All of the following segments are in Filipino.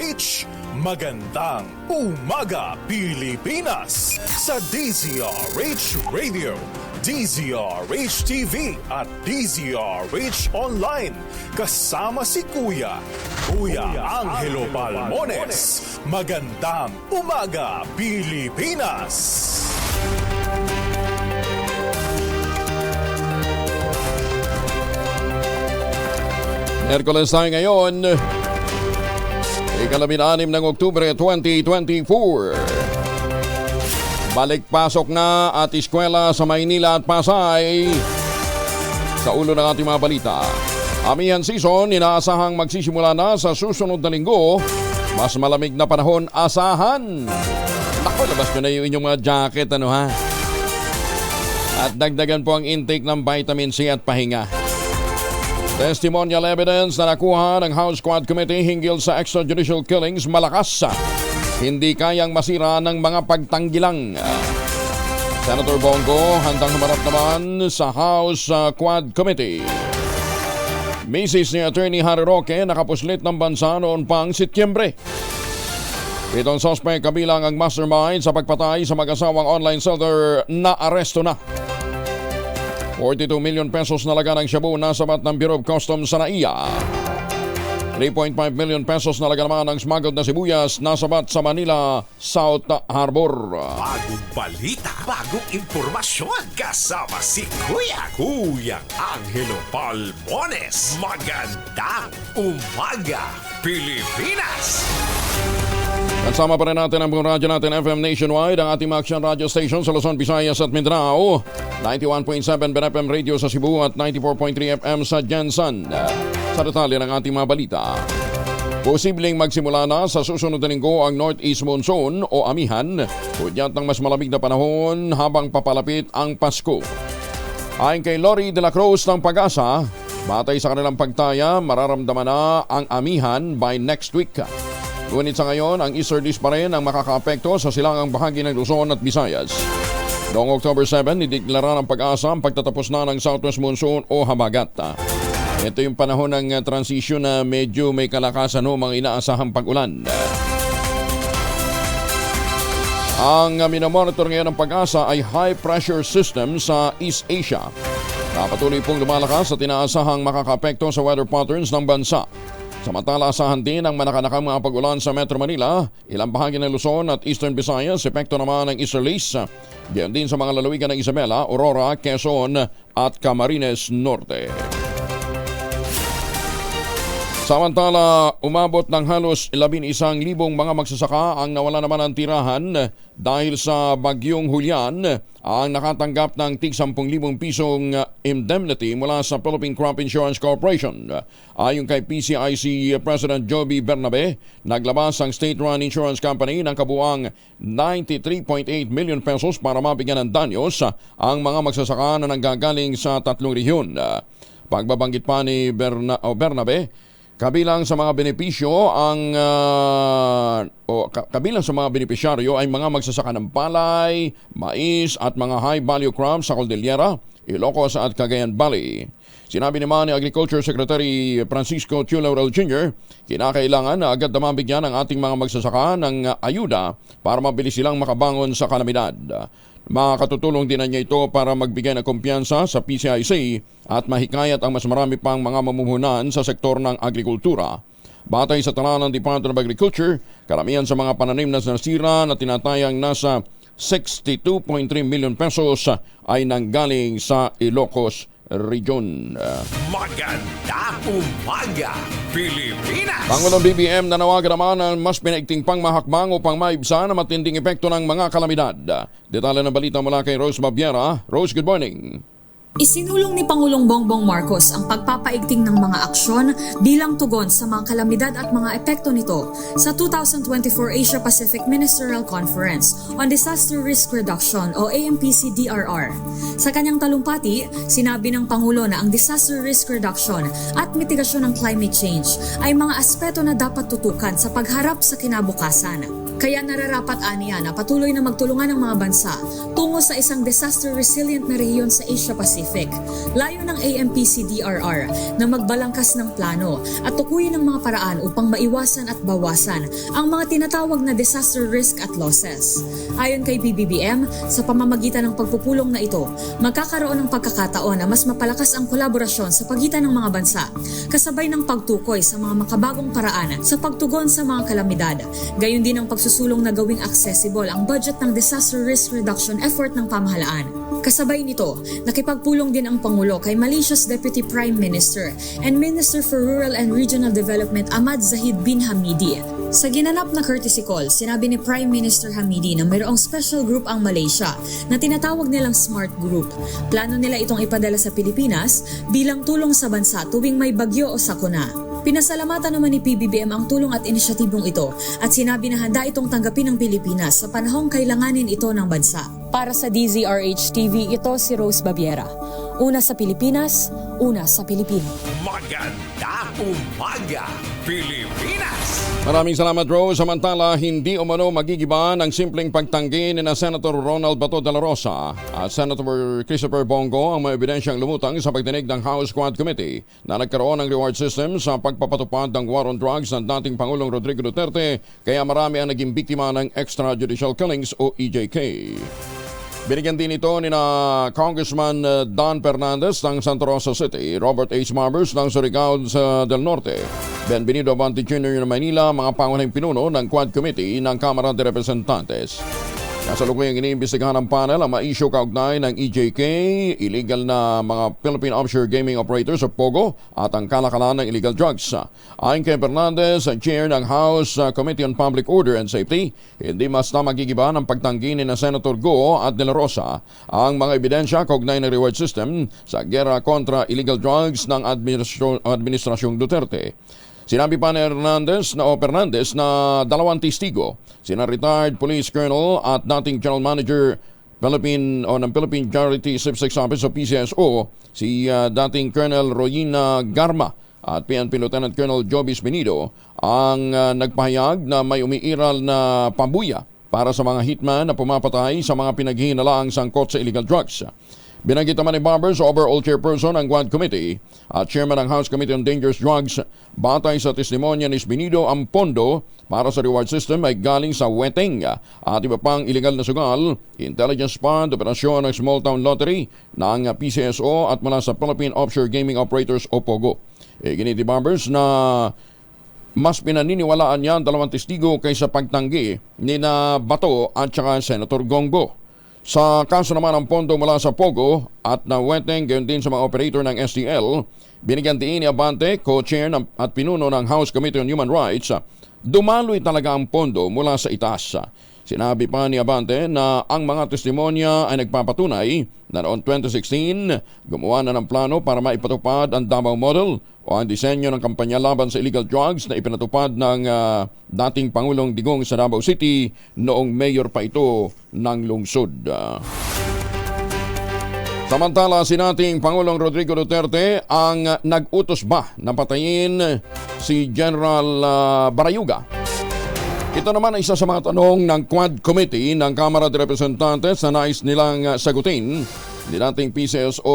DZRH. Magandang umaga, Pilipinas! Sa DZRH Radio, DZRH TV at DZRH Online. Kasama si Kuya Angelo Palmones. Magandang umaga, Pilipinas! Miyerkules tayo ngayon, ika-16 ng Oktubre 2024. Balik-pasok na at eskwela sa Maynila at Pasay. Sa ulo ng ating mga balita, amihan season inaasahang magsisimula na sa susunod na linggo. Mas malamig na panahon asahan. Naku, labas ko na yung inyong mga jacket, ha? At dagdagan po ang intake ng vitamin C at pahinga. Testimonial evidence na nakuha ng House Quad Committee hinggil sa extrajudicial killings malakas. Hindi kayang masira ng mga pagtanggilang. Senator Bongo handang humarap naman sa House Quad Committee. Misis ni Attorney Harry Roque nakapuslit ng bansa noon pang Setyembre. Itong suspect kabilang ang mastermind sa pagpatay sa mag-asawang online seller na aresto na. 42 million pesos nalaga ng shabu nasabat ng Bureau of Customs sa NAIA. 3.5 million pesos nalaga naman ng smuggled na sibuyas nasabat sa Manila South Harbor. Bagong balita, bagong impormasyon, kasama si Kuya Angelo Palmones. Magandang umaga, Pilipinas! Kasama pa rin natin ang buong radyo natin FM Nationwide, ang ating action radio station sa Luzon, Visayas at Mindanao. 91.7 BNFM Radio sa Cebu at 94.3 FM sa Jensen. Sa detalye ng ating mga balita, posibleng magsimula na sa susunod na linggo ang Northeast Monsoon o amihan, hudyat ng mas malamig na panahon habang papalapit ang Pasko. Ayon kay Lori de la Cruz ng Pag-asa, batay sa kanilang pagtaya, mararamdaman na ang amihan by next week. Ngunit sa ngayon, ang easterlies pa rin ang makakaapekto sa silangang bahagi ng Luzon at Visayas. Noong October 7, ideklara ng Pag-asa ang pagtatapos na ng Southwest Monsoon o habagat. Ito yung panahon ng transition na medyo may kalakasan o mga inaasahang pag-ulan. Ang minomonitor ngayon ng Pag-asa ay high pressure system sa East Asia. Patuloy pong lumalakas at inaasahang makakaapekto sa weather patterns ng bansa. Samantala, asahan din ang manakanakang mga pag-ulan sa Metro Manila, ilang bahagi ng Luzon at Eastern Visayas, epekto naman ng easterlies. Diyan din sa mga lalawigan ng Isabela, Aurora, Quezon at Camarines Norte. Samantala, umabot ng halos 11,000 mga magsasaka ang nawala naman ng tirahan dahil sa bagyong Julian. Ang nakatanggap ng tig 10,000 pisong indemnity mula sa Philippine Crop Insurance Corporation. Ayon kay PCIC President Joby Bernabe, naglabas ang state-run insurance company ng kabuang 93.8 million pesos para mabigyan ng danyos ang mga magsasaka na nanggagaling sa 3 rehiyon. Pagbabanggit pa ni Bernabe, kabilang sa mga benepisyaryo ay mga magsasaka ng palay, mais at mga high-value crops sa Cordillera, Ilocos at Cagayan Valley. Sinabi naman ni Agriculture Secretary Francisco Chu Laurel Jr., kinakailangan na agad na mabigyan ang ating mga magsasaka ng ayuda para mabilis silang makabangon sa kalamidad. Makakatutulong din niya ito para magbigay ng kumpiyansa sa PCIC at mahikayat ang mas marami pang mga mamumuhunan sa sektor ng agrikultura. Batay sa tala ng Department of Agriculture, karamihan sa mga pananim na nasira na tinatayang nasa 62.3 million pesos ay nanggaling sa Ilocos Region. Magandang umaga, Pilipinas! Pangulong BBM nanawagan naman ng mas pinaigting pang mahakbang upang maibsan ang matinding epekto ng mga kalamidad. Detalye ng balita mula kay Rose Mabiera. Rose, good morning. Isinulong ni Pangulong Bongbong Marcos ang pagpapaigting ng mga aksyon bilang tugon sa mga kalamidad at mga epekto nito sa 2024 Asia-Pacific Ministerial Conference on Disaster Risk Reduction o AMPC-DRR. Sa kanyang talumpati, sinabi ng Pangulo na ang disaster risk reduction at mitigasyon ng climate change ay mga aspeto na dapat tutukan sa pagharap sa kinabukasan. Kaya nararapat aniya na patuloy na magtulungan ng mga bansa tungo sa isang disaster-resilient na rehiyon sa Asia-Pacific. Layo ng AMPCDRR na magbalangkas ng plano at tukuyin ng mga paraan upang maiwasan at bawasan ang mga tinatawag na disaster risk at losses. Ayon kay PBBM, sa pamamagitan ng pagpupulong na ito, magkakaroon ng pagkakataon na mas mapalakas ang kolaborasyon sa pagitan ng mga bansa, kasabay ng pagtukoy sa mga makabagong paraan sa pagtugon sa mga kalamidad. Gayon din ang pagsusulong na gawing accessible ang budget ng disaster risk reduction effort ng pamahalaan. Kasabay nito, nakipagpulong din ang Pangulo kay Malaysia's Deputy Prime Minister and Minister for Rural and Regional Development Ahmad Zahid bin Hamidi. Sa ginanap na courtesy call, sinabi ni Prime Minister Hamidi na mayroong special group ang Malaysia na tinatawag nilang Smart Group. Plano nila itong ipadala sa Pilipinas bilang tulong sa bansa tuwing may bagyo o sakuna. Pinasalamatan naman ni PBBM ang tulong at inisyatibong ito at sinabi na handa itong tanggapin ng Pilipinas sa panahong kailanganin ito ng bansa. Para sa DZRH TV, ito si Rose Babiera. Una sa Pilipinas, una sa Pilipino. Magandang umaga, Pilipinas! Maraming salamat, Rose. Samantala, hindi umano magigiba ng simpleng pagtanggi ni na Senator Ronald Bato de la Rosa at Senator Christopher Bongo ang may ebidensyang lumutang sa pagdinig ng House Quad Committee na nagkaroon ng reward system sa pagpapatupad ng war on drugs ng dating Pangulong Rodrigo Duterte, kaya marami ang naging biktima ng extrajudicial killings o EJK. Binigyan din ito ni na Congressman Don Fernandez ng Santa Rosa City, Robert H. Marbers ng Surigao del Norte, Benvenido Abante Jr. ng Manila, mga pangunahing pinuno ng Quad Committee ng Kamara de Representantes. Kasalukuyang iniimbestigahan ng panel ang ma-issue kaugnay ng EJK, illegal na mga Philippine Offshore Gaming Operators o POGO at ang kalakalan ng illegal drugs. Ayon kay Fernandez, chair ng House Committee on Public Order and Safety, hindi basta magigiba ng pagtanggi ni na Senator Go at De La Rosa ang mga ebidensya kaugnay ng reward system sa gera kontra illegal drugs ng Administrasyong Duterte. Sinabi pa ni Fernandez na dalawang testigo, sina retired police colonel at dating general manager ng Philippine Charity Civics Office o PCSO, si dating Colonel Royina Garma at PNP Lieutenant Colonel Jobis Benido, ang nagpahayag na may umiiral na pambuya para sa mga hitman na pumapatay sa mga pinaghihinalaang sangkot sa illegal drugs. Binanggit naman ni Barbers, overall chairperson ng Quad Committee at chairman ng House Committee on Dangerous Drugs, batay sa testimonya ni Benido, ang pondo para sa reward system ay galing sa weteng at iba pang illegal na sugal, intelligence fund, operasyon ng small town lottery ng PCSO at mula sa Philippine Offshore Gaming Operators o POGO. Giniti Barbers na mas pinaniniwalaan niya ang dalawang testigo kaysa pagtanggi ni na Bato at saka Senator Gongbo. Sa kaso naman ng pondo mula sa POGO at na weteng gayon din sa mga operator ng STL, binigyan din ni Abante, co-chair at pinuno ng House Committee on Human Rights, dumaloy talaga ang pondo mula sa itaas. Sinabi pa ni Abante na ang mga testimonya ay nagpapatunay na noong 2016, gumawa na ng plano para maipatupad ang Davao Model o ang disenyo ng kampanya laban sa illegal drugs na ipinatupad ng dating Pangulong Digong sa Davao City noong mayor pa ito ng lungsod. Samantala, si dating Pangulong Rodrigo Duterte ang nag-utos ba na patayin si General Barayuga? Ito naman ay isa sa mga tanong ng Quad Committee ng Kamara de Representantes na nais nilang sagutin ni dating PCSO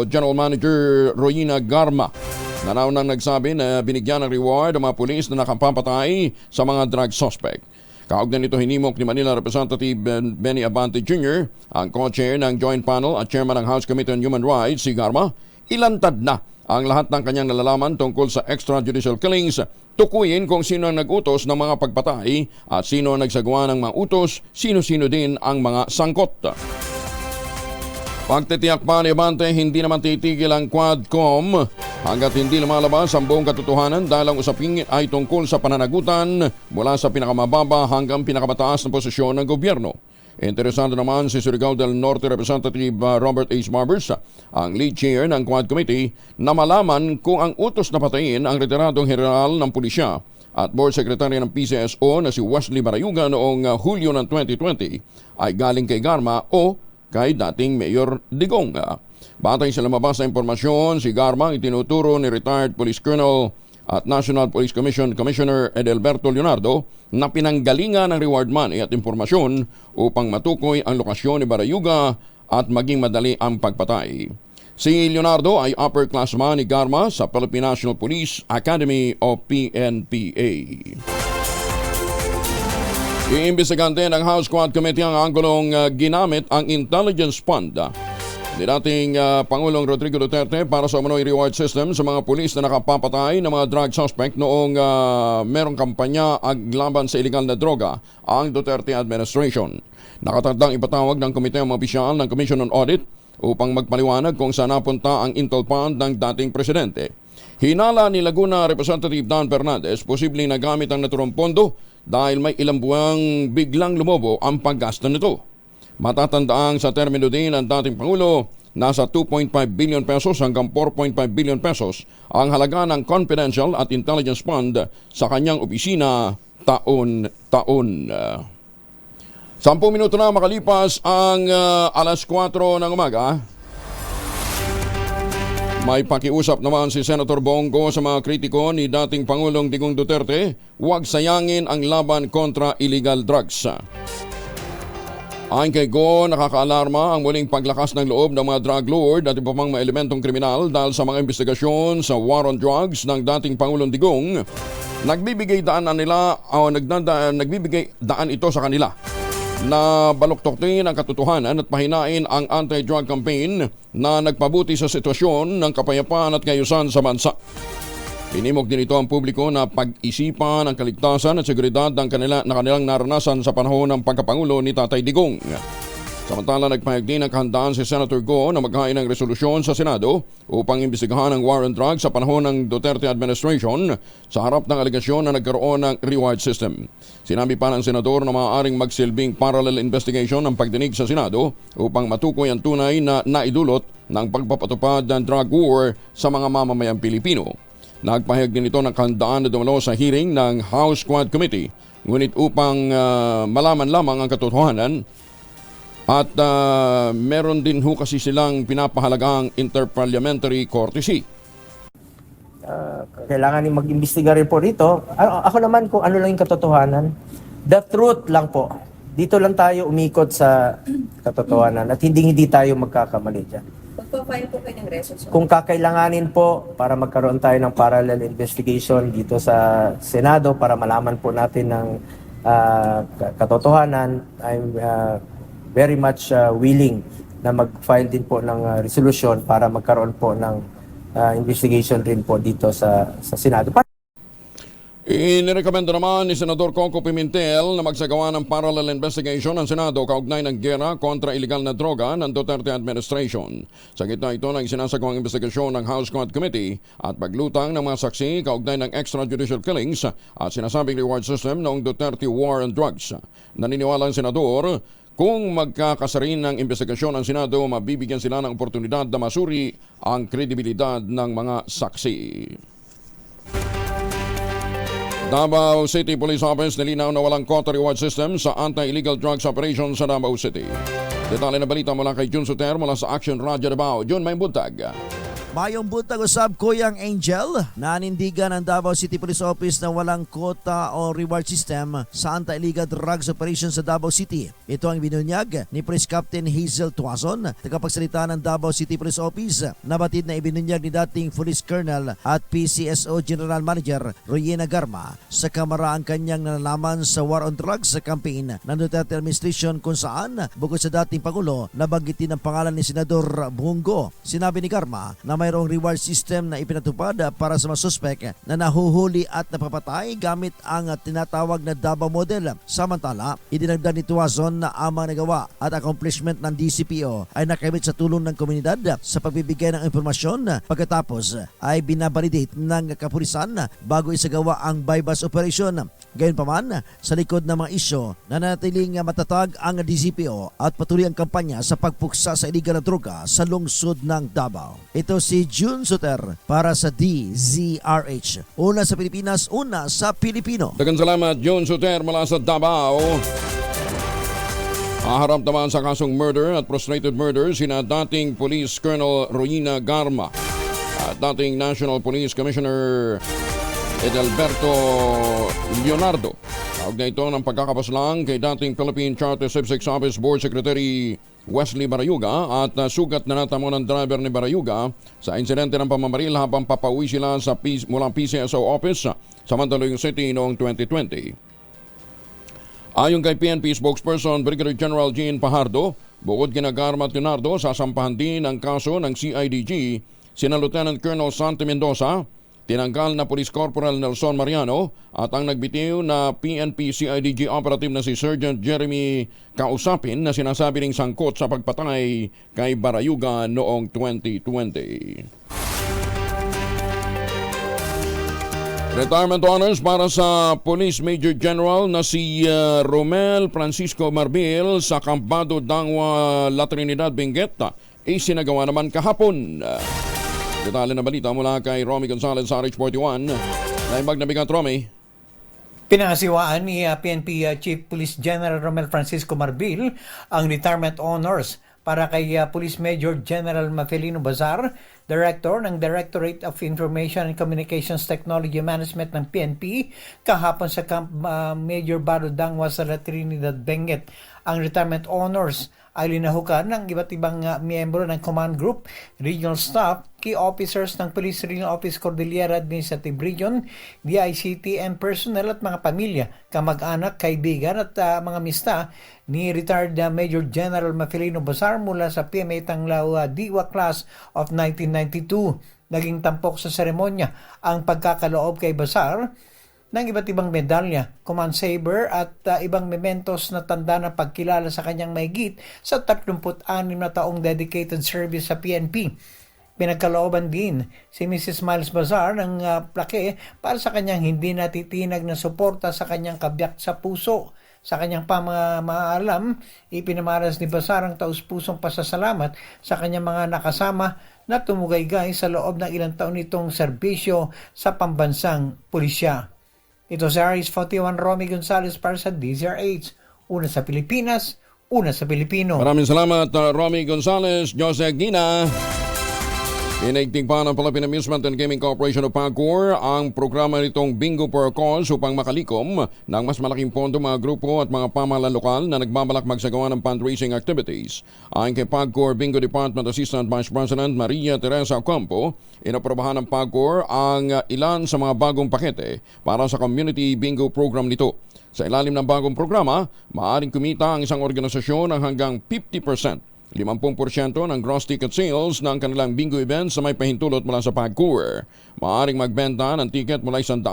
General Manager Royina Garma, na naunang nagsabi na binigyan ng reward ang mga pulis na nakapapatay sa mga drug suspect. Kaugnay nito, hinimok ni Manila Representative Benny Abante Jr., ang co-chair ng Joint Panel at chairman ng House Committee on Human Rights, si Garma, ilantad na ang lahat ng kanyang nalalaman tungkol sa extrajudicial killings, tukuyin kung sino ang nag-utos ng mga pagpatay at sino ang nagsagawa ng mga utos, sino-sino din ang mga sangkot. Pagtitiyak pa ni Abante, hindi naman titigil ang Quadcom hanggat hindi lumalabas ang buong katotohanan dahil ang usaping ay tungkol sa pananagutan mula sa pinakamababa hanggang pinakamataas na posisyon ng gobyerno. Interesado naman si Surigao del Norte Representative Robert H. Marbers, ang lead chair ng Quad Committee, na malaman kung ang utos na patayin ang retiradong general ng pulisya at board secretary ng PCSO na si Wesley Barayuga noong Hulyo ng 2020 ay galing kay Garma o kay dating Mayor Digong. Batay sa lumabas na impormasyon, si Garma itinuturo ni retired Police Colonel at National Police Commission Commissioner Edelberto Leonardo na pinanggalingan ng reward money at impormasyon upang matukoy ang lokasyon ni Barayuga at maging madali ang pagpatay. Si Leonardo ay upperclassman ni Garma sa Philippine National Police Academy o PNPA. Iimbestigahan din ng House Quad Committee ang anggulong ginamit ang intelligence fund ni dating Pangulong Rodrigo Duterte para sa umano'y reward system sa mga pulis na nakapapatay ng mga drug suspect noong merong kampanya laban sa iligal na droga ang Duterte administration. Nakatagdang ipatawag ng komite ang mga opisyal ng Commission on Audit upang magpaliwanag kung saan napunta ang intel fund ng dating presidente. Hinala ni Laguna Representative Dan Fernandez, posibleng nagamit ang naturang pondo dahil may ilang buwang biglang lumobo ang paggasta nito. Matatandaang sa termino din ng dating Pangulo, nasa 2.5 billion pesos hanggang 4.5 billion pesos ang halaga ng confidential at intelligence fund sa kanyang opisina taon-taon. 10 minuto na makalipas ang alas 4 ng umaga. May pakiusap naman si Senator Bongo sa mga kritiko ni dating Pangulong Digong Duterte, huwag sayangin ang laban kontra illegal drugs. Ayon kay Go, nakakaalarma ang muling paglakas ng loob ng mga drug lord at iba pang mga elementong kriminal dahil sa mga investigasyon sa war on drugs ng dating Pangulong Digong. Nagbibigay daan ito sa kanila na baluktokin ang katotohanan at pahinain ang anti-drug campaign na nagpabuti sa sitwasyon ng kapayapaan at kayusan sa bansa. Pinimok din ito ang publiko na pag-isipan ang kaligtasan at seguridad na kanilang naranasan sa panahon ng pagkapangulo ni Tatay Digong. Samantala, nagpahayag din ang kahandaan si Senator Go na maghain ng resolusyon sa Senado upang imbestigahan ang war on drugs sa panahon ng Duterte administration sa harap ng alegasyon na nagkaroon ng reward system. Sinabi pa ng Senador na maaaring magsilbing parallel investigation ang pagdinig sa Senado upang matukoy ang tunay na naidulot ng pagpapatupad ng drug war sa mga mamamayang Pilipino. Nagpahayag din ito ng kahandaan na dumalo sa hearing ng House Quad Committee, ngunit upang malaman lamang ang katotohanan at meron din ho kasi silang pinapahalagang interparliamentary courtesy. Kailangan mag-imbestiga rin po rito. Ako naman kung ano lang yung katotohanan, the truth lang po. Dito lang tayo umikot sa katotohanan at hindi tayo magkakamali dyan. Magpa-file po kayo ng resolution. Kung kakailanganin po para magkaroon tayo ng parallel investigation dito sa Senado para malaman po natin ng katotohanan, I'm very much willing na mag-file din po ng resolution para magkaroon po ng investigation rin po dito sa Senado. Inirekomenda naman ni Senador Coco Pimentel na magsagawa ng parallel investigation ng Senado kaugnay ng gera kontra iligal na droga ng Duterte administration. Sa gitna ito ng sinasagawang investigasyon ng House Quad Committee at paglutang ng mga saksi kaugnay ng extrajudicial killings at sinasabing reward system noong Duterte war on drugs. Naniniwala ang Senador, kung magkakasarin ng investigasyon ng Senado, mabibigyan sila ng oportunidad na masuri ang kredibilidad ng mga saksi. Davao City Police Office nilinaw na walang quota reward system sa anti-illegal drugs operation sa Davao City. Detalye na balita mula kay Jun Soter mula sa Action Radio Davao. Jun, may buntag. Mayong buntag usab Kuyang Angel, nanindigan ng Davao City Police Office na walang quota o reward system sa anti-illegal drugs operation sa Davao City. Ito ang binunyag ni Police Captain Hazel Tuason, tagapagsalita ng Davao City Police Office. Nabatid na ibinunyag ni dating Police Colonel at PCSO General Manager Royena Garma sa Kamara ang kanyang nalalaman sa war on drugs sa campaign ng Duterte administration kung saan bukod sa dating Pangulo, nabanggitin ang pangalan ni Senador Bongo. Sinabi ni Garma na mayroong reward system na ipinatupad para sa mga suspek na nahuhuli at napapatay gamit ang tinatawag na Davao Model. Samantala, idinagdag ni Tuazon na ang mga nagawa at accomplishment ng DCPO ay nakamit sa tulong ng komunidad sa pagbibigay ng impormasyon. Pagkatapos ay binabalidate ng kapulisan bago isagawa ang bypass operation. Gayunpaman, sa likod ng mga isyo, nanatiling matatag ang DCPO at patuloy ang kampanya sa pagpuksa sa iligal na droga sa lungsod ng Davao. Ito si Jun Soter para sa DZRH. Una sa Pilipinas, una sa Pilipino. Daghang salamat, Jun Soter mula sa Davao. Haharap naman sa kasong murder at frustrated murder sina dating Police Colonel Royena Garma at dating National Police Commissioner Edelberto Leonardo. Tawag na ito ng pagkakapaslang kay dating Philippine Charter Civic Office Board Secretary Wesley Barayuga at sugat na natamo ng driver ni Barayuga sa insidente ng pamamaril habang papauwi sila mula PCSO office sa Mandaluyong City noong 2020. Ayon kay PNP spokesperson Brigadier General Jean Pajardo, bukod kina Garma Leonardo, sasampahan din ang kaso ng CIDG sina Lieutenant Colonel Santi Mendoza, tinanggal na Police Corporal Nelson Mariano at ang nagbitiw na PNP CIDG operative na si Sergeant Jeremy Kausapin na sinasabi ring sangkot sa pagpatay kay Barayuga noong 2020. Retirement honors para sa Police Major General na si Romel Francisco Marbil sa Campado Dangwa, La Trinidad, Benguet isinagawa naman kahapon. Detalye na balita mula kay Romy Gonzalez sa RH41. Naimbag na bigat, Romy. Pinangasiwaan ni PNP Chief Police General Romel Francisco Marbil ang retirement honors para kay Police Major General Mafelino Bazar, Director ng Directorate of Information and Communications Technology Management ng PNP, kahapon sa Camp Major Baro Dangwa sa La Trinidad, Benguet. Ang retirement honors ay linahukan ng iba't ibang miyembro ng command group, regional staff, key officers ng Police Regional Office Cordillera Administrative Region, DICT and personnel at mga pamilya, kamag-anak, kaibigan at mga mista ni retired Major General Mafelino Bazar mula sa PMA Tanglao Diwa Class of 1992. Naging tampok sa seremonya ang pagkakaloob kay Bazar ng iba't ibang medalya, command saber at ibang mementos na tanda ng pagkilala sa kanyang mahigit sa 36 na taong dedicated service sa PNP. Pinagkalooban din si Mrs. Miles Bazar ng plaque para sa kanyang hindi natitinag na suporta sa kanyang kabiyak sa puso. Sa kanyang pamamaalam, ipinamaras ni Bazar ang taus-pusong pasasalamat sa kanyang mga nakasama na tumugaygay sa loob ng ilang taon nitong serbisyo sa pambansang pulisya. Ito si Aris 41 Romy Gonzalez para sa DZRH. Una sa Pilipinas, una sa Pilipino. Maraming salamat, Romy Gonzalez, Jose Gina. Inaigting pa ng Philippine Amusement and Gaming Corporation of PAGCOR ang programa nitong Bingo per Cause upang makalikom ng mas malaking pondo mga grupo at mga pamahalaan lokal na nagbabalak magsagawa ng fundraising activities. Ayon kay PAGCOR Bingo Department Assistant Vice President Maria Teresa Ocampo, inaprobahan ng PAGCOR ang ilan sa mga bagong pakete para sa community bingo program nito. Sa ilalim ng bagong programa, maaaring kumita ang isang organisasyon ng hanggang 50%. 50% ng gross ticket sales ng kanilang bingo event sa may pahintulot mula sa PAGCOR. Maaaring magbenta ng ticket mula 100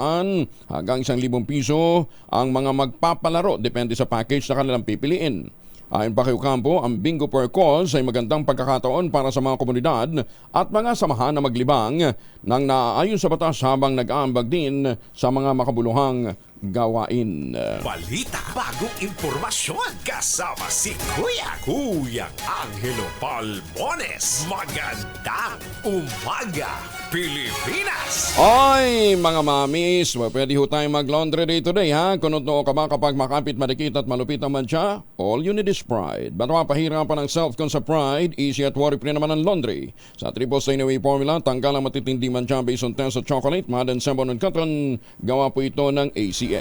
hanggang 1,000 piso ang mga magpapalaro depende sa package na kanilang pipiliin. Ayon pa kay Ocampo, ang Bingo per Cause ay magandang pagkakataon para sa mga komunidad at mga samahan na maglibang ng naaayon sa batas habang nag-aambag din sa mga makabuluhang gawain. Balita, bagong impormasyon, kasama si Kuya Angelo Palmones. Magandang umaga, Pilipinas! Ay, mga mamis, pwede ho tayong mag-laundry day today, ha? Kunot noo ka ba kapag makapit, madikit at malupit ang mantsa? All you need is Pride. Ba't mapahirapan ng self-concept Pride? Easy at worry-free naman ang laundry. Sa Triple Stay-Away Formula, tanggal ang matitinding mantsa based on test sa chocolate, Madden, Sebon, and Cotton. Gawa po ito ng ACS.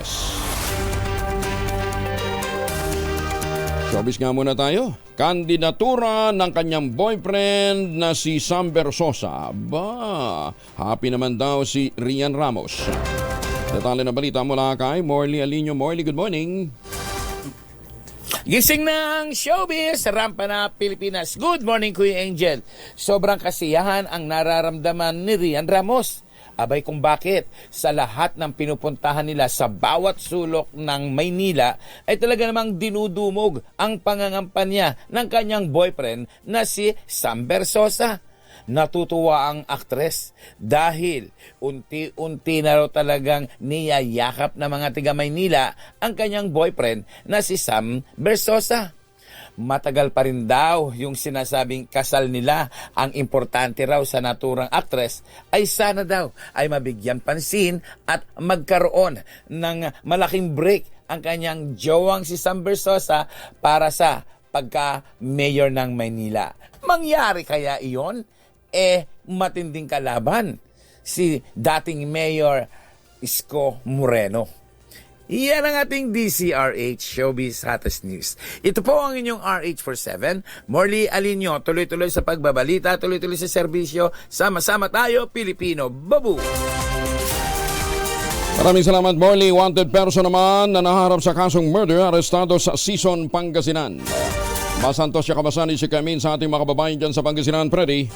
Showbiz nga muna tayo. Kandidatura ng kanyang boyfriend na si Sam Bersosa. Happy naman daw si Rian Ramos. Detalye na balita mula kay Morley Alinio. Morley, good morning. Gising na ang showbiz, rampa na Pilipinas. Good morning, Kuya Angel. Sobrang kasiyahan ang nararamdaman ni Rian Ramos. Abay kung bakit sa lahat ng pinupuntahan nila sa bawat sulok ng Maynila ay talaga namang dinudumog ang pangangampanya ng kanyang boyfriend na si Sam Bersosa. Natutuwa ang aktres dahil unti-unti na raw talagang niyayakap ng mga tiga Maynila ang kanyang boyfriend na si Sam Bersosa. Matagal pa rin daw yung sinasabing kasal nila. Ang importante raw sa naturang aktres ay sana daw ay mabigyan pansin at magkaroon ng malaking break ang kanyang jowang si Sam Bersosa para sa pagka-mayor ng Maynila. Mangyari kaya iyon? Matinding kalaban si dating mayor Isko Moreno. Iyan ang ating DCRH Showbiz Hottest News. Ito po ang inyong RH47. Morley Alinyo, tuloy-tuloy sa pagbabalita, tuloy-tuloy sa serbisyo. Sama-sama tayo, Pilipino. Babu! Maraming salamat, Morley. Wanted person naman na naharap sa kasong murder, arestado sa Sison, Pangasinan. Masantos siya kabasani si Kamin sa ating mga kababayan dyan sa Pangasinan, Freddy.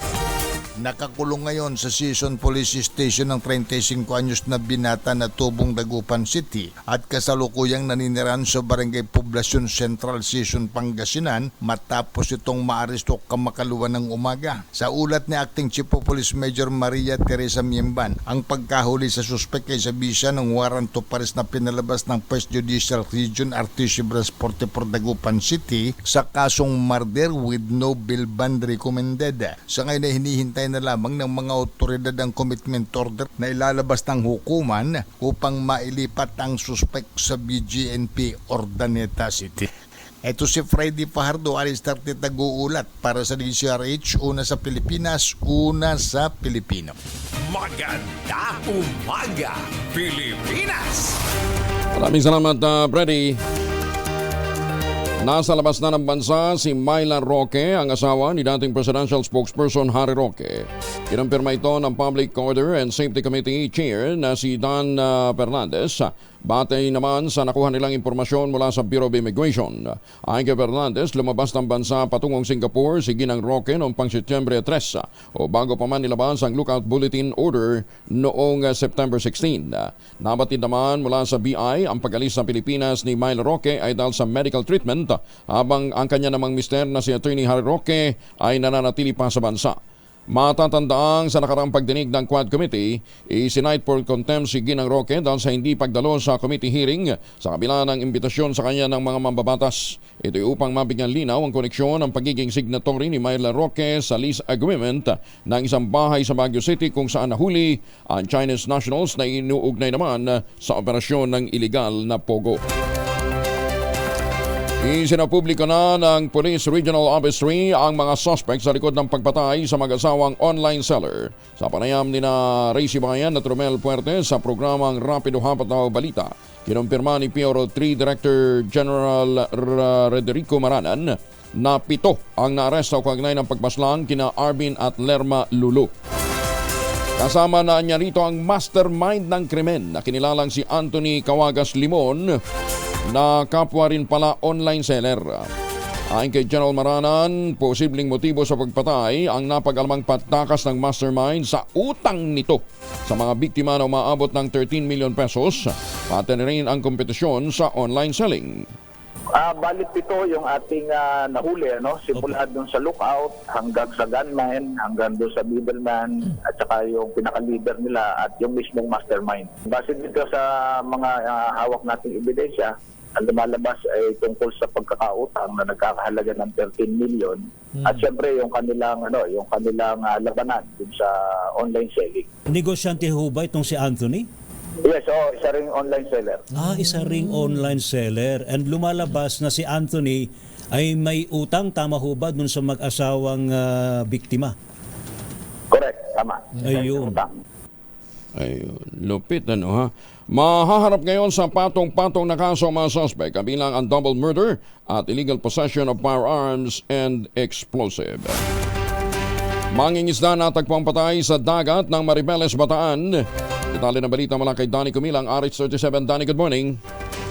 Nakakulong ngayon sa Sison Police Station ng 35 anyos na binata na tubong Dagupan City at kasalukuyang naninirahan sa Barangay Poblacion Central, Sison, Pangasinan matapos itong maaresto kamakaluwan ng umaga. Sa ulat ni Acting Chief of Police Major Maria Teresa Miemban, ang pagkahuli sa suspek ay sa bisa ng warrant of arrest na pinalabas ng First Judicial Region RTC Branch 44 Dagupan City sa kasong murder with no bail bond recommended. Sa ngayon ay hinihintay na lamang ng mga otoridad ang commitment order na ilalabas ng hukuman upang mailipat ang suspek sa BGNP Ordaneta City. Ito si Freddy Fajardo, Alistair Titaguulat para sa DCRH, una sa Pilipinas, una sa Pilipino. Magandang umaga, Pilipinas! Maraming salamat, Freddy. Nasa labas na ng bansa si Myla Roque, ang asawa ni dating presidential spokesperson Harry Roque. Kinumpirma ito ng Public Order and Safety Committee Chair na si Dan Fernandez. Batay naman sa nakuha nilang impormasyon mula sa Bureau of Immigration. Ayon kay Fernandez, lumabas ng bansa patungong Singapore si Ginang Roque noong pang Setyembre 3 o bago pa man nilabas ang Lookout Bulletin Order noong September 16. Nabatid naman mula sa BI ang pag-alis sa Pilipinas ni Myla Roque ay dahil sa medical treatment habang ang kanya namang mister na si Attorney Harry Roque ay nananatili pa sa bansa. Matatandaang sa nakaraang pagdinig ng Quad Committee, isinight for contempt si Ginang Roque dahil sa hindi pagdalo sa committee hearing sa kabila ng imbitasyon sa kanya ng mga mambabatas. Ito'y upang mabigyan linaw ang koneksyon ng pagiging signatory ni Myla Roque sa lease agreement ng isang bahay sa Baguio City kung saan nahuli ang Chinese nationals na inuugnay naman sa operasyon ng iligal na pogo. Isinapubliko na ng Police Regional Office 3 ang mga suspect sa likod ng pagpatay sa mag-asawang online seller. Sa panayam ni na Ray Sibayan at Romel Puerte sa programang Rapido Hapat na Balita, kinumpirma ni PRO 3 Director General Roderico Maranan na 7 ang naaresto kaugnay ng pagpaslang kina Arvin at Lerma Lulu. Kasama na niya rito ang mastermind ng krimen na kinilalang si Anthony Cawagas Limon na kapwa rin pala online seller. Ayon kay General Maranan, posibleng motibo sa pagpatay ang napag-alamang pagtakas ng mastermind sa utang nito sa mga biktima na umaabot ng 13 million pesos, pati na rin ang kompetisyon sa online selling. Balit ito yung ating nahuli, simula doon sa lookout hanggang sa gunman, hanggang doon sa middleman, at saka yung pinaka-leader nila at yung mismong mastermind. Base dito sa mga hawak nating ebidensya, ang lumalabas ay tungkol sa pagkakautang na nagkakahalaga ng 13 million at syempre yung kanilang labanan dun sa online selling. Negosyante ho ba itong si Anthony? Yes, isa ring online seller. Isa ring online seller. And lumalabas na si Anthony ay may utang, tama ho ba, dun sa mag-asawang biktima? Correct, tama. Ayun. Ayun, lupit ha. Mahaharap ngayon sa patong-patong na kaso mga suspect kabilang ang double murder at illegal possession of firearms and explosive. Mangingisda na tagpuang patay sa dagat ng Maribeles, Bataan. Detalye ng balita mula kay Danny Kumilang, RH37. Danny, good morning.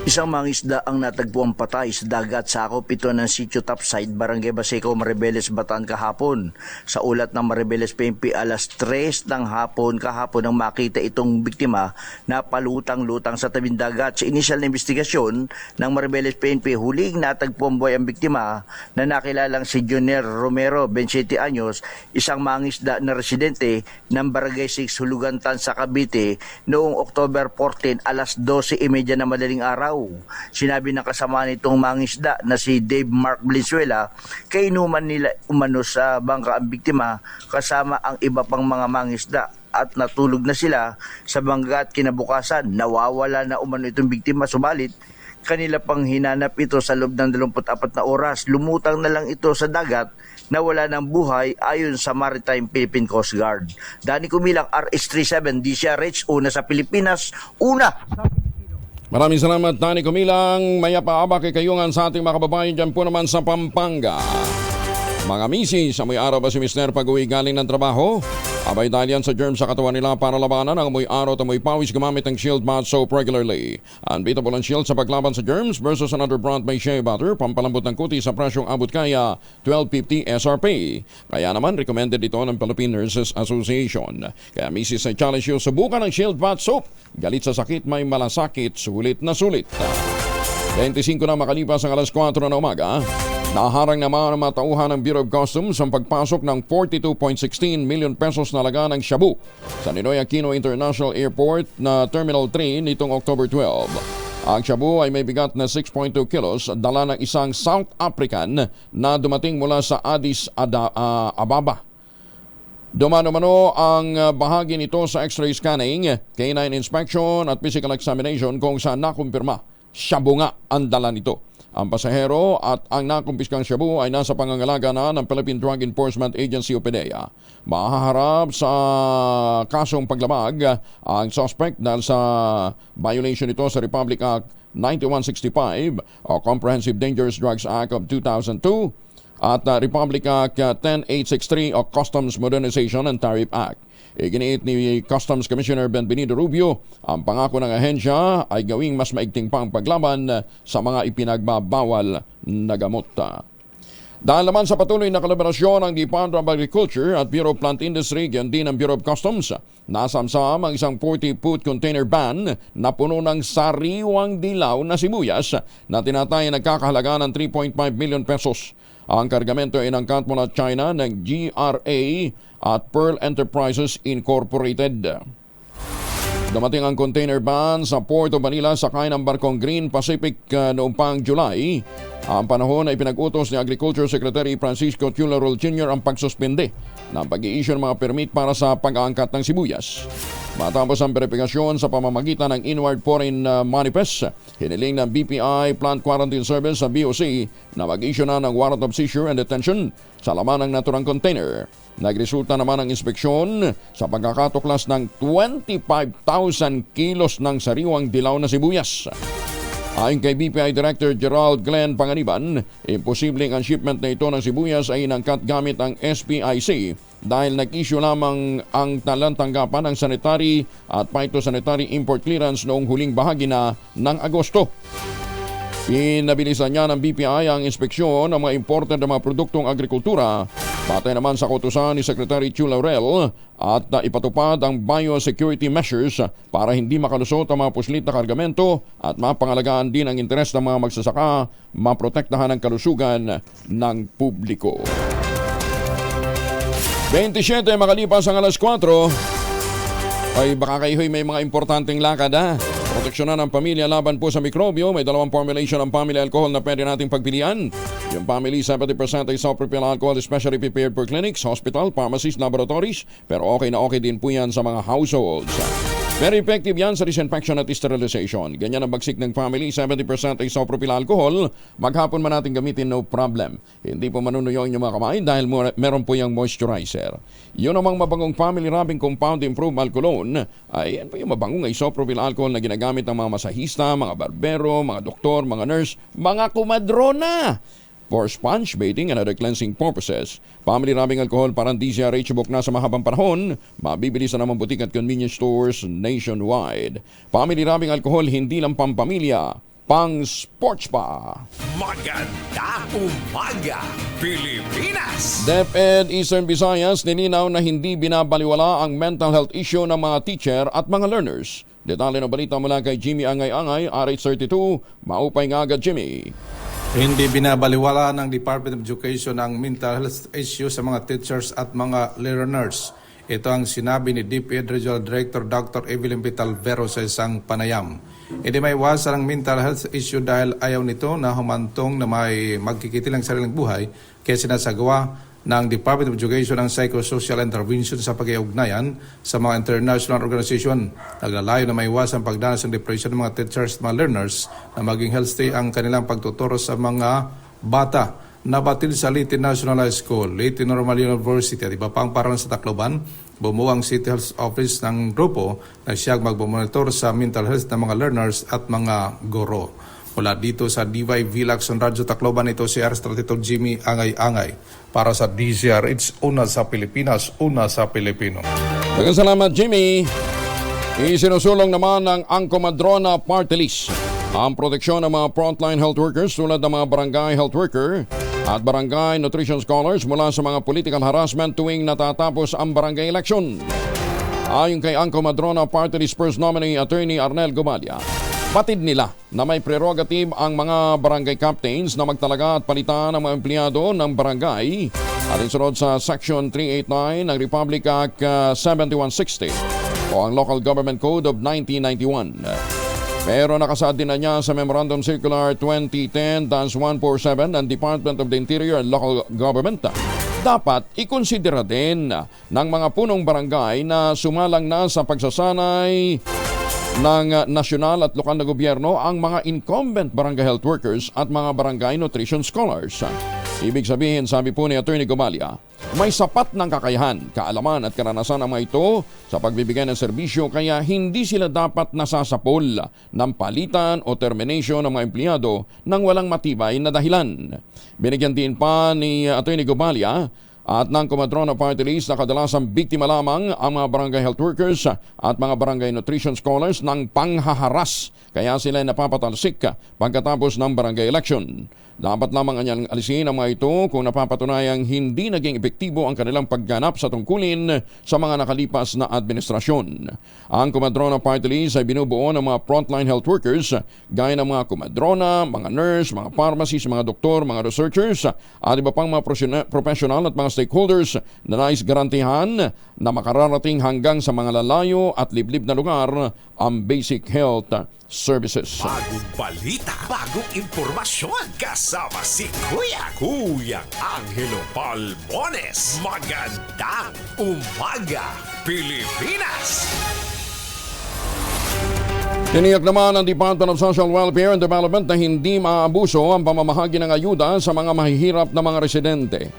Isang mangisda ang natagpuang patay sa dagat sakop ito ng Sitio Topside, Barangay Baseco, Maribeles, Bataan kahapon. Sa ulat ng Maribeles PNP, alas 3 ng hapon kahapon nang makita itong biktima na palutang-lutang sa tabing dagat. Sa inisyal na investigasyon ng Maribeles PNP, huling natagpuang buhay ang biktima na nakilalang si Junior Romero, 27 anyos, isang mangisda na residente ng Barangay 6, Hulugantan sa Cavite noong October 14, alas 12:30 na madaling araw. Sinabi ng kasama nitong mangisda na si Dave Mark Valenzuela, kainuman nila umano sa bangka ang biktima kasama ang iba pang mga mangisda at natulog na sila sa bangka at kinabukasan nawawala na umano itong biktima. Subalit kanila pang hinanap ito sa loob ng 24 na oras. Lumutang na lang ito sa dagat na wala ng buhay ayon sa Maritime Philippine Coast Guard. Danny Kumilang, RS37, DZRH, una sa Pilipinas, una. Maraming salamat, Danny Kumilang. Maya paaba kay kayungan sa ating mga kababayan dyan po naman sa Pampanga. Mga misis, amoy araw ba si Mr. pag-uwi galing ng trabaho? Abay dahil yan sa germs sa katawan nila para labanan ang amoy araw at amoy pawis gumamit ng Shield Bath Soap regularly. Unbeatable ang Shield sa paglaban sa germs versus another brand may shea butter, pampalambot ng kuti sa presyong abot kaya $12.50 SRP. Kaya naman recommended ito ng Philippine Nurses Association. Kaya misis, ay challenge you, subukan ng Shield Bath Soap. Galit sa sakit, may malasakit, sulit na sulit. 25 na makalipas ang alas 4 na umaga. Naharang naman ang matauhan ng Bureau of Customs ang pagpasok ng 42.16 million pesos na laga ng shabu sa Ninoy Aquino International Airport na Terminal 3 nitong October 12. Ang shabu ay may bigat na 6.2 kilos, dala ng isang South African na dumating mula sa Addis Ababa. Dumano-mano ang bahagi nito sa X-ray scanning, canine inspection at physical examination kung saan nakumpirma shabu nga ang dala nito. Ang pasahero at ang nakumpiskang shabu ay nasa pangangalaga na ng Philippine Drug Enforcement Agency o PDEA. Mahaharap sa kasong paglabag ang suspect dahil sa violation ito sa Republic Act 9165 o Comprehensive Dangerous Drugs Act of 2002 at Republic Act 10863 o Customs Modernization and Tariff Act. Iginiit ni Customs Commissioner Benvenido Rubio, ang pangako ng ahensya ay gawing mas maigting pang paglaban sa mga ipinagbabawal na gamot. Dahil naman sa patuloy na kolaborasyon ng Department of Agriculture at Bureau of Plant Industry, yan din ang Bureau of Customs, nasamsam ang isang 40-foot container van na puno ng sariwang dilaw na sibuyas na tinatayang nagkakahalaga ng 3.5 million pesos. Ang kargamento ay inangkat mula China ng GRA at Pearl Enterprises Incorporated. Dumating ang container van sa Port of Manila sakay ng barkong Green Pacific noong pang July. Ang panahon ay pinag-utos ni Agriculture Secretary Francisco Tularol Jr. ang pagsuspende ng pag-i-issue ng mga permit para sa pag-aangkat ng sibuyas. Matapos ang verifikasyon sa pamamagitan ng Inward Foreign Manifest, hiniling ng BPI Plant Quarantine Service sa BOC na mag-issue na ng warrant of seizure and detention sa laman ng naturang container. Nagresulta naman ang inspeksyon sa pagkakatuklas ng 25,000 kilos ng sariwang dilaw na sibuyas. Ayon kay BPI Director Gerald Glenn Panganiban, imposibleng ang shipment na ito ng sibuyas ay inangkat gamit ang SPIC dahil nag-issue lamang ang talantanggapan ng sanitary at phytosanitary import clearance noong huling bahagi na ng Agosto. Pinabilisan niya ng BPI ang inspeksyon ng mga imported na mga produktong agrikultura, batay naman sa kautusan ni Secretary Chu Laurel at ipatupad ang biosecurity measures para hindi makalusot ang mga puslit na kargamento at mapangalagaan din ang interes ng mga magsasaka, maprotektahan ang kalusugan ng publiko. 27 makalipas ang alas 4, ay baka kayo'y may mga importanteng lakad Proteksyonan ang pamilya laban po sa mikrobyo. May dalawang formulation ng family alcohol na pwede nating pagpilian. Yung family 70% ay isopropyl alcohol, especially prepared for clinics, hospital, pharmacies, laboratories. Pero okay na okay din po yan sa mga households. Very effective yan sa disinfection at sterilization. Ganyan ang bagsik ng family, 70% ay isopropyl alcohol. Maghapon man natin gamitin, no problem. Hindi po manunuyo ang inyong mga kamay dahil meron po yung moisturizer. Yun namang mabangong family rubbing compound improved alcoholone, ay yan po yung mabangong isopropyl alcohol na ginagamit ng mga masahista, mga barbero, mga doktor, mga nurse, mga kumadrona. For sponge bathing and other cleansing purposes. Family rubbing alcohol parang DZRH book na sa mahabang panahon. Mabibili sa namang butik at convenience stores nationwide. Family rubbing alcohol hindi lang pampamilya, pang sports pa. Maganda umaga, Pilipinas! DepEd Eastern Visayas nilinaw na hindi binabaliwala ang mental health issue ng mga teacher at mga learners. Detalye ng balita mula kay Jimmy Angay-Angay, RH32. Maupay nga agad, Jimmy. Hindi binabaliwala ng Department of Education ang mental health issue sa mga teachers at mga learners. Ito ang sinabi ni DepEd Regional Director Dr. Evelyn Pitalvero sa isang panayam. Hindi may iwasan ang mental health issue dahil ayaw nito na humantong na may magkikitil ng sariling buhay kaya sinasagawa ng Department of Education ang psychosocial intervention sa pag-iugnayan sa mga international organization. Naglalayo na maiwasan pagdanas ng depression ng mga teachers at mga learners na maging healthy ang kanilang pagtuturo sa mga bata. Nabatil sa Leyte National High School, Leyte Normal University at iba pang paaralan sa Tacloban, bumuo ang City Health Office ng grupo na siyang magmonitor sa mental health ng mga learners at mga guro. Mula dito sa DYV Lacson Radyo Tacloban, ito si Arstrateto Jimmy Angay-Angay para sa DZRH, una sa Pilipinas, una sa Pilipino. Maraming salamat, Jimmy. Isinusulong naman ng Angko Madrona Party List ang proteksyon ng mga frontline health workers tulad ng mga barangay health worker at barangay nutrition scholars mula sa mga political harassment tuwing natatapos ang barangay election. Ayon kay Angko Madrona Party List First Nominee Attorney Arnel Gomalia, patid nila na may prerogative ang mga barangay captains na magtalaga at palitan ng mga empleyado ng barangay alinsunod sa Section 389 ng Republic Act 7160 o ang Local Government Code of 1991. Pero nakasaad din na niya sa Memorandum Circular 2010-147 ng Department of the Interior and Local Government. Dapat ikonsidera din ng mga punong barangay na sumalang na sa pagsasanay ng nasyonal at lokal na gobyerno ang mga incumbent barangay health workers at mga barangay nutrition scholars. Ibig sabihin, sabi po ni Attorney Gomalia, may sapat ng kakayahan, kaalaman at karanasan ang mga ito sa pagbibigay ng serbisyo kaya hindi sila dapat nasasapol ng palitan o termination ng mga empleyado nang walang matibay na dahilan. Binigyan din pa ni Attorney Gomalia at ng Comadrona Party List na kadalasang biktima lamang ang mga barangay health workers at mga barangay nutrition scholars ng panghaharas kaya sila napapatalsik pagkatapos ng barangay election. Dapat lamang anyang alisin ang mga ito kung napapatunayang hindi naging epektibo ang kanilang pagganap sa tungkulin sa mga nakalipas na administrasyon. Ang Comadrona Party List ay binubuo ng mga frontline health workers gaya ng mga Comadrona, mga nurse, mga pharmacists, mga doktor, mga researchers at iba pang mga professional at mga stakeholders na nais garantihan na makararating hanggang sa mga lalayo at liblib na lugar ang basic health services. Bagong balita, bagong impormasyon, kasama si Kuya Angelo Palmones. Magandang umaga, Pilipinas! Tiniyak naman ng Department of Social Welfare and Development na hindi maabuso ang pamamahagi ng ayuda sa mga mahihirap na mga residente.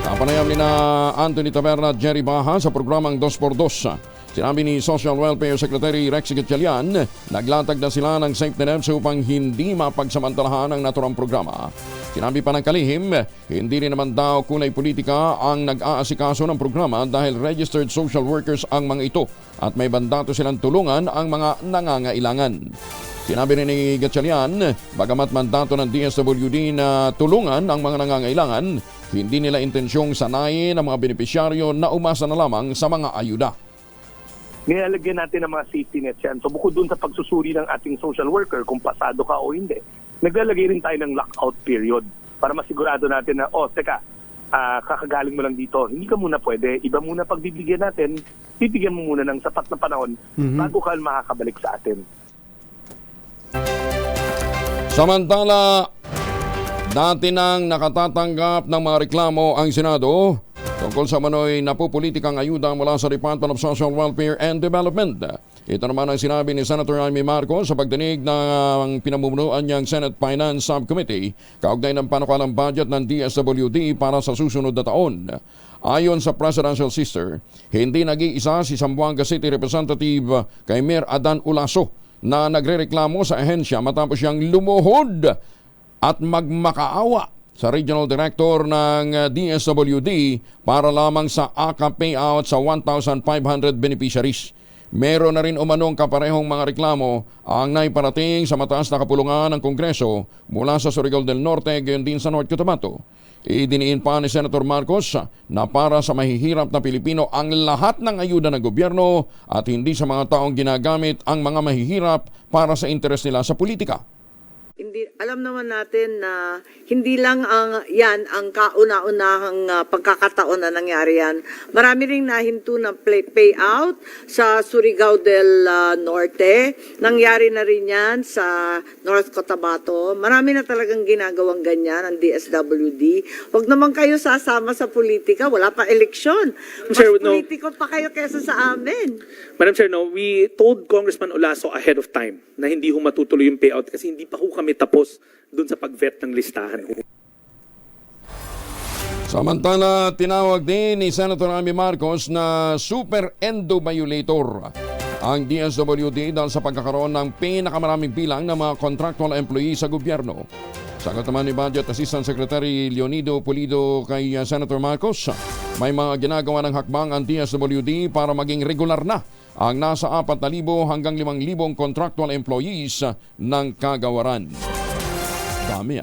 Kapanayam ni na Anthony Taberna at Jerry Baha sa programang 2x2. Sinabi ni Social Welfare Secretary Rex Gatchalian, naglatag na sila ng safety nets upang hindi mapagsamantalahan ang naturang programa. Sinabi pa ng kalihim, hindi rin naman daw kulay politika ang nag-aasikaso ng programa dahil registered social workers ang mga ito at may bandato silang tulungan ang mga nangangailangan. Sinabi rin ni Gatchalian, bagamat mandato ng DSWD na tulungan ang mga nangangailangan, hindi nila intensyong sanayin ang mga benepisyaryo na umasa na lamang sa mga ayuda. Nilalagyan natin ng mga safety nets yan. So bukod dun sa pagsusuri ng ating social worker kung pasado ka o hindi, naglalagay rin tayo ng lockout period para masigurado natin na, kakagaling mo lang dito, hindi ka muna pwede, iba muna pagbibigyan natin, bibigyan mo muna ng sapat na panahon bago ka makakabalik sa atin. Samantala, dati nang nakatatanggap ng mga reklamo ang Senado tungkol sa manoy napupulitikang ayuda mula sa Department of Social Welfare and Development. Ito naman ang sinabi ni Senator Amy Marcos sa pagdinig ng pinamumunuan niyang Senate Finance Subcommittee kaugnay ng panukalang budget ng DSWD para sa susunod na taon. Ayon sa Presidential Sister, hindi nag-iisa si Zamboanga City Representative kay Mayor Adan Ulaso na nagrereklamo sa ahensya matapos siyang lumuhod at magmakaawa sa Regional Director ng DSWD para lamang sa ACA payout sa 1,500 beneficiaries. Meron na rin umanong kaparehong mga reklamo ang naiparating sa mataas na kapulungan ng Kongreso mula sa Surigao del Norte gayon din sa North Cotabato. Idiniin pa ni Senator Marcos na para sa mahihirap na Pilipino ang lahat ng ayuda ng gobyerno at hindi sa mga taong ginagamit ang mga mahihirap para sa interes nila sa politika. Hindi, alam naman natin na hindi lang yan ang kauna-unahang pagkakataon na nangyari yan. Marami ring nahinto ng payout sa Surigao del Norte. Nangyari na rin yan sa North Cotabato. Marami na talagang ginagawang ganyan ang DSWD. Huwag naman kayo sasama sa politika. Wala pa eleksyon. Mas politiko pa kayo kesa sa amin. Madam Chair, no, we told Congressman Olaso ahead of time na hindi ho matutuloy yung payout kasi hindi pa ho kami tapos dun sa pag-vet ng listahan. Samantala, tinawag din ni Senator Amy Marcos na super endo violator ang DSWD dahil sa pagkakaroon ng pinakamaraming bilang ng mga contractual employees sa gobyerno. Sagot naman ni Budget Assistant Secretary Leonido Pulido kay Senator Marcos, may mga ginagawa ng hakbang ang DSWD para maging regular na ang nasa 4,000 hanggang 5,000 contractual employees ng kagawaran. Dami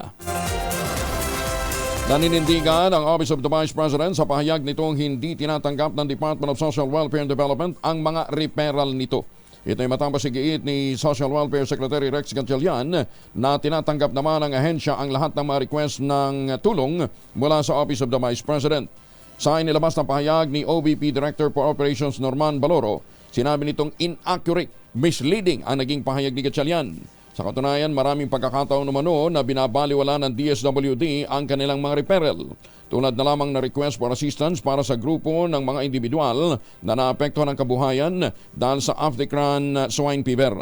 Naninindigan ang Office of the Vice President sa pahayag nitong hindi tinatanggap ng Department of Social Welfare and Development ang mga referral nito. Ito ay matapos igiit ni Social Welfare Secretary Rex Gatchalian na tinatanggap naman ng ahensya ang lahat ng mga request ng tulong mula sa Office of the Vice President. Sa inilabas na pahayag ni OVP Director for Operations Norman Baloro, sinabi nitong inaccurate, misleading ang naging pahayag ni Gatchalian. Sa katunayan, maraming pagkakataon umano na binabaliwala ng DSWD ang kanilang mga referral. Tulad na lamang na request for assistance para sa grupo ng mga individual na naapektuhan ng kabuhayan dahil sa African swine fever.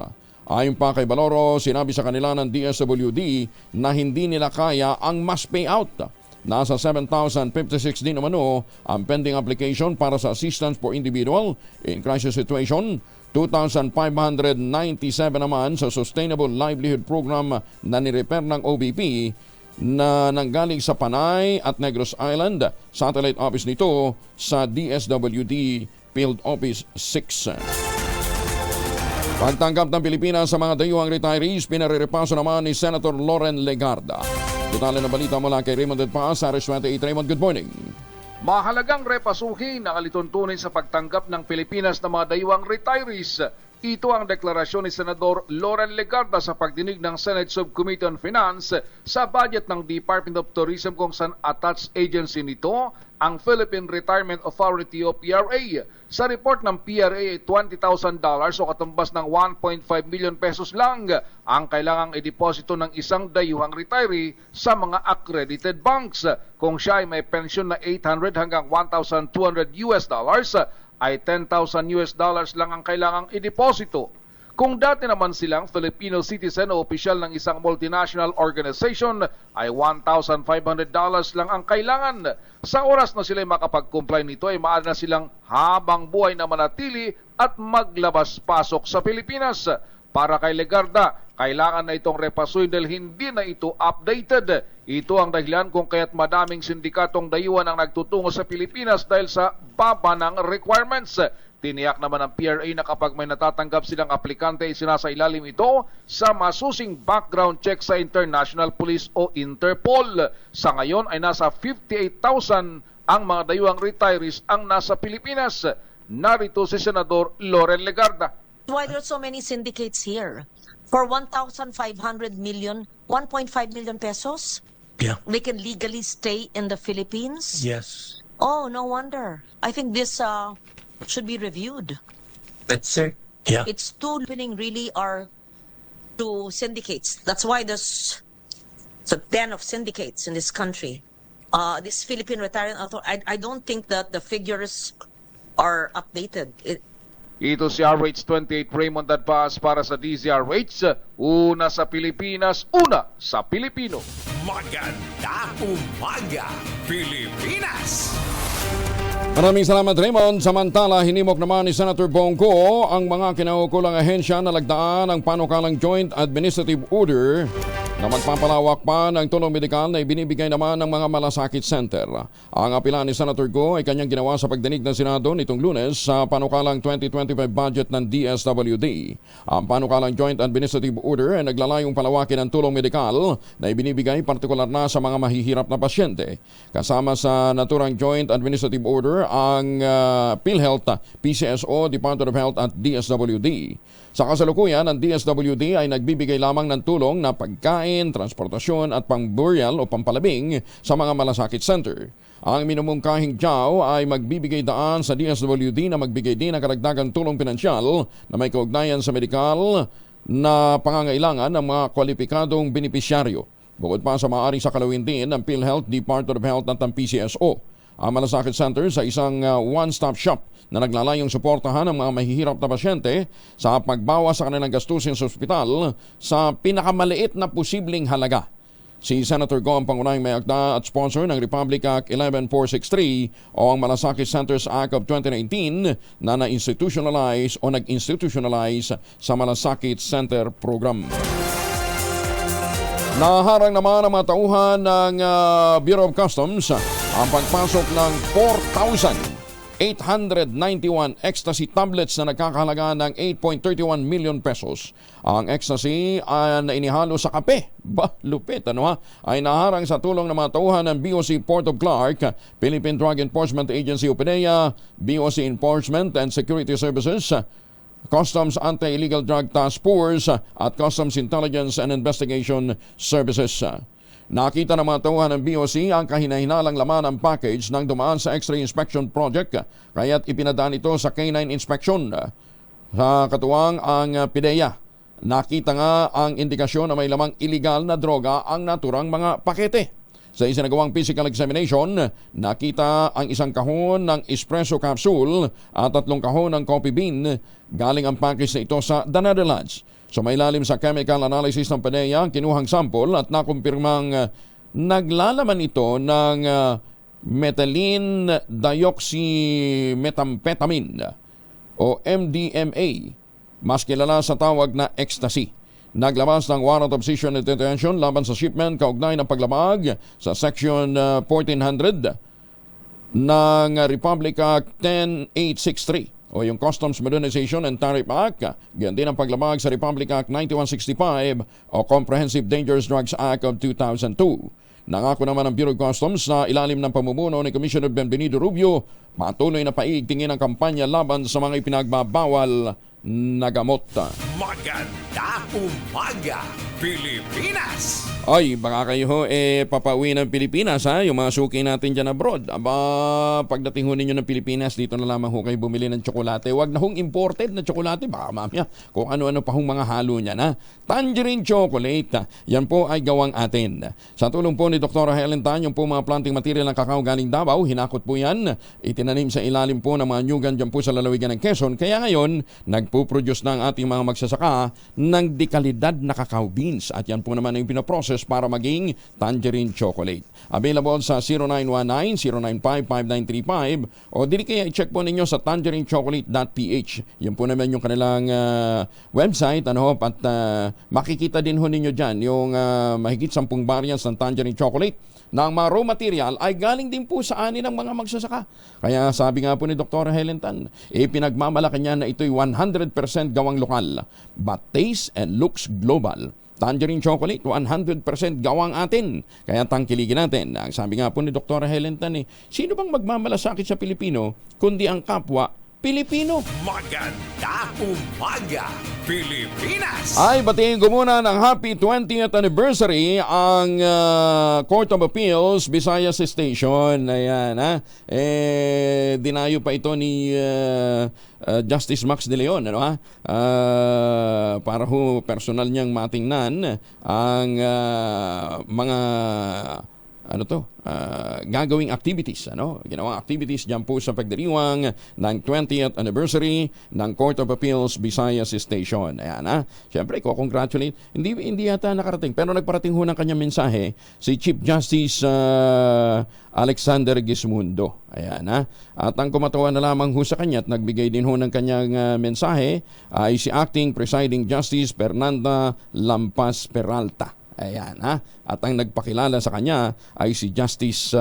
Ayon pa kay Baloro, sinabi sa kanila ng DSWD na hindi nila kaya ang mass payout. Nasa 7,056 din umano ang pending application para sa assistance for individual in crisis situation. 2,597 naman sa Sustainable Livelihood Program na nirepair ng OVP na nanggaling sa Panay at Negros Island. Satellite office nito sa DSWD Field Office 6. Pagtanggap ng Pilipinas sa mga dayuhang retirees, pinarirepaso naman ni Senator Loren Legarda. Detalye na balita mula kay Raymond Edpa sa Aris 28. Raymond, good morning. Mahalagang repasuhin ang alituntunin sa pagtanggap ng Pilipinas ng mga dayuhang retirees. Ito ang deklarasyon ni Senador Loren Legarda sa pagdinig ng Senate Subcommittee on Finance sa budget ng Department of Tourism kung saan attached agency nito ang Philippine Retirement Authority o PRA. Sa report ng PRA, $20,000 o katumbas ng 1.5 million pesos lang ang kailangang i-deposito ng isang dayuhang retiree sa mga accredited banks. Kung siya ay may pensyon na $800 hanggang $1,200 ay $10,000 lang ang kailangang i-deposito. Kung dati naman silang Filipino citizen o opisyal ng isang multinational organization ay $1,500 lang ang kailangan. Sa oras na sila makapag-comply nito ay maaari na silang habang buhay na manatili at maglabas-pasok sa Pilipinas. Para kay Legarda, kailangan na itong repasuin dahil hindi na ito updated. Ito ang dahilan kung kaya't madaming sindikatong dayuhan ang nagtutungo sa Pilipinas dahil sa baba ng requirements. Tiniyak naman ng PRA na kapag may natatanggap silang aplikante, isinasailalim ito sa masusing background check sa International Police o Interpol. Sa ngayon ay nasa 58,000 ang mga dayuhang retirees ang nasa Pilipinas. Narito si Senador Loren Legarda. Why there are so many syndicates here? For 1,500 million, 1.5 million pesos? Yeah. They can legally stay in the Philippines? Yes. Oh, no wonder. I think this should be reviewed. Let's say. Yeah. It's too winning really are to syndicates. That's why there's a den of syndicates in this country. This Philippine Retirement Authority, I don't think that the figures are updated. Ito si RH28 Raymond Advaz para sa DZRH. Una sa Pilipinas, una sa Pilipino. Magandang umaga, Pilipinas! Maraming salamat, Raymond. Samantala, hinimok naman ni Senator Bongo ang mga kinaukulang ahensya na lagdaan ng panukalang Joint Administrative Order na magpapalawak pa ng tulong medikal na ibinibigay naman ng mga malasakit center. Ang apela ni Senator Go ay kanyang ginawa sa pagdinig ng Senado nitong Lunes sa panukalang 2025 budget ng DSWD. Ang panukalang Joint Administrative Order ay naglalayong palawakin ang tulong medikal na ibinibigay partikular na sa mga mahihirap na pasyente. Kasama sa naturang Joint Administrative Order ang PhilHealth, PCSO, Department of Health at DSWD. Sa kasalukuyan, ang DSWD ay nagbibigay lamang ng tulong na pagkain pagkain, transportasyon at pang-burial o pampalabing sa mga malasakit center. Ang minumungkahing tiyaw ay magbibigay daan sa DSWD na magbigay din ng karagdagang tulong pinansyal na may kaugnayan sa medikal na pangangailangan ng mga kwalipikadong benepisyaryo. Bukod pa sa maaaring sakalawin din ng PhilHealth, Department of Health at ng PCSO. Ang malasakit center sa isang one-stop shop na naglalayong suportahan ang mga mahihirap na pasyente sa pagbawas sa kanilang gastusin sa ospital sa pinakamaliit na posibleng halaga. Si Senator Go ang pangunahing may akda at sponsor ng Republic Act 11463 o ang Malasakit Centers Act of 2019 na na-institutionalize o nag-institutionalize sa Malasakit Center Program. Naharang naman ang mga tauhan ng Bureau of Customs ang pagpasok ng 4,891 ecstasy tablets na nagkakahalaga ng 8.31 million pesos. Ang ecstasy na inihalo sa kape, lupit ay naharang sa tulong ng mga tauhan ng BOC Port of Clark, Philippine Drug Enforcement Agency o PDEA, BOC Enforcement and Security Services, Customs Anti-Illegal Drug Task Force at Customs Intelligence and Investigation Services. Nakita ng mga tauhan ng BOC ang kahinahinalang laman ng package nang dumaan sa X-ray inspection project, kaya't ipinadaan ito sa K9 inspection. Sa katuwang ang PDEA, nakita nga ang indikasyon na may lamang illegal na droga ang naturang mga pakete. Sa isinagawang physical examination, nakita ang isang kahon ng espresso capsule at 3 kahon ng coffee bean. Galing ang package na ito sa The Netherlands. So may lalim sa chemical analysis ng PDEA, kinuhang sample at nakumpirmang naglalaman ito ng methylene dioxymethamphetamine o MDMA, mas kilala sa tawag na ecstasy. Naglabas ng warrant of seizure and detention laban sa shipment kaugnay ng paglamag sa Section 1400 ng Republic Act 10863 o yung Customs Modernization and Tariff Act. Ganyan din ang paglamag sa Republic Act 9165 o Comprehensive Dangerous Drugs Act of 2002. Nangako naman ang Bureau of Customs sa ilalim ng pamumuno ni Commissioner Benvenido Rubio, patuloy na paigtingin ang kampanya laban sa mga ipinagbabawal na gamot. Maganda umaga, Pilipinas! Ay, baka kayo papauwi ng Pilipinas yung mga suki natin dyan abroad. Pagdating ho ninyo ng Pilipinas, dito na lamang ho kayo bumili ng tsokolate. Huwag na hong imported na tsokolate, baka mamaya kung ano-ano pa hong mga halo niyan. Tangerine chocolate, yan po ay gawang atin. Sa tulong po ni Dr. Helen Tan, yung po mga planting material ng kakao galing Davao, hinakot po yan, itinanim sa ilalim po ng mga nyugan dyan po sa lalawigan ng Quezon. Kaya ngayon, nagpo-produce na ang ating mga magsasaka ng dekalidad na cacao beans. At yan po naman ang pinaprocess para maging tangerine chocolate. Available sa 0919-095-5935 o dili kaya i-check po ninyo sa tangerinechocolate.ph. Yan po naman yung kanilang website at makikita din ho ninyo dyan yung mahigit 10 variants ng tangerine chocolate na ang mga raw material ay galing din po sa ani ng mga magsasaka. Kaya sabi nga po ni Dr. Helen Tan, pinagmamalaki niya na ito'y 100% gawang lokal but taste and looks global. Tangerine chocolate, 100% gawang atin. Kaya tangkiligin natin. Ang sabi nga po ni Dr. Helen Tan, sino bang magmamalasakit sa Pilipino kundi ang kapwa Pilipino? Maganda umaga, Pilipinas! Ay, batiin ko muna ng happy 20th anniversary ang Court of Appeals Visayas Station. Ayan, dinayo pa ito ni Justice Max De Leon, para ho personal niyang matingnan ang mga gagawing activities, ginawang activities dyan po sa pagdiriwang ng 20th anniversary ng Court of Appeals Visayas Station. Ayan, siyempre, ko-congratulate. Hindi yata nakarating, pero nagparating ho ng kanyang mensahe si Chief Justice Alexander Gismundo. Ayan, at ang kumatawa na lamang ho sa kanya at nagbigay din ho ng kanyang mensahe ay si Acting Presiding Justice Fernanda Lampas Peralta. Ayan, at ang nagpakilala sa kanya ay si Justice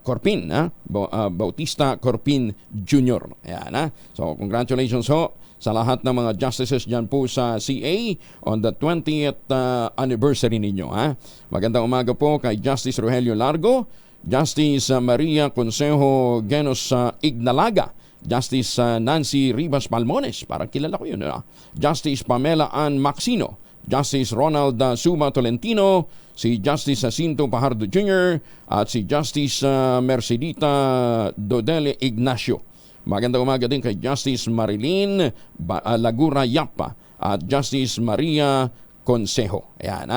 Corpin, Bautista Corpin Jr. Ayan, so congratulations ho sa lahat ng mga justices dyan po sa CA on the 20th anniversary ninyo. Magandang umaga po kay Justice Rogelio Largo, Justice Maria Consejo Genos Ignalaga, Justice Nancy Rivas Palmones, parang kilala ko yun, Justice Pamela Ann Maxino, Justice Ronald Suma Tolentino, si Justice Jacinto Pajardo Jr. at si Justice Mercedita Dodele Ignacio. Magandang umaga din kay Justice Marilyn Lagura Yapa at Justice Maria Consejo. Ayan,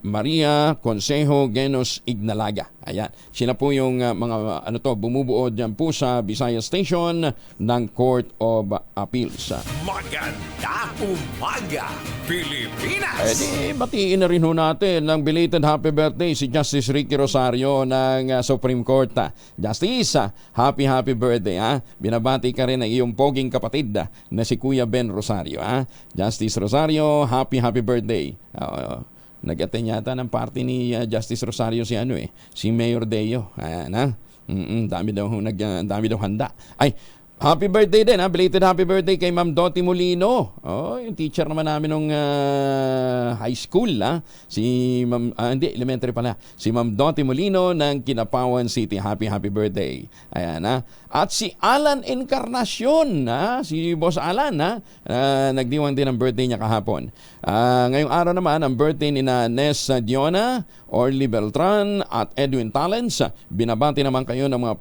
Maria Consejo Genos Ignalaga. Ayan. Sila po yung mga bumubuo diyan po sa Visayas Station ng Court of Appeals. Maganda umaga, Pilipinas! Batiin na rin ho natin ng belated happy birthday si Justice Ricky Rosario ng Supreme Court. Justice, happy birthday. Binabati ka rin ang iyong poging kapatid na si Kuya Ben Rosario. Justice Rosario, happy birthday. Nag-attend yata ng party ni Justice Rosario si Mayor Deo. Dami daw handa. Ay, happy birthday din, belated happy birthday kay Ma'am Dottie Molino. Yung teacher naman namin nung high school, si Ma'am, elementary pala. Si Ma'am Dottie Molino ng Kinapawan City. Happy birthday. Ayan, At si Alan Encarnacion, si Boss Alan, nagdiwang din ang birthday niya kahapon. Ngayong araw naman, ang birthday ni Nes Diona, Orly Beltran at Edwin Talents. Binabati naman kayo ng mga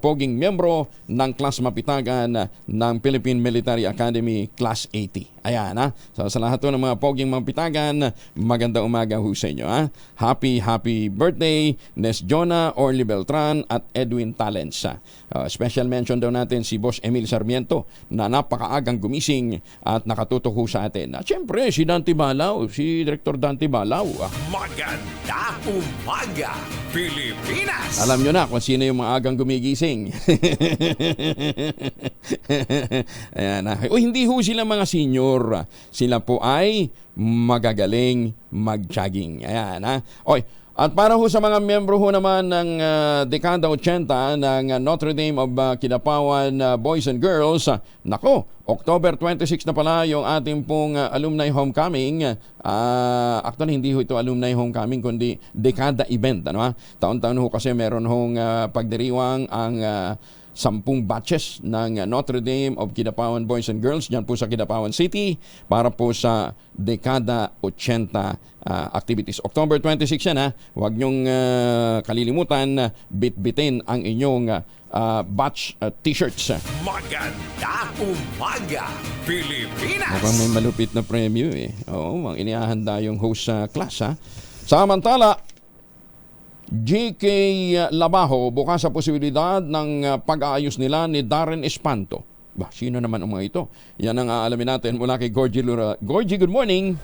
poging miyembro ng Class Mapitagan ng Philippine Military Academy Class 80. Ayan, So, sa lahat ng mga poging mapitagan, magandang umaga ho sa inyo. Happy birthday, Nes Diona, Orly Beltran at Edwin Talents. Special mention daw natin si Boss Emil Sarmiento na napakaagang gumising at nakatutok ho sa atin. At syempre, si Dante Balao, si Director Dante Balao. Maganda umaga, Pilipinas! Alam nyo na kung sino yung mga agang gumigising. Ayan, hindi ho sila mga senior. Sila po ay magagaling mag-jogging. Ayan, At para ho sa mga miyembro ho naman ng dekada 80 ng Notre Dame of Kidapawan Boys and Girls, October 26 na pala yung ating pong alumni homecoming. Actually, hindi ho ito alumni homecoming, kundi dekada event. Taon-taon ho kasi meron hong pagdiriwang ang 10 batches ng Notre Dame of Kidapawan Boys and Girls dyan po sa Kidapawan City para po sa dekada 80 activities. October 26 yan, huwag niyong kalilimutan, bitbitin ang inyong batch t-shirts. Maganda umaga, Pilipinas! Mukhang may malupit na premyo Oo, ang inihahanda yung host class. Samantala, JK Labajo bukas sa posibilidad ng pag-aayos nila ni Darren Espanto. Sino naman ang mga ito? Yan ang aalamin natin mula kay Gorgie Lura. Gorgie, good morning!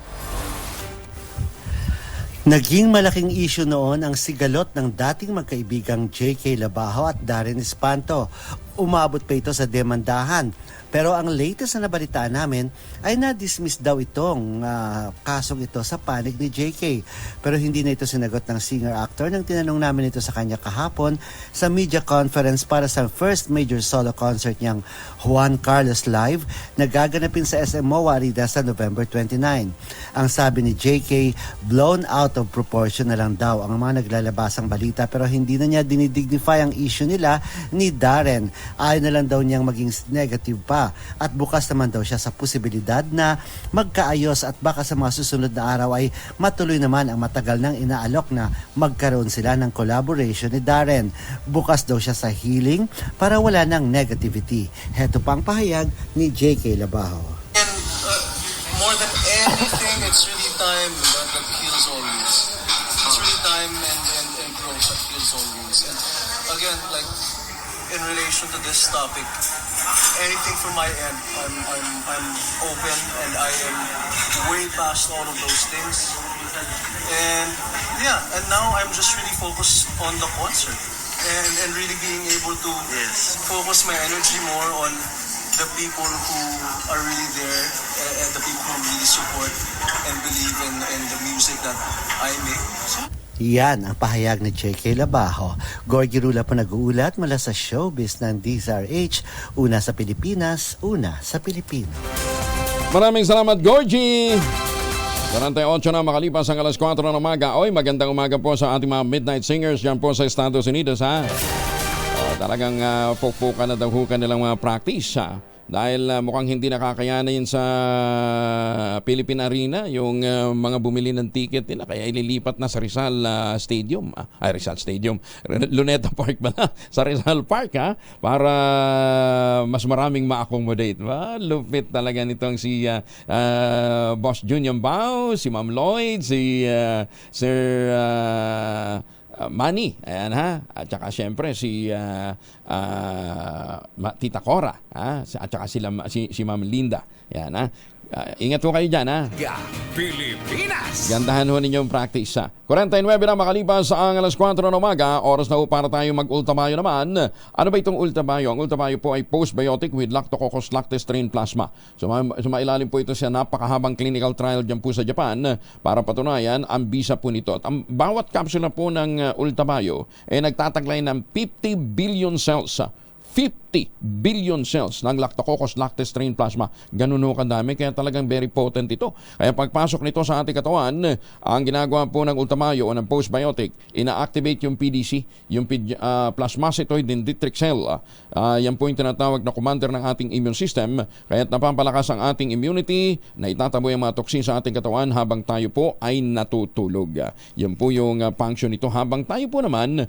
Naging malaking issue noon ang sigalot ng dating magkaibigang JK Labajo at Darren Espanto. Umabot pa ito sa demandahan. Pero ang latest na nabalitaan namin ay na-dismiss daw itong kasong ito sa panig ni JK. Pero hindi na ito sinagot ng singer-actor nang tinanong namin ito sa kanya kahapon sa media conference para sa first major solo concert niyang Juan Carlos Live na gaganapin sa SM MOA Arena sa November 29. Ang sabi ni JK, blown out of proportion na lang daw ang mga naglalabasang balita pero hindi na niya dinidignify ang issue nila ni Darren. Ayaw na lang daw niyang maging negative pa at bukas naman daw siya sa posibilidad na magkaayos at baka sa mga susunod na araw ay matuloy naman ang matagal nang inaalok na magkaroon sila ng collaboration ni Darren. Bukas daw siya sa healing para wala ng negativity. Heto pa ang pahayag ni JK Labajo. And more than anything, it's really time that heals all these. It's really time and growth that heals all these. And again, like in relation to this topic, anything from my end, I'm open and I am way past all of those things. And yeah, and now I'm just really focused on the concert and really being able to focus my energy more on the people who are really there and the people who really support and believe in the music that I make. Yan ang pahayag ni JK Labajo. Gorgie Rula po nag-uulat mula sa showbiz ng DZRH. Una sa Pilipinas, una sa Pilipino. Maraming salamat, Gorgie! 48 na makalipas ang alas 4 ng umaga. Magandang umaga po sa ating mga midnight singers dyan po sa Estados Unidos. Talagang pukpukan na daw kanilang mga practice. dahil mukhang hindi nakakayanan sa Philippine Arena yung mga bumili ng ticket nila, kaya ililipat na sa Rizal Stadium. Rizal Stadium. Luneta Park ba? Sa Rizal Park para mas maraming ma-accommodate. Lupit talaga nitong si Boss Junior Bao, si Ma'am Lloyd, si Sir Manny, ayan at saka syempre si Tita Cora, at saka si Ma'am Linda, ayan ingat po kayo dyan Pilipinas. Gandahan ho ninyong practice 49 na makalipas ang alas 4 ng umaga, oras na ho para tayo mag-ultamayo naman. Ano ba itong ultamayo? Ang ultamayo po ay postbiotic with Lactococcus lactis strain plasma. Sumailalim po ito sa napakahabang clinical trial dyan po sa Japan para patunayan ang bisa po nito. At ang bawat kapsula po ng ultamayo ay nagtataglay ng 50 billion cells. 50 billion cells ng Lactococcus lactis strain plasma. Ganun ho kadami, kaya talagang very potent ito. Kaya pagpasok nito sa ating katawan, ang ginagawa po ng ultamayo o ng postbiotic, ina-activate yung PDC, yung plasmacytoid dendritic cell. Yan po yung tinatawag na commander ng ating immune system. Kaya napapalakas ang ating immunity, na itataboy ang mga toksin sa ating katawan habang tayo po ay natutulog. Yan po yung function nito habang tayo po naman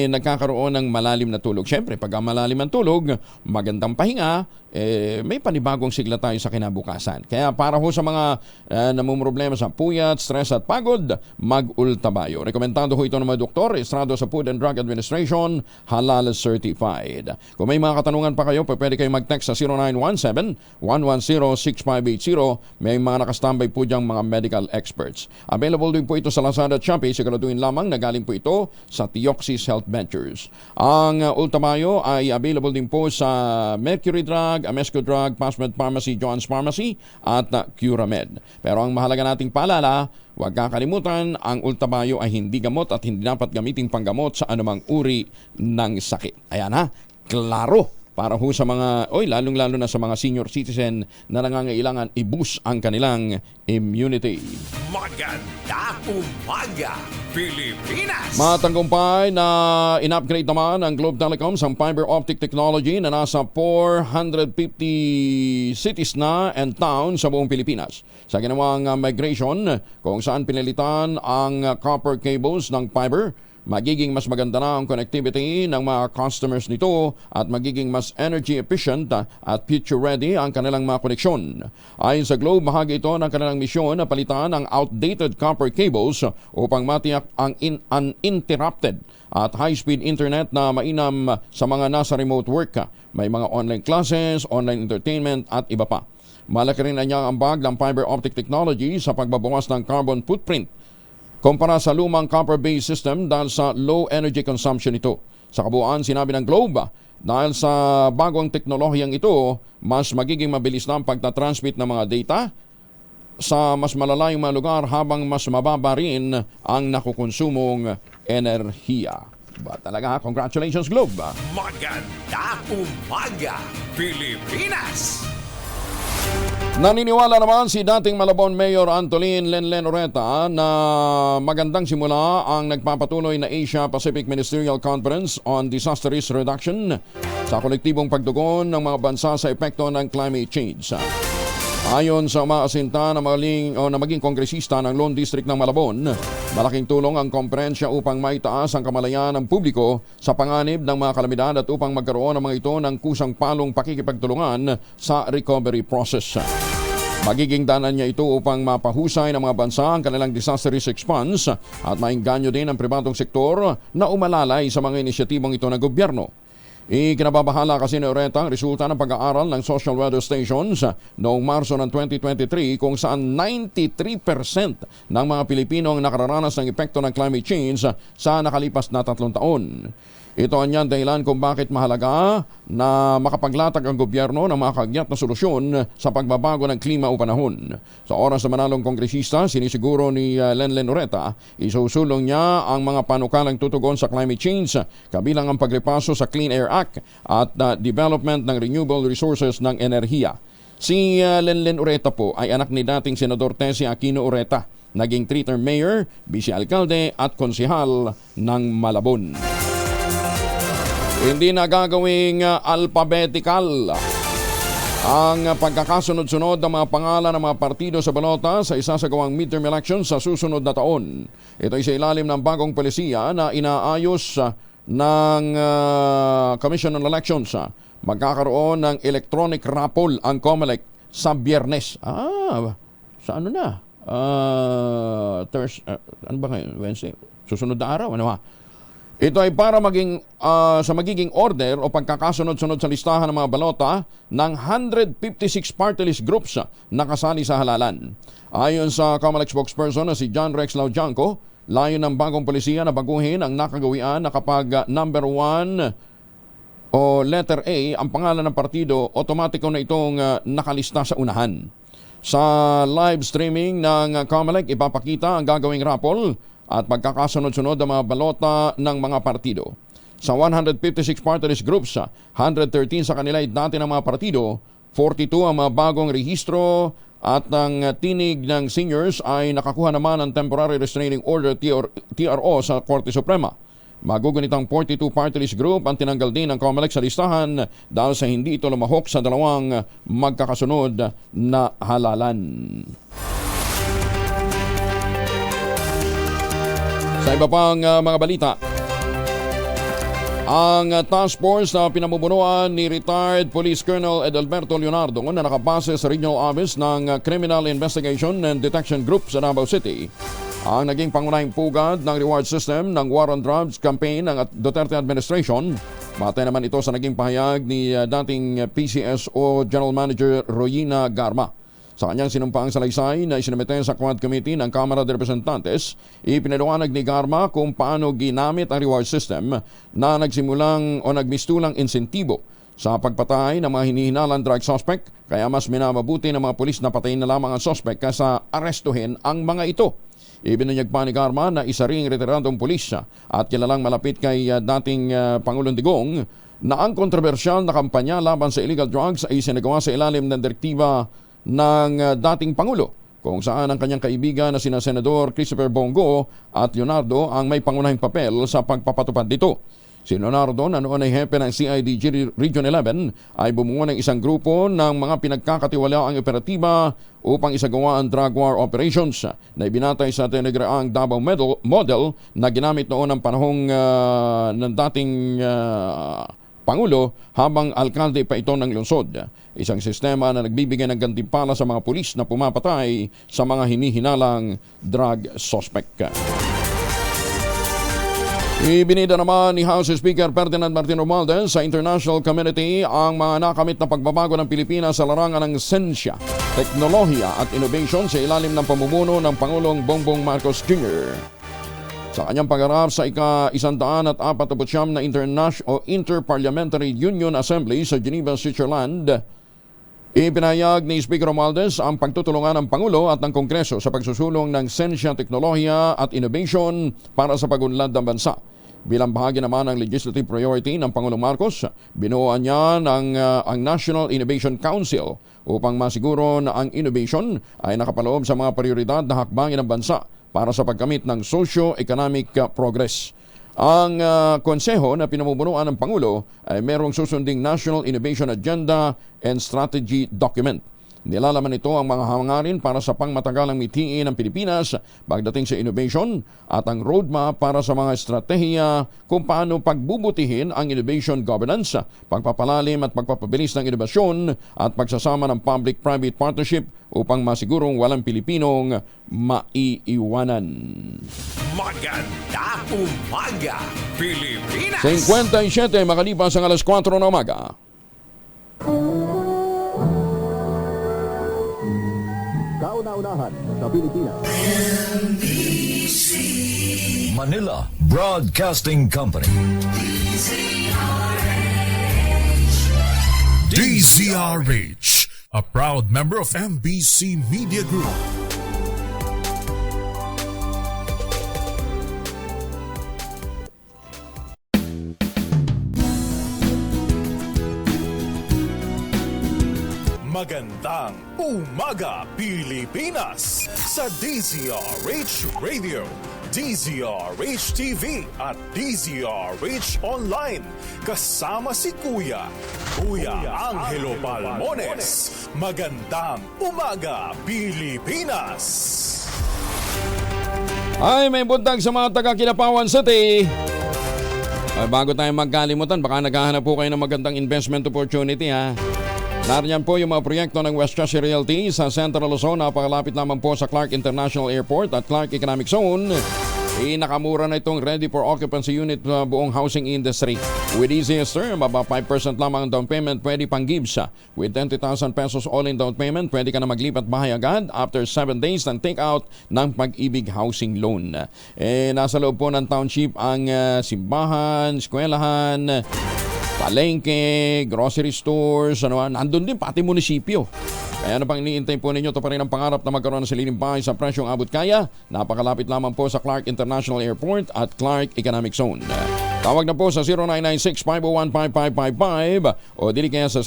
nagkakaroon ng malalim na tulog. Siyempre, pag malalim ang tulog, magandang pahinga, may panibagong sigla tayo sa kinabukasan. Kaya para ho sa mga namumroblema sa puyat, stress at pagod, mag-ultamayo. Rekomendado ho ito ng mga doktor, rehistrado sa Food and Drug Administration, halal certified. Kung may mga katanungan pa kayo, pwede kayo mag-text sa 0917-110-6580. May mga nakastambay po diyang mga medical experts. Available din po ito sa Lazada at Shopee. Siguraduhin lamang na galing po ito sa Tioxis Health Ventures. Ang ultamayo ay available din po sa Mercury Drug, Amesco Drug, Passmed Pharmacy, John's Pharmacy at Curamed. Pero ang mahalaga nating paalala, huwag kakalimutan, ang ultamayo ay hindi gamot at hindi dapat gamiting panggamot sa anumang uri ng sakit. Ayan klaro. Para ho sa mga, lalong-lalo na sa mga senior citizen na nangangailangan i-boost ang kanilang immunity. Maganda umaga, Pilipinas! Matanggumpay na in-upgrade naman ang Globe Telecom sa fiber optic technology na nasa 450 cities na and towns sa buong Pilipinas. Sa ginawang migration kung saan pinilitan ang copper cables ng fiber, magiging mas maganda na ang connectivity ng mga customers nito at magiging mas energy efficient at future ready ang kanilang mga koneksyon. Ayon sa Globe, bahagi ito ng kanilang misyon na palitan ang outdated copper cables upang matiyak ang uninterrupted at high-speed internet na mainam sa mga nasa remote work. May mga online classes, online entertainment at iba pa. Malaki rin ang ambag ng fiber optic technology sa pagbabawas ng carbon footprint kumpara sa lumang copper-based system dahil sa low energy consumption ito. Sa kabuuan, sinabi ng Globe, dahil sa bagong teknolohiyang ito, mas magiging mabilis na ang pagtatransmit ng mga data sa mas malalayong mga lugar habang mas mababa rin ang nakukonsumong enerhiya. Talaga, congratulations Globe! Maganda umaga, Pilipinas! Naniniwala naman si dating Malabon Mayor Antolin Lenlen Ureta na magandang simula ang nagpapatuloy na Asia-Pacific Ministerial Conference on Disaster Risk Reduction sa kolektibong pagtugon ng mga bansa sa epekto ng climate change. Ayon sa umaasinta na maging kongresista ng Lone District ng Malabon, malaking tulong ang komperensya upang maitaas ang kamalayan ng publiko sa panganib ng mga kalamidad at upang magkaroon ng mga ito ng kusang palong pakikipagtulungan sa recovery process. Magiging danan niya ito upang mapahusay ng mga bansa ang kanilang disaster risk funds at maingganyo din ang pribadong sektor na umalalay sa mga inisyatibong ito ng gobyerno. Ikinababahala kasi ni Ureta ang resulta ng pag-aaral ng social weather stations noong Marso ng 2023 kung saan 93% ng mga Pilipino ang nakararanas ng epekto ng climate change sa nakalipas na 3 taon. Ito ang yan dahilan kung bakit mahalaga na makapaglatag ang gobyerno ng mga kagyat na solusyon sa pagbabago ng klima o panahon. Sa oras na manalong kongresista, sinisiguro ni Lenlen Ureta, isusulong niya ang mga panukalang tutugon sa climate change, kabilang ang pagrepaso sa Clean Air Act at development ng renewable resources ng enerhiya. Si Lenlen Ureta po ay anak ni dating Senador Tessie Aquino Ureta, naging 3-term mayor, vice-alkalde at konsehal ng Malabon. Hindi na gagawing alphabetical Ang pagkakasunod-sunod ng mga pangalan ng mga partido sa balota sa isasagawang midterm elections sa susunod na taon. Ito ay sa ilalim ng bagong polisiya na inaayos ng Commission on Elections. Magkakaroon ng electronic raffle ang COMELEC sa Biyernes. Sa ano na? Ano ba ngayon? Wednesday? Susunod na araw? Ano ha? Ito ay para sa magiging order o pagkakasunod-sunod sa listahan ng mga balota ng 156 party list groups na kasali sa halalan. Ayon sa COMELEC spokesperson na si John Rex Laujanco, layon ng bagong polisiya na baguhin ang nakagawian na kapag number 1 o letter A ang pangalan ng partido, otomatiko na itong nakalista sa unahan. Sa live streaming ng COMELEC, ipapakita ang gagawing raffle at pagkakasunod-sunod ang mga balota ng mga partido. Sa 156 party list groups, 113 sa kanila ay dati ng mga partido, 42 ang mga bagong rehistro at ang tinig ng seniors ay nakakuha naman ng Temporary Restraining Order TRO sa Korte Suprema. Magugunitang 42 party list group ang tinanggal din ng COMELEC sa listahan dahil sa hindi ito lumahok sa dalawang magkakasunod na halalan. Sa iba pang mga balita, ang task force na pinamumunuan ni retired Police Colonel Edalberto Leonardo na nakabase sa Regional Office ng Criminal Investigation and Detection Group sa Davao City ang naging pangunahing pugad ng reward system ng War on Drugs campaign ng Duterte administration. Batay naman ito sa naging pahayag ni dating PCSO General Manager Royina Garma. Sa kanyang sinumpaang salaysay na isinumite sa Quad Committee ng Kamara de Representantes, ipinaliwanag ni Garma kung paano ginamit ang reward system na nagsimulang o nagmistulang insentibo sa pagpatay ng mga hinihinalang drug suspect, kaya mas minamabuti ng mga pulis na patayin na lamang ang suspect kaysa arestuhin ang mga ito. Ibinunyag pa ni Garma na isa ring retiradong pulis at kilalang malapit kay dating Pangulong Digong na ang kontrobersyal na kampanya laban sa illegal drugs ay sinagawa sa ilalim ng direktiba ng dating Pangulo, kung saan ang kanyang kaibigan na sina Senador Christopher Bongo at Leonardo ang may pangunahing papel sa pagpapatupad dito. Si Leonardo na noon ay hepe ng CIDG Region 11 ay bumuo ng isang grupo ng mga pinagkakatiwalaang operatiba upang isagawa ang drug war operations na ibinatay sa Tenegraang Davao model na ginamit noon ng panahong ng dating Pangulo habang alkalde pa ito ng lungsod. Isang sistema na nagbibigay ng gantimpala sa mga pulis na pumapatay sa mga hinihinalang drug suspect. Ibinida naman ni House Speaker Ferdinand Martin Romualdez sa international community ang mga nakamit na pagbabago ng Pilipinas sa larangan ng siyensya, teknolohiya at innovation sa ilalim ng pamumuno ng Pangulong Bongbong Marcos Jr. Sa kanyang pagharap sa ika-149 na Interparliamentary Union Assembly sa Geneva, Switzerland, ipinahayag ni Speaker Romualdez ang pagtutulungan ng Pangulo at ng Kongreso sa pagsusulong ng siyensya, teknolohiya at innovation para sa pag-unlad ng bansa. Bilang bahagi naman ng legislative priority ng Pangulong Marcos, binuuan niya ang National Innovation Council upang masiguro na ang innovation ay nakapaloob sa mga prioridad na hakbangin ng bansa para sa pagkamit ng socio-economic progress. Ang konseho na pinamumunuan ng Pangulo ay merong susunding National Innovation Agenda and Strategy Document. Nilalaman ito ang mga hangarin para sa pangmatagalang mitiin ng Pilipinas pagdating sa innovation at ang roadmap para sa mga estratehiya kung paano pagbubutihin ang innovation governance, pagpapalalim at pagpapabilis ng inobasyon at pagsasama ng public-private partnership upang masigurong walang Pilipinong maiiwanan. Magandang umaga, Pilipinas! 57 makalipas ang alas 4 ng umaga. Kauna-unahan sa Pilipinas. Manila Broadcasting Company. DZRH, a proud member of MBC Media Group. Magandang umaga, Pilipinas! Sa DZRH Radio, DZRH TV at DZRH Online. Kasama si Kuya Angelo Palmones. Magandang umaga, Pilipinas! Ay, may buntag sa mga taga-Kilapawan City. Ay, bago tayo magkalimutan, baka naghahanap po kayo ng magandang investment opportunity, ha? Nariyan po yung mga proyekto ng Westchester Realty sa Central Luzon. Napakalapit lamang po sa Clark International Airport at Clark Economic Zone. Nakamura na itong ready for occupancy unit na buong housing industry. With easiest term, baba 5% lamang ang down payment, pwede pang gives. With 20,000 pesos all-in down payment, pwede ka na maglipat bahay agad after 7 days ng take-out ng Pag-ibig Housing Loan. Nasa loob po ng township ang simbahan, eskwelahan, palengke, grocery stores, nandun din pati munisipyo. Kaya ano pang iniintay po ninyo? Ito pa rin ang pangarap na magkaroon ng sariling bahay sa presyong abot kaya. Napakalapit lamang po sa Clark International Airport at Clark Economic Zone. Tawag na po sa 0996-501-5555 o dili kaya sa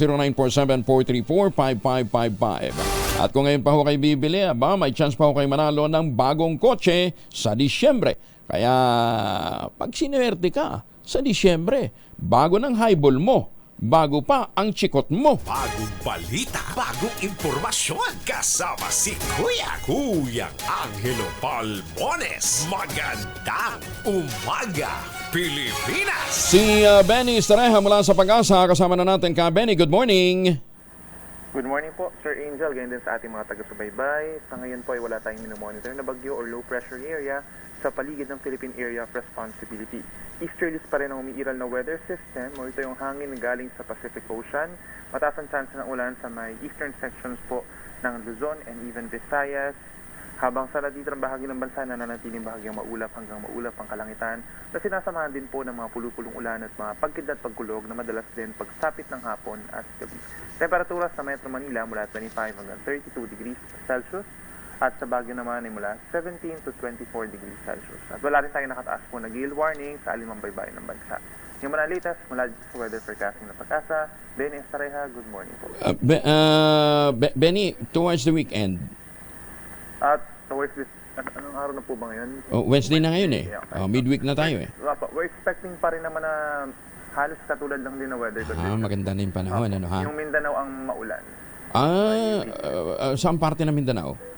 0947-434-5555. At kung ngayon pa ho kayo bibili, may chance pa ho kayo manalo ng bagong kotse sa Disyembre. Kaya pag sinuwerte ka sa Disyembre, bago ng highball mo, bago pa ang chikot mo. Bagong balita, bagong impormasyon. Kasama si Kuya Angelo Palmones. Magandang umaga, Pilipinas! Si Benny Estrella mula sa Pag-asa. Kasama na natin ka, Benny. Good morning. Good morning po, Sir Angel. Ganyan din sa ating mga taga-subaybay. Sa ngayon po ay wala tayong minomonitor na bagyo or low pressure area sa paligid ng Philippine Area of Responsibility. Easterlies pa rin ang umiiral na weather system o ito yung hangin galing sa Pacific Ocean. Mataas ang chance ng ulan sa may eastern sections po ng Luzon and even Visayas. Habang sa natitirang bahagi ng bansa na nanatiling bahagyang maulap hanggang maulap ang kalangitan na sinasamahan din po ng mga pulupulong ulan at mga pagkidlat pagkulog na madalas din pagsapit ng hapon at gabi. Temperatura sa Metro Manila mula 25 hanggang 32 degrees Celsius. At sa Baguio naman ay mula 17 to 24 degrees Celsius. At wala rin tayong nakataas po na gale warning sa alimang baybayin ng bansa. Yung mga latest mula sa weather forecasting ng Pag-asa, Benny Estrella, good morning po. Benny, towards the weekend. At towards this, anong araw na po ba ngayon? Wednesday na ngayon eh. Midweek na tayo eh. We're expecting pa rin naman na halos katulad lang din na weather condition. Maganda na yung panahon, ha? Yung Mindanao ang maulan. Saan parte ng Mindanao?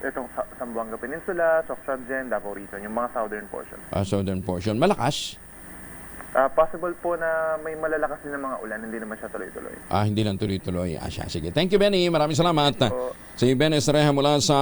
Itong Zamboanga Peninsula, Socsogen, Davao Region, yung mga southern portion. Southern portion. Malakas? Possible po na may malalakas din ng mga ulan, hindi naman siya tuloy-tuloy. Hindi lang tuloy-tuloy. Sige. Thank you, Benny. Maraming salamat. Si Benny Estrella mula sa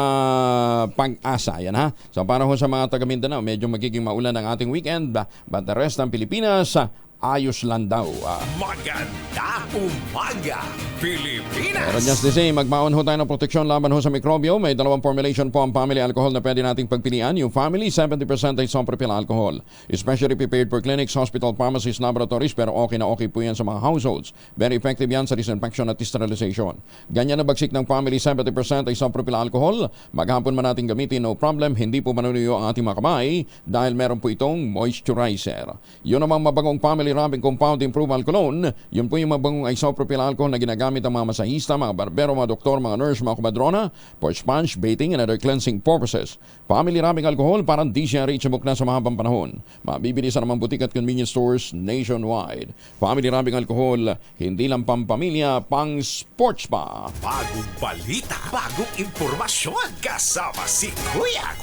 Pag-asa. Yan, ha? So para ho sa mga taga Mindanao, medyo magiging maulan ang ating weekend. But the rest ng Pilipinas, ayos lang daw. Magandang umaga, Pilipinas! Pero just the same, magbaon ho tayo ng proteksyon laban ho sa mikrobyo. May dalawang formulation po ang family alcohol na pwede nating pagpilian. Yung family, 70% ay isopropyl alcohol. Especially prepared for clinics, hospital, pharmacies, laboratories, pero okay na okay po yan sa mga households. Very effective yan sa disinfection at sterilization. Ganyan na bagsik ng family, 70% ay isopropyl alcohol. Maghapon man natin gamitin, no problem. Hindi po manunuyo ang ating mga kamay dahil meron po itong moisturizer. Yun namang mabagong family rubbing compound improved cologne. Yun po yung mabangong isopropyl alcohol na ginagamit ng mga masahista, mga barbero, mga doktor, mga nurse, mga kumadrona for sponge, bathing, and other cleansing purposes. Family rubbing alcohol parang di siya reachable na sa mahabang panahon. Mabibili sa namang butik at convenience stores nationwide. Family rubbing alcohol, hindi lang pampamilya, pang sports pa. Bagong balita, bagong impormasyon. Kasama si Kuya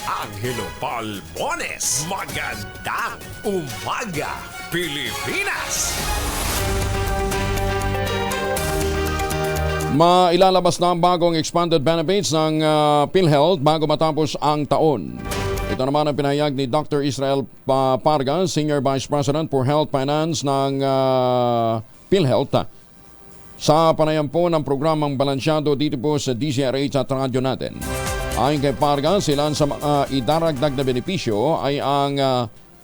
Angelo Palmones. Magandang umaga, Pilipinas! Mailalabas na ang bagong expanded benefits ng PhilHealth bago matapos ang taon. Ito naman ang pinahayag ni Dr. Israel Parga, Senior Vice President for Health Finance ng PhilHealth, sa panayam po ng programang balansyado dito po sa DZRH at radyo natin. Ayon kay Parga, silan sa mga idaragdag na benepisyo ay ang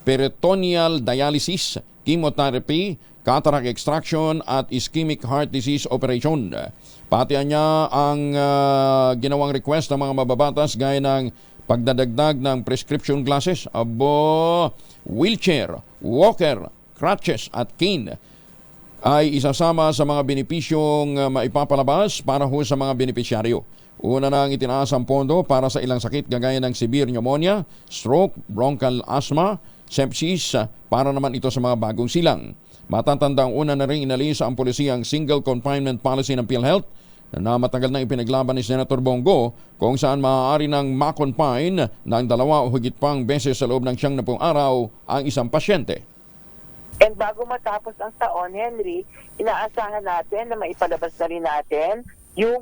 peritoneal dialysis, chemotherapy, cataract extraction at ischemic heart disease operation. Pati niya ang ginawang request ng mga mababatas gaya ng pagdadagdag ng prescription glasses, wheelchair, walker, crutches at cane ay isasama sa mga benepisyong maipapalabas para ho sa mga benepisyaryo. Una nang itinaas ang pondo para sa ilang sakit gagaya ng severe pneumonia, stroke, bronchial asthma, sepsis para naman ito sa mga bagong silang. Matatandang una na rin inalis ang pulisiyang single confinement policy ng PhilHealth na matagal na ipinaglaban ni Senator Bongo kung saan maaari nang ma-confine ng 2 o higit pang beses sa loob ng 90 araw ang isang pasyente. And bago matapos ang taon, Henry, inaasahan natin na maipalabas na rin natin yung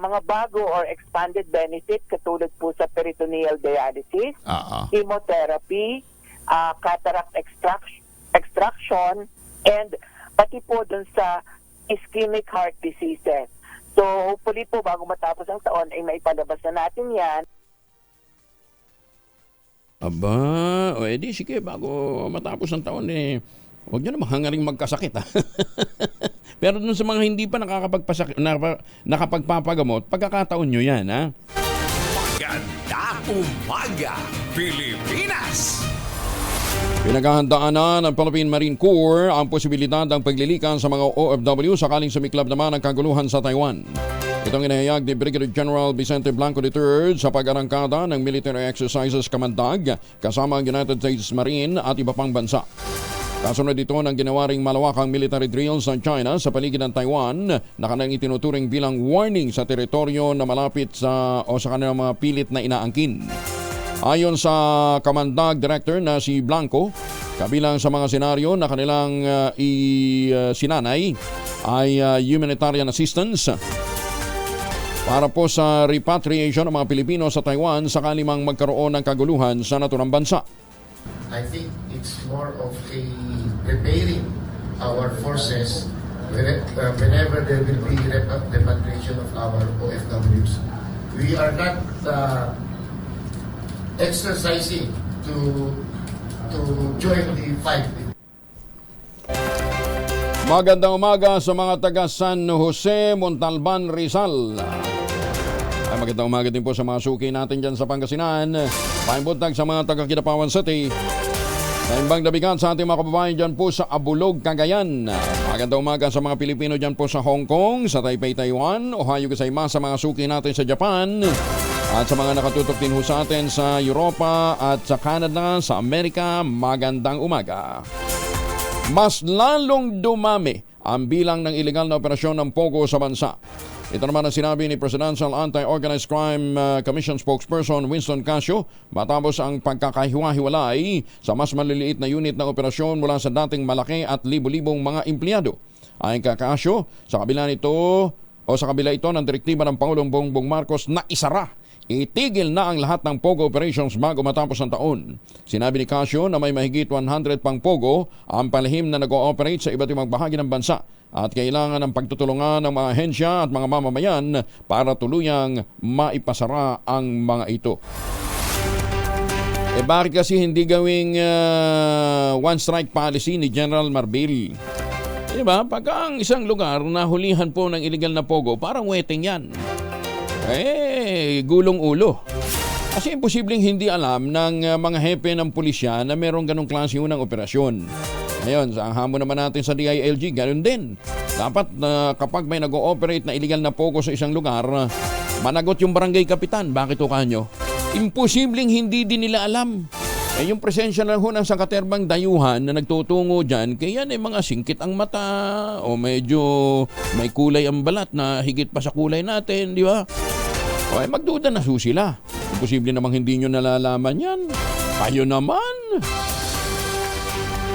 mga bago or expanded benefit katulad po sa peritoneal dialysis, chemotherapy, cataract extraction, and pati po dun sa ischemic heart diseases. So hopefully po bago matapos ang taon ay maipalabas na natin yan. Aba, o edi sige, bago matapos ang taon huwag nyo naman hangaring magkasakit ha. Pero dun sa mga hindi pa nakapagpapagamot, pagkakataon nyo yan ha. Magandang umaga, Pilipinas! Pinaghahandaan na ng Philippine Marine Corps ang posibilidad ng paglilikan sa mga OFW sakaling sumiklab naman ang kaguluhan sa Taiwan. Itong inahayag ni Brigadier General Vicente Blanco III sa pag-arangkada ng military exercises Kamandag kasama ang United States Marine at iba pang bansa. Kasunod ito ng ginawaring malawakang military drills ng China sa paligid ng Taiwan na kanilang itinuturing bilang warning sa teritoryo na malapit sa kanilang mga pilit na inaangkin. Ayon sa Kamandag Director na si Blanco, kabilang sa mga senaryo na kanilang sinanay ay humanitarian assistance para po sa repatriation ng mga Pilipino sa Taiwan sakali mang magkaroon ng kaguluhan sa naturang bansa. I think it's more of a preparing our forces whenever there will be repatriation of our OFWs. We are not exercising to join the fight. Magandang umaga sa mga taga San Jose, Montalban, Rizal. Ay magandang umaga din po sa mga suki natin dyan sa Pangasinan. Paimbutag sa mga taga Kidapawan City. Naimbang dabigan sa ating mga kababayan dyan po sa Abulog, Cagayan. Magandang umaga sa mga Pilipino dyan po sa Hong Kong, sa Taipei, Taiwan. Ohayo gozaimasu sa mga suki natin sa Japan. At sa mga nakatutok din ho sa atin sa Europa at sa Canada, sa Amerika, magandang umaga. Mas lalong dumami ang bilang ng ilegal na operasyon ng Pogo sa bansa. Ito naman ang sinabi ni Presidential Anti-Organized Crime Commission spokesperson Winston Casio matapos ang pagkakahiwa-hiwalay sa mas maliliit na unit ng operasyon mula sa dating malaki at libo-libong mga empleyado. Ayon kay Casio, sa kabila ito ng direktiba ng Pangulong Bongbong Marcos na isara, itigil na ang lahat ng Pogo operations bago matapos ang taon. Sinabi ni Casio na may mahigit 100 pang Pogo ang palihim na nag-ooperate sa iba't ibang bahagi ng bansa at kailangan ng pagtutulungan ng mga ahensya at mga mamamayan para tuluyang maipasara ang mga ito. Bakit kasi hindi gawing one-strike policy ni General Marbil? Diba? Pagka ang isang lugar nahulihan po ng illegal na Pogo, parang weteng yan. Gulong ulo. Kasi imposibleng hindi alam ng mga hepe ng pulisya na merong ganong klase ng operasyon. Ngayon, ang hamon naman natin sa DILG, ganoon din. Dapat kapag may nag-ooperate na illegal na Pogo sa isang lugar, managot yung barangay kapitan. Bakit o kanyo? Imposibleng hindi din nila alam. Yung presensya lang ho ng sangkaterbang dayuhan na nagtutungo dyan, kaya yan mga singkit ang mata o medyo may kulay ang balat na higit pa sa kulay natin, di ba? O magduda na ho sila. Imposible namang hindi nyo nalalaman yan. Kayo naman.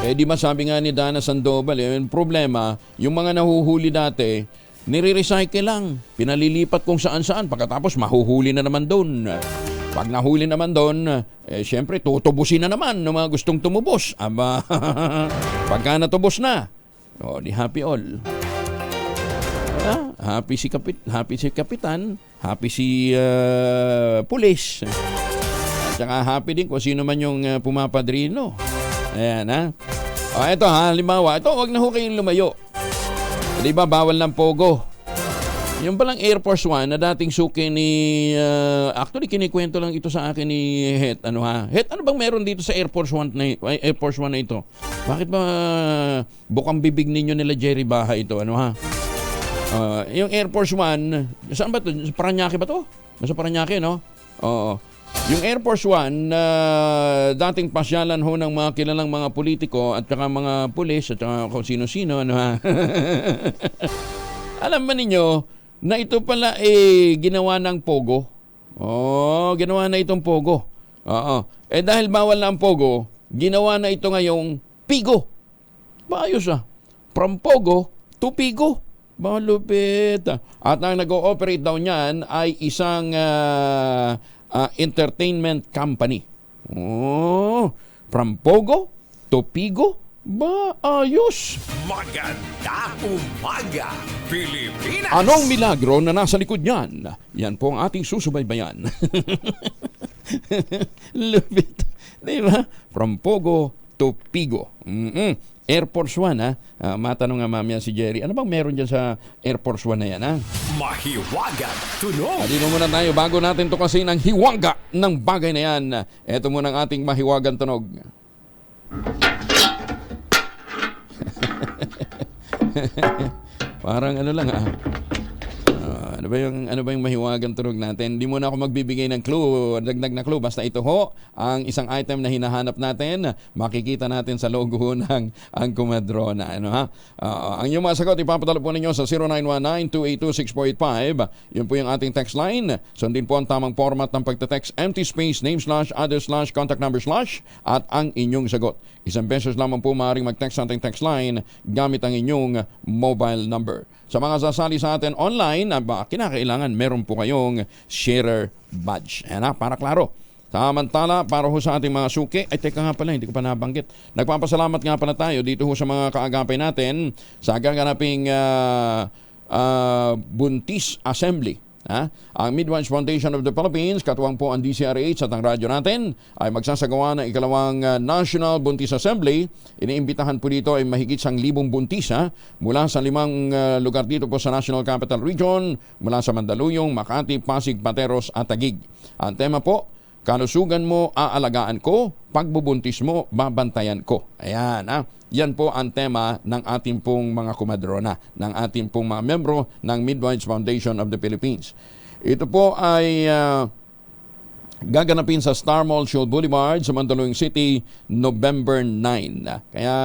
Di masabi nga ni Dana Sandoval, yung problema, yung mga nahuhuli dati, nire-recycle lang. Pinalilipat kung saan-saan. Pagkatapos, mahuhuli na naman doon. Pag nahuli naman doon, syempre, tutubusin na naman ng mga gustong tumubos. Aba, pagka natubos na, di happy all. Happy si kapitan, happy si pulis. At saka happy din kung sino man yung pumapadrino. Ayan ha. Ito halimbawa, ito wag na ho kayong lumayo. Di ba bawal ng Pogo? Yung palang Air Force One na dating suki ni actually kinikwento lang ito sa akin ni Het. Ano bang meron dito sa Air Force One na ito? Bakit ba bukang bibig ninyo nila Jerry Baha ito? Yung Air Force One, saan ba ito? Sa Parañaque ba ito? Nasa Parañaque, no? Oo. Yung Air Force One, dating pasyalan ho ng mga kilalang mga politiko at saka mga pulis at saka kung sino-sino. Ano, ha? Alam ba ninyo na ito pala ginawa ng Pogo? Ginawa na itong Pogo. Oo. Dahil bawal na ang Pogo, ginawa na ito ngayong Pigo. Maayos From Pogo to Pigo. Malupit. At ang nag-ooperate daw niyan ay isang entertainment company. From Pogo to Pigo. Ayos. Magandang umaga, Pilipinas! Anong milagro na nasa likod niyan? Yan po ang ating susubaybayan. Lupit. Diba? From Pogo to Pigo. Air Force One, matanong nga mamaya si Jerry, ano bang meron dyan sa Air Force One na yan, Mahiwagang tunog! Adino muna tayo bago natin to kasi ng hiwaga ng bagay na yan. Ito muna ang ating mahiwagang tunog. Parang ano lang ano ba yung mahiwagang tunog natin? Hindi muna ako magbibigay ng clue, dagdag na clue. Basta ito ho, ang isang item na hinahanap natin, makikita natin sa logo ng ang Kumadrona. Ang inyong mga sagot, ipapadala po ninyo sa 0919-282-6485. Yun po yung ating text line. Sundin po ang tamang format ng pagte-text, empty space, name / other / contact number / at ang inyong sagot. Isang beses lamang po maaaring mag-text sa ating text line gamit ang inyong mobile number. Sa mga sasali sa atin online, kinakailangan meron po kayong sharer badge. Para klaro. Samantala, para ho sa ating mga suki, teka nga pala, hindi ko pa nabanggit. Nagpapasalamat nga pala tayo dito ho sa mga kaagapay natin sa gaganaping Buntis Assembly. Ang Midwives Foundation of the Philippines, katuwang po ang DCRH at ang radyo natin, ay magsasagawa ng ikalawang National Buntis Assembly. Iniimbitahan po dito ay mahigit 1,000 buntis mula sa 5 lugar dito po sa National Capital Region, mula sa Mandaluyong, Makati, Pasig, Pateros at Taguig. Ang tema po, kalusugan mo, aalagaan ko, pagbubuntis mo, babantayan ko. Ayan, yan po ang tema ng ating pong mga kumadrona, ng ating pong mga membro ng Midwives Foundation of the Philippines. Ito po ay gaganapin sa Star Mall Shoal Boulevard sa Mandaluyong City, November 9. Kaya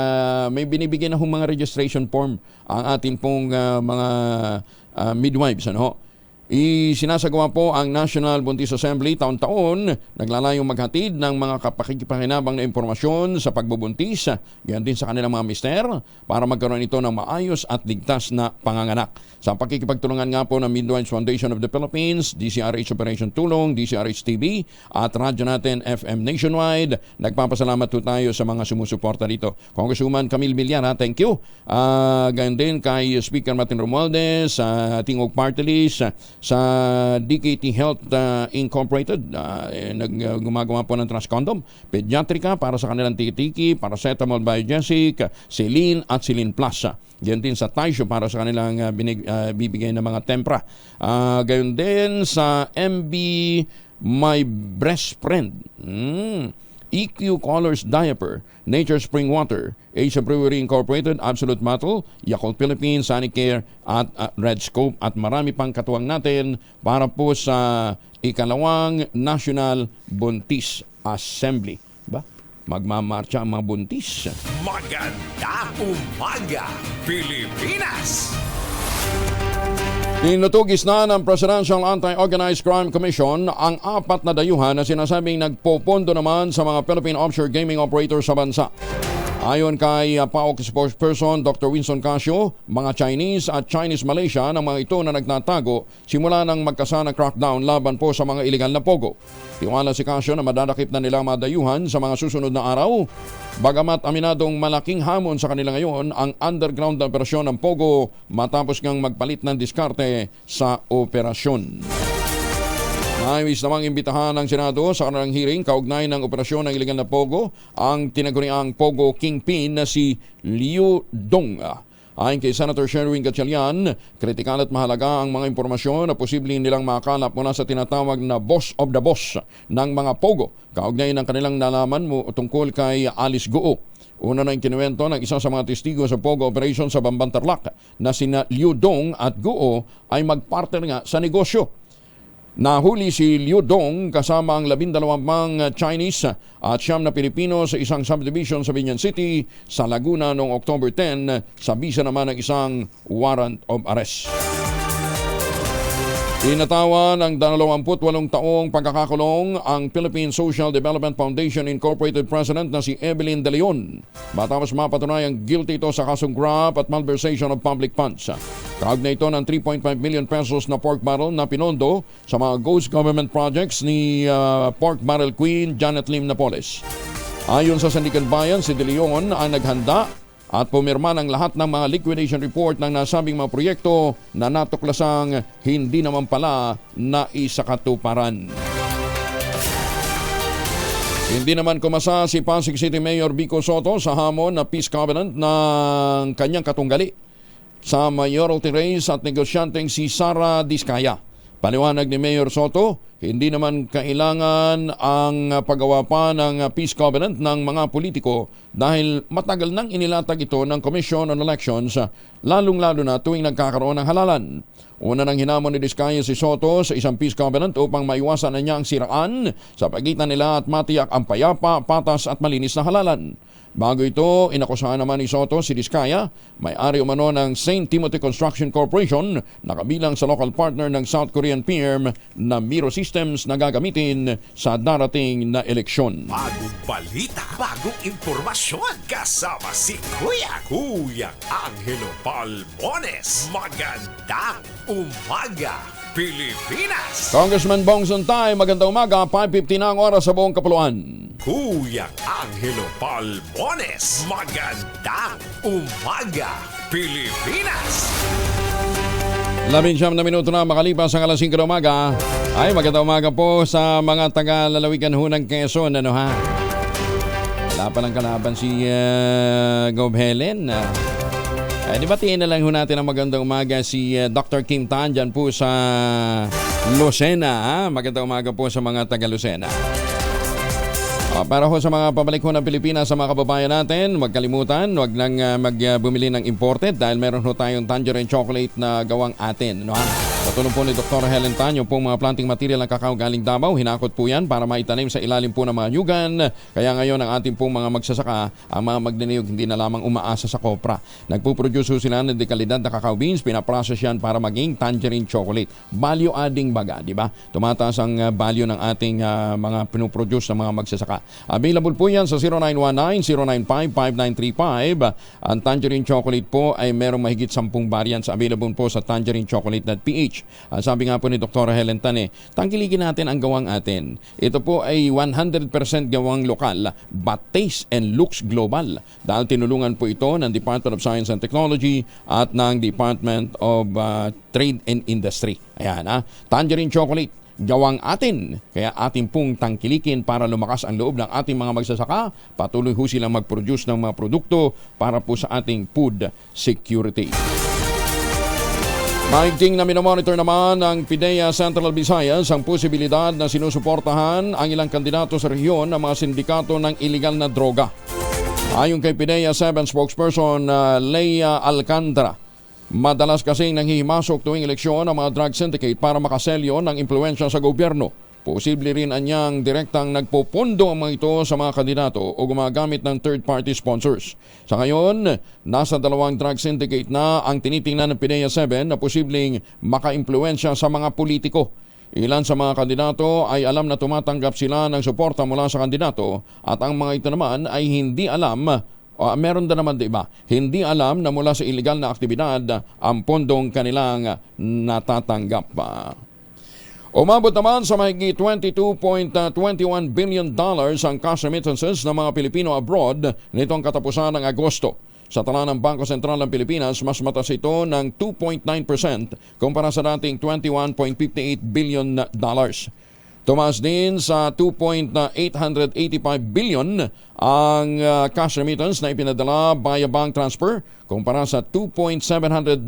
may binibigyan na mga registration form ang ating pong mga midwives. Isinasagawa po ang National Buntis Assembly taon-taon, naglalayong maghatid ng mga kapakipakinabang na impormasyon sa pagbubuntis, ganyan din sa kanilang mga mister, para magkaroon ito ng maayos at ligtas na panganganak. Sa pakikipagtulungan nga po ng Midwives Foundation of the Philippines, DCRH Operation Tulong, DCRH TV, at radyo natin FM Nationwide, nagpapasalamat po tayo sa mga sumusuporta dito. Congresswoman Camille Villar, thank you. Ganyan din kay Speaker Martin Romualdez, sa Tingog Party List, sa DKT Health Incorporated, gumagawa po ng Transcondom, Pediatrica para sa kanilang tiki-tiki, Paracetamol Biogesic, Celine at Celine Plus. Gayon din sa Taisho para sa kanilang bibigay ng mga tempra. Gayon din sa MB My Breast Friend, EQ Colors Diaper, Nature Spring Water, Asia Brewery Incorporated, Absolute Metal, Yakult Philippines, Sanicare at Red Scope, at marami pang katuwang natin para po sa ikalawang National Buntis Assembly. Magmamarcha ang mga buntis. Magandang umaga, Pilipinas! Tinutugis na ng Presidential Anti-Organized Crime Commission ang 4 na dayuhan na sinasabing nagpopondo naman sa mga Philippine offshore gaming operators sa bansa. Ayon kay PAOK spokesperson Dr. Winston Casio, mga Chinese at Chinese Malaysia ng mga ito na nagtatago simula ng magkasana crackdown laban po sa mga iligal na pogo. Tiwala si Casio na madadakip na nila mga dayuhan sa mga susunod na araw. Bagamat aminadong malaking hamon sa kanila ngayon ang underground na operasyon ng pogo matapos ngang magpalit ng diskarte sa operasyon. Nais namang imbitahan ng Senado sa kanilang hearing kaugnay ng operasyon ng iligal na pogo ang tinaguriang pogo kingpin na si Liu Dong. Ayon kay Senator Sherwin Gatchalian, kritikal at mahalaga ang mga impormasyon na posibleng nilang makalap mula sa tinatawag na boss of the boss ng mga Pogo, kaugnay ng kanilang nalaman mo tungkol kay Alice Guo. Una na ikinuwento ng isa sa mga testigo sa Pogo operation sa Bamban Tarlac na sina Liu Dong at Guo ay magpartner nga sa negosyo. Nahuli si Liu Dong kasama ang 12 pang Chinese at 9 na Pilipino sa isang subdivision sa Binyan City sa Laguna noong October 10 sa bisa naman ng isang warrant of arrest. Inatawan ng 28 taong pagkakakulong ang Philippine Social Development Foundation Incorporated President na si Evelyn De Leon matapos mapatunayang guilty ito sa kasong graft at malversation of public funds. Kaugnay ito ng 3.5 million pesos na pork barrel na pinondo sa mga ghost government projects ni Pork Barrel Queen Janet Lim Napoles. Ayon sa Sandigan Bayan, si De Leon ang naghanda at pumirma ng lahat ng mga liquidation report ng nasabing mga proyekto na natuklasang hindi naman pala naisakatuparan. Hindi naman kumasa si Pasig City Mayor Vico Soto sa hamon na peace covenant ng kanyang katunggali sa mayoralty race at negosyanteng si Sara Diskaya. Paliwanag ni Mayor Soto, hindi naman kailangan ang paggawa pa ng peace covenant ng mga politiko dahil matagal nang inilatag ito ng Commission on Elections, lalong-lalo na tuwing nagkakaroon ng halalan. Una nang hinamon ni Diskaya si Soto sa isang peace covenant upang maiwasan na niya ang siraan sa pagitan nila at matiyak ang payapa, patas at malinis na halalan. Bago ito, inakusahan naman ni Soto si Diskaya, may-ari umano ng St. Timothy Construction Corporation na kabilang sa local partner ng South Korean firm na Miro Systems na gagamitin sa darating na eleksyon. Bagong balita, bagong impormasyon, kasama si Kuya Angelo Palmones. Magandang umaga, Pilipinas! Congressman Bong Suntay, magandang umaga, 5:50 na ang oras sa buong kapuluan. Kuya Angelo Palmones. Magandang umaga, Pilipinas! 19 na minuto na makalipas ang alas 5 na umaga. Ay, magandang umaga po sa mga taga-lalawigan ho ng Quezon. Ano ha? Wala pa lang kalaban si Gov. Helen. Di ba tiin na lang ho natin ang magandang umaga si Dr. Kim Tan dyan po sa Lucena. Ha? Magandang umaga po sa mga taga-Lucena. Para ho sa mga pabalik ho ng Pilipinas sa mga kababayan natin, huwag kalimutan, huwag nang magbumili ng imported dahil meron ho tayong tangerine chocolate na gawang atin. No? Patulong po ni Dr. Helen Tan, yung pong mga planting material ng kakao galing Davao, hinakot po yan para maitanim sa ilalim po ng mga nyugan. Kaya ngayon ang ating pong mga magsasaka, ang mga magniniyog hindi na lamang umaasa sa kopra. Nagpuproduce ho sila ng dekalidad na kakao beans, pinaprocess yan para maging tangerine chocolate. Value adding baga, di ba? Tumataas ang value ng ating mga pinuproduce ng mga magsasaka. Available po yan sa 0919-095-5935. Ang tangerine chocolate po ay merong mahigit 10 variants available po sa tangerinechocolate.ph. Sabi nga po ni Dr. Helen Tan, tangkilikin natin ang gawang atin. Ito po ay 100% gawang lokal but taste and looks global dahil tinulungan po ito ng Department of Science and Technology at ng Department of Trade and Industry. Ayan tangerine chocolate gawang atin. Kaya atin pong tangkilikin para lumakas ang loob ng ating mga magsasaka. Patuloy ho silang mag-produce ng mga produkto para po sa ating food security. Mahigting na minomonitor naman ng PIDEA Central Visayas ang posibilidad na sinusuportahan ang ilang kandidato sa rehiyon ng mga sindikato ng iligal na droga. Ayon kay PIDEA 7 spokesperson Leia Alcantara, madalas kasing nanghihimasok tuwing eleksyon ang mga drug syndicate para makaselyo ng impluensya sa gobyerno. Posible rin anyang direktang nagpopondo ang mga ito sa mga kandidato o gumagamit ng third-party sponsors. Sa ngayon, nasa 2 drug syndicate na ang tinitingnan ng PIDEA 7 na posibleng maka-impluensya sa mga politiko. Ilan sa mga kandidato ay alam na tumatanggap sila ng suporta mula sa kandidato at ang mga ito naman ay hindi alam. Meron din naman diba, hindi alam na mula sa illegal na aktibidad ang pondong kanilang natatanggap. Umabot naman sa mahigit $22.21 billion ang cash remittances ng mga Pilipino abroad nitong katapusan ng Agosto. Sa tala ng Bangko Sentral ng Pilipinas, mas mataas ito ng 2.9% kumpara sa dating $21.58 billion. Tumaas din sa 2.885 billion ang cash remittance na ipinadala via bank transfer kumpara sa 2.796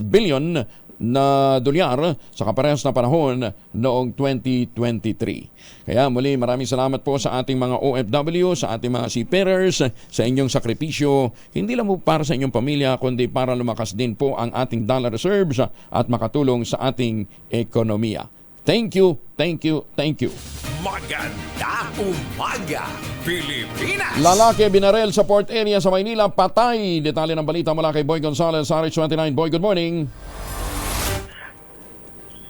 billion na dolyar sa kaparehas na panahon noong 2023. Kaya muli maraming salamat po sa ating mga OFW, sa ating mga seafarers, sa inyong sakripisyo, hindi lang po para sa inyong pamilya kundi para lumakas din po ang ating dollar reserves at makatulong sa ating ekonomiya. Thank you, thank you, thank you. Magandang umaga, Pilipinas! Lalaki binarel sa port area sa Maynila, patay. Detalye ng balita mula kay Boy Gonzales, RH29. Boy, good morning.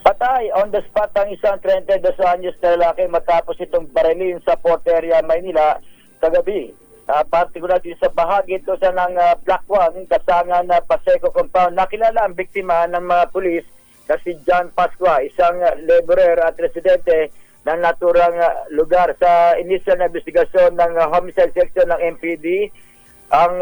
Patay on the spot ang isang 32 anyos na lalaki matapos itong barilin sa port area Maynila kagabi. Partikular din sa bahagi ito sa ng Block 1, kasangan na Paseco Compound. Nakilala ang biktima ng mga pulis na si John Pascua, isang laborer at residente ng naturang lugar. Sa initial na investigasyon ng homicide section ng MPD, ang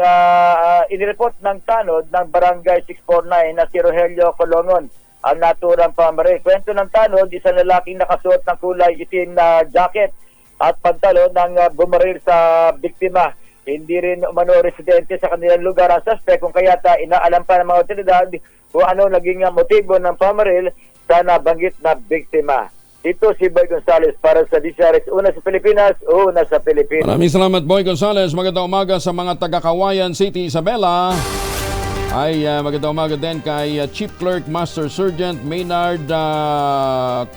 inireport ng tanod ng Barangay 649 na si Rogelio Colongon ang naturang pamaril. Kwento ng tanod, isang lalaking nakasuot ng kulay itim na jacket at pantalon ng bumaril sa biktima. Hindi rin umano residente sa kanilang lugar ang suspect, kung kaya't inaalam pa ng mga otoridad kung ano naging motibo ng pamaril sa nabanggit na biktima. Ito si Boy Gonzales para sa DCRH. Una sa Pilipinas, una sa Pilipinas. Maraming salamat, Boy Gonzales. Magandang umaga sa mga taga-Kawayan City, Isabela. Ay magandang umaga din kay Chief Clerk Master Sergeant Maynard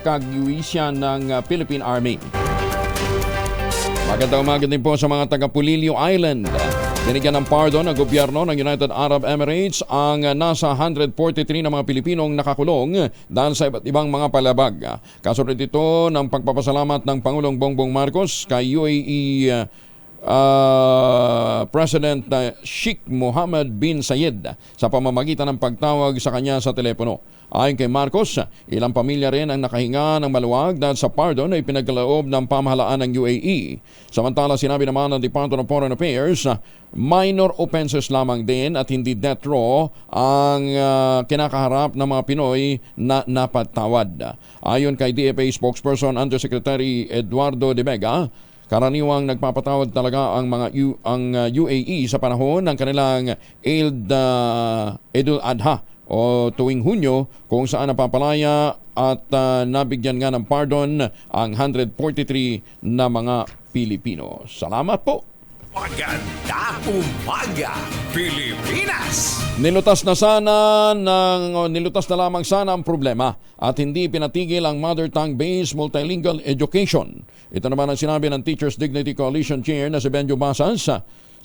Caguisian ng Philippine Army. Magandang umaga din po sa mga taga-Pulilio Island. Binigyan ng pardon ng gobyerno ng United Arab Emirates ang nasa 143 na mga Pilipinong nakakulong dahil sa iba't ibang mga palabag. Kasunod ito ng pagpapasalamat ng Pangulong Bongbong Marcos kay UAE President Sheikh Mohammed bin Zayed sa pamamagitan ng pagtawag sa kanya sa telepono. Ayon kay Marcos, ilang pamilya rin ang nakahinga ng maluwag dahil sa pardon ay pinagkaloob ng pamahalaan ng UAE. Samantala, sinabi naman ng Department of Foreign Affairs, minor offenses lamang din at hindi death row ang kinakaharap ng mga Pinoy na napatawad. Ayon kay DFA spokesperson Undersecretary Eduardo De Vega, karaniwang nagpapatawad talaga ang mga UAE sa panahon ng kanilang Eid al-Adha o tuwing Hunyo, kung saan napapalaya at nabigyan nga ng pardon ang 143 na mga Pilipino. Salamat po! Magandang umaga, Pilipinas! Nilutas na lamang sana ang problema at hindi pinatigil ang mother tongue-based multilingual education. Ito naman ang sinabi ng Teachers Dignity Coalition Chair na si Benjo Basas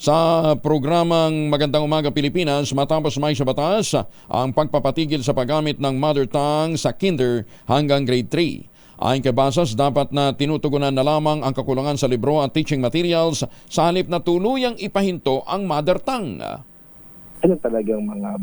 sa programang Magandang Umaga Pilipinas matapos may sa batas ang pagpapatigil sa paggamit ng mother tongue sa kinder hanggang grade 3. Ayon kay Basas, dapat na tinutugunan na lamang ang kakulangan sa libro at teaching materials sa halip na tuluyang ipahinto ang mother tongue. Ano talagang mga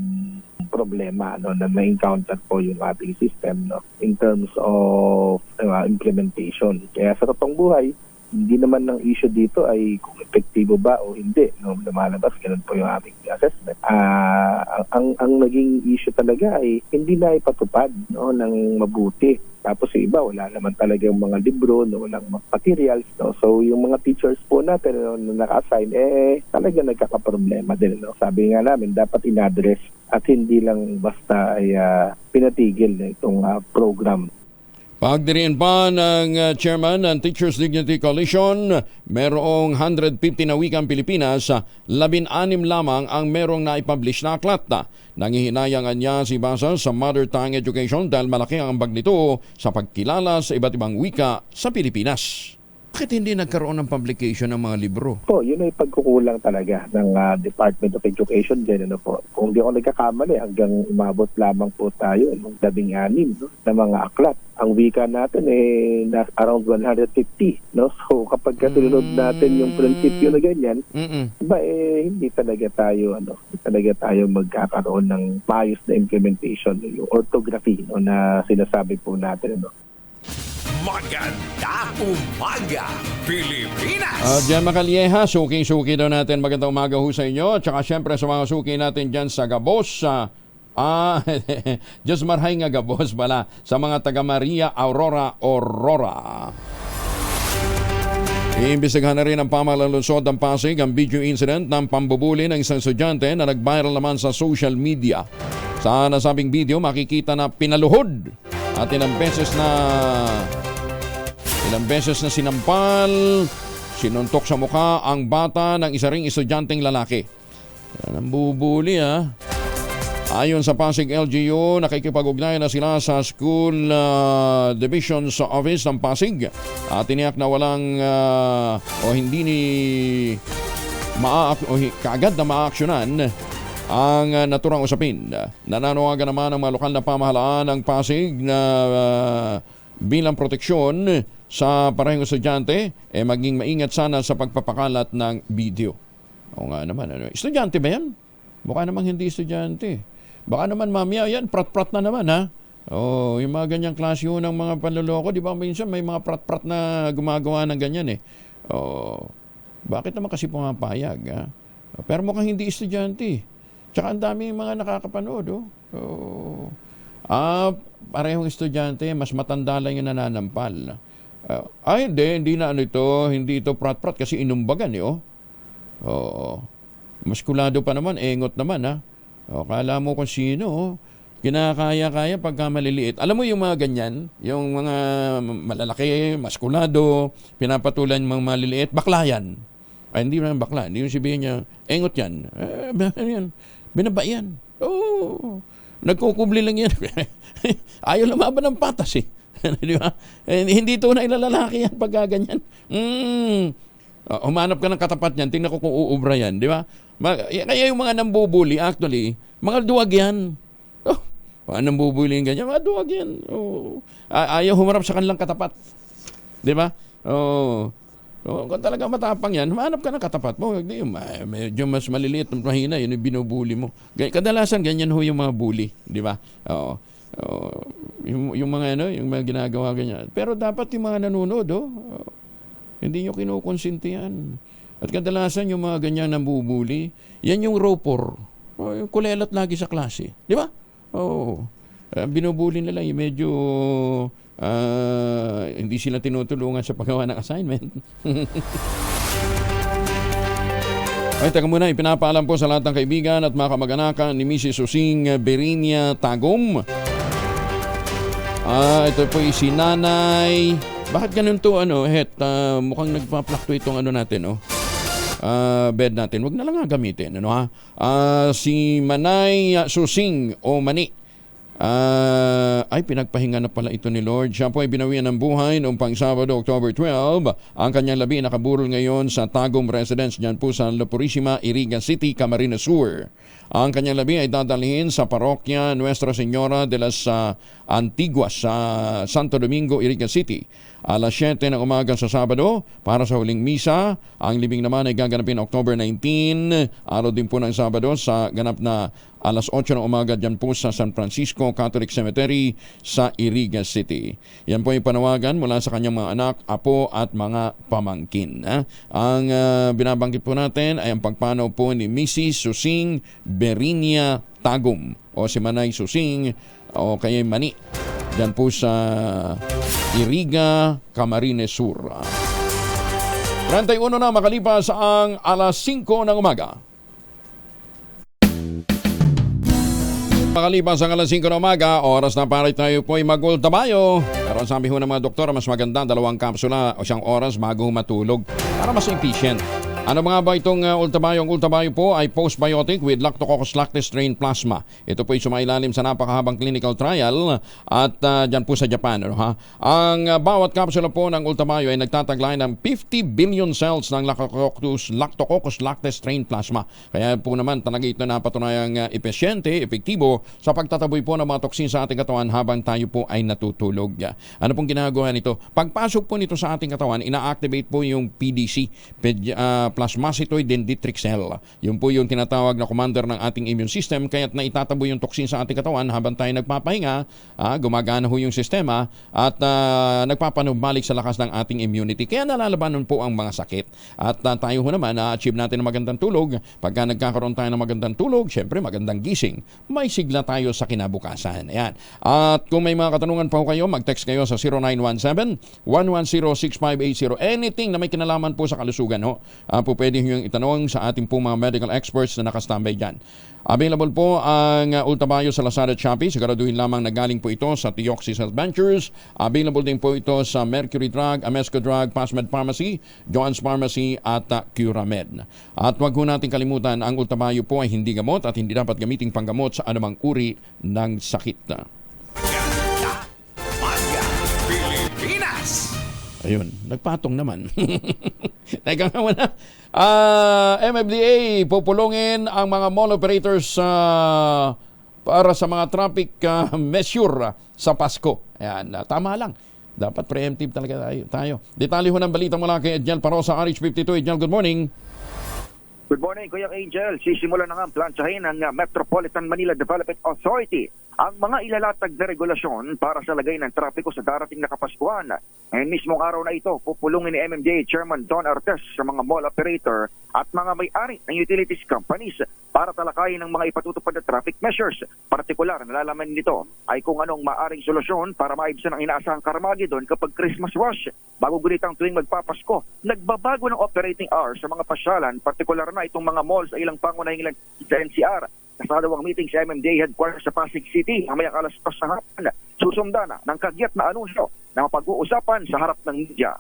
problema na na-encounter po yung ating system in terms of implementation. Kaya sa totoong buhay, hindi naman ng issue dito ay kung epektibo ba o hindi. Lumalabas, ganun po yung ating assessment. Ang naging issue talaga ay hindi na ipatupad ng mabuti. Tapos yung iba, wala naman talaga yung mga libro, walang materials. So yung mga teachers po natin na naka-assign, talaga nagkakaproblema din. Sabi nga namin, dapat in-address at hindi lang basta ay pinatigil itong program. Pagdiriin pa ng chairman ng Teachers Dignity Coalition, merong 150 na wikang Pilipinas, 16 lamang ang merong naipublish na aklat. Nangihinayangan niya si Basas sa mother tongue education dahil malaki ang ambag nito sa pagkilala sa iba't ibang wika sa Pilipinas. Bakit hindi nagkaroon ng publication ng mga libro? Po, yun ay pagkukulang talaga ng Department of Education din. Kung di ako nagkakamali, hanggang umabot lamang po tayo ng 16 na mga aklat. Ang wika natin na around 150. So kapag kasunod natin yung prinsipyo na ganyan, hindi talaga tayo magkakaroon ng maayos na implementation, yung orthography na sinasabi po natin. Magandang umaga, Pilipinas! Diyan Makalieha, suking-suki daw natin. Magandang umaga ho sa inyo. At saka syempre sa mga suki natin dyan sa Gabos, Diyos marhay nga gabos bala sa mga taga Maria Aurora. Iimbestigahan na rin ang pamahalang lungsod ng Pasig ang video incident ng pambubuli ng isang estudyante na nag-viral naman sa social media. Sa nasabing video, makikita na pinaluhod at ilang beses na sinampal, sinuntok sa mukha ang bata ng isa ring estudyanteng lalaki. Yan ang bubuli Ayon sa Pasig LGU, nakikipag-ugnayan na sila sa School Divisions Office ng Pasig at tiniyak na walang kaagad na maaksyonan ang naturang usapin. Nananawagan naman ang mga lokal na pamahalaan ng Pasig na bilang proteksyon sa parehong estudyante, maging maingat sana sa pagpapakalat ng video. O nga naman, estudyante ba yan? Mukha namang hindi estudyante. Baka naman mamaya yan, prat-prat na naman yung mga ganyang klase ng mga panloloko, di ba minsan may mga prat-prat na gumagawa ng ganyan bakit naman kasi pumapayag pero mukhang hindi estudyante. Tsaka ang dami mga nakakapanood parehong estudyante, mas matanda lang yung nananampal. Hindi ito prat-prat kasi inumbagan maskulado pa naman, engot naman kala mo kung sino kinakaya-kaya pagka maliliit. Alam mo yung mga ganyan, yung mga malalaki, maskulado, pinapatulan yung mga maliliit, bakla yan. Hindi naman bakla, hindi yung sabihin niya, engot yan. Binaba yan. Nagkukubli lang yan. Ayaw lumaban ng patas Di ba? Hindi ito na ilalaki yan pagka ganyan. Humanap ka ng katapat niyan, tingnan ko kung uubra yan, di ba? Kaya yung mga nambubuli, actually, mga duwag yan. Nambubuli yung ganyan, mga duwag yan. Ayaw humarap sa kanilang katapat. Di ba? Kung talaga matapang yan, humanap ka ng katapat mo. Medyo mas maliliit, mahina, yun yung binubuli mo. Kadalasan, ganyan yung mga bully. Di ba? Yung mga yung mga ginagawa ganyan. Pero dapat yung mga nanonood, hindi nyo kinukonsinti yan. At kadalasan yung mga ganyan nambubuli, yan yung ropor. Yung kulelat lagi sa klase. Di ba? Binubuli nila yung medyo hindi sila tinutulungan sa paggawa ng assignment. Ay, teka muna, ipinapaalam po sa lahat ng kaibigan at mga kamag-anakan ni Mrs. Susing Berinia Tagum. Ito po yung si Nanay. Bakit ganun to, mukhang nagpa-fluctuate itong natin, bed natin. Huwag na lang gamitin, si Manay Susing o Mani. Pinagpahinga na pala ito ni Lord. Siya po ay binawian ng buhay noong pang-Sabado, October 12. Ang kanyang labi nakaburol ngayon sa Tagum Residence dyan po sa La Purisima, Iriga City, Camarines Sur. Ang kanyang labi ay dadalhin sa parokya Nuestra Señora de las Antiguas sa Santo Domingo, Iriga City. Alas 7 ng umaga sa Sabado para sa huling misa. Ang libing naman ay gaganapin October 19, araw din po ng Sabado sa ganap na alas 8 ng umaga dyan po sa San Francisco Catholic Cemetery sa Iriga City. Yan po ay panawagan mula sa kanyang mga anak, apo at mga pamangkin. Ang binabanggit po natin ay ang pagpanaw po ni Mrs. Susing Berinia Tagum o si Manay Susing o kay Mani. Diyan po sa Iriga, Camarines Sur. 31 na makalipas ang alas 5 ng umaga. Makalipas ang alas 5 ng umaga, oras na para tayo po ay mag-ultabayo. Pero sabi ho ng mga doktor, mas maganda 2 kapsula o 1 oras bago matulog para mas efficient. Ano mga ba itong ultabayo? Ang ultabayo po ay postbiotic with Lactococcus lactis strain plasma. Ito po ay sumailalim sa napakahabang clinical trial at dyan po sa Japan. Ang bawat kapsula po ng ultabayo ay nagtataglay ng 50 billion cells ng Lactococcus lactis strain plasma. Kaya po naman talaga ito napatunayang epesyente, epektibo sa pagtataboy po ng mga toksin sa ating katawan habang tayo po ay natutulog. Ano pong ginagawa nito? Pagpasok po nito sa ating katawan, ina-activate po yung PDC, plasmacetoid dendritic-cell. Yun po yung tinatawag na commander ng ating immune system, kaya't naitataboy yung toxin sa ating katawan habang tayo nagpapahinga, gumagana ho yung sistema at nagpapanumbalik sa lakas ng ating immunity. Kaya nalalabanan po ang mga sakit. At tayo ho naman, na-achieve natin ng magandang tulog. Pagka nagkakaroon tayo ng magandang tulog, syempre magandang gising. May sigla tayo sa kinabukasan. Ayan. At kung may mga katanungan pa ho kayo, mag-text kayo sa 0917-110-6580. Anything na may kinalaman po sa kalusugan ho, po pwede yung itanong sa ating po mga medical experts na nakastambay dyan. Available po ang Ultabio sa Lazada at Shopee. Siguraduhin lamang na galing po ito sa Tioxis Health Ventures. Available din po ito sa Mercury Drug, Amesco Drug, Pasmed Pharmacy, John's Pharmacy at Curamed. At wag ho natin kalimutan, ang Ultabio po ay hindi gamot at hindi dapat gamiting panggamot sa anumang uri ng sakit. Pilipinas! Ayun, nagpatong naman. Teka nga muna. MMDA, pupulungin ang mga mall operators para sa mga traffic measure sa Pasko. Ayan, tama lang. Dapat preemptive talaga tayo. Detalye ho ng balita mula kay Edjel Parosa, RH52. Edjel, good morning. Good morning, Kuya Angel. Sisimula na nga ang plantsahin ng Metropolitan Manila Development Authority ang mga ilalatag na regulasyon para sa lagay ng trapiko sa darating na Kapaskuhan. Ngayon mismong araw na ito, pupulungin ni MMDA Chairman Don Artes sa mga mall operator at mga may-ari ng utilities companies para talakayin ang mga ipatutupad na traffic measures. Partikular, nalalaman nito ay kung anong maaring solusyon para maibsan ang inaasahang Carmageddon kapag Christmas rush. Bago gunitang tuwing magpapasko, nagbabago ng operating hours sa mga pasyalan, partikular na itong mga malls sa ilang pangunahing sa NCR. Kasalawang meeting sa MMDA headquarters sa Pasig City ang may alas 2 ng hapon. Susundana ng kagyat na anunsyo na mapag-uusapan sa harap ng media.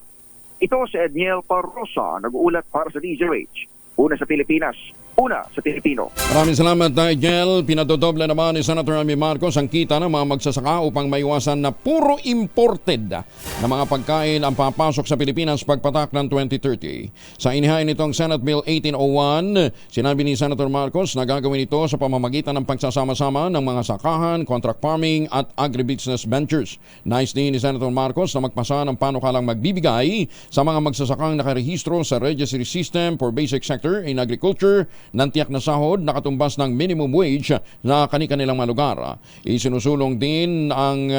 Ito si Edniel Parrosa, nag-uulat para sa DZRH. Una sa Pilipinas, una sa Pilipino. Maraming salamat, Nigel. Pinadodoble naman ni Senator Amy Marcos ang kita ng mga magsasaka upang maiwasan na puro imported na mga pagkain ang papasok sa Pilipinas pagpatak ng 2030. Sa inihain nitong Senate Bill 1801, sinabi ni Senator Marcos na gagawin ito sa pamamagitan ng pagsasama-sama ng mga sakahan, contract farming at agribusiness ventures. Nais din ni Senator Marcos na magpasa ng panukalang magbibigay sa mga magsasakang nakarehistro sa registry system for basic sector in agriculture ng tiyak na sahod na katumbas ng minimum wage na kani-kanilang mga lugar. Isinusulong din ang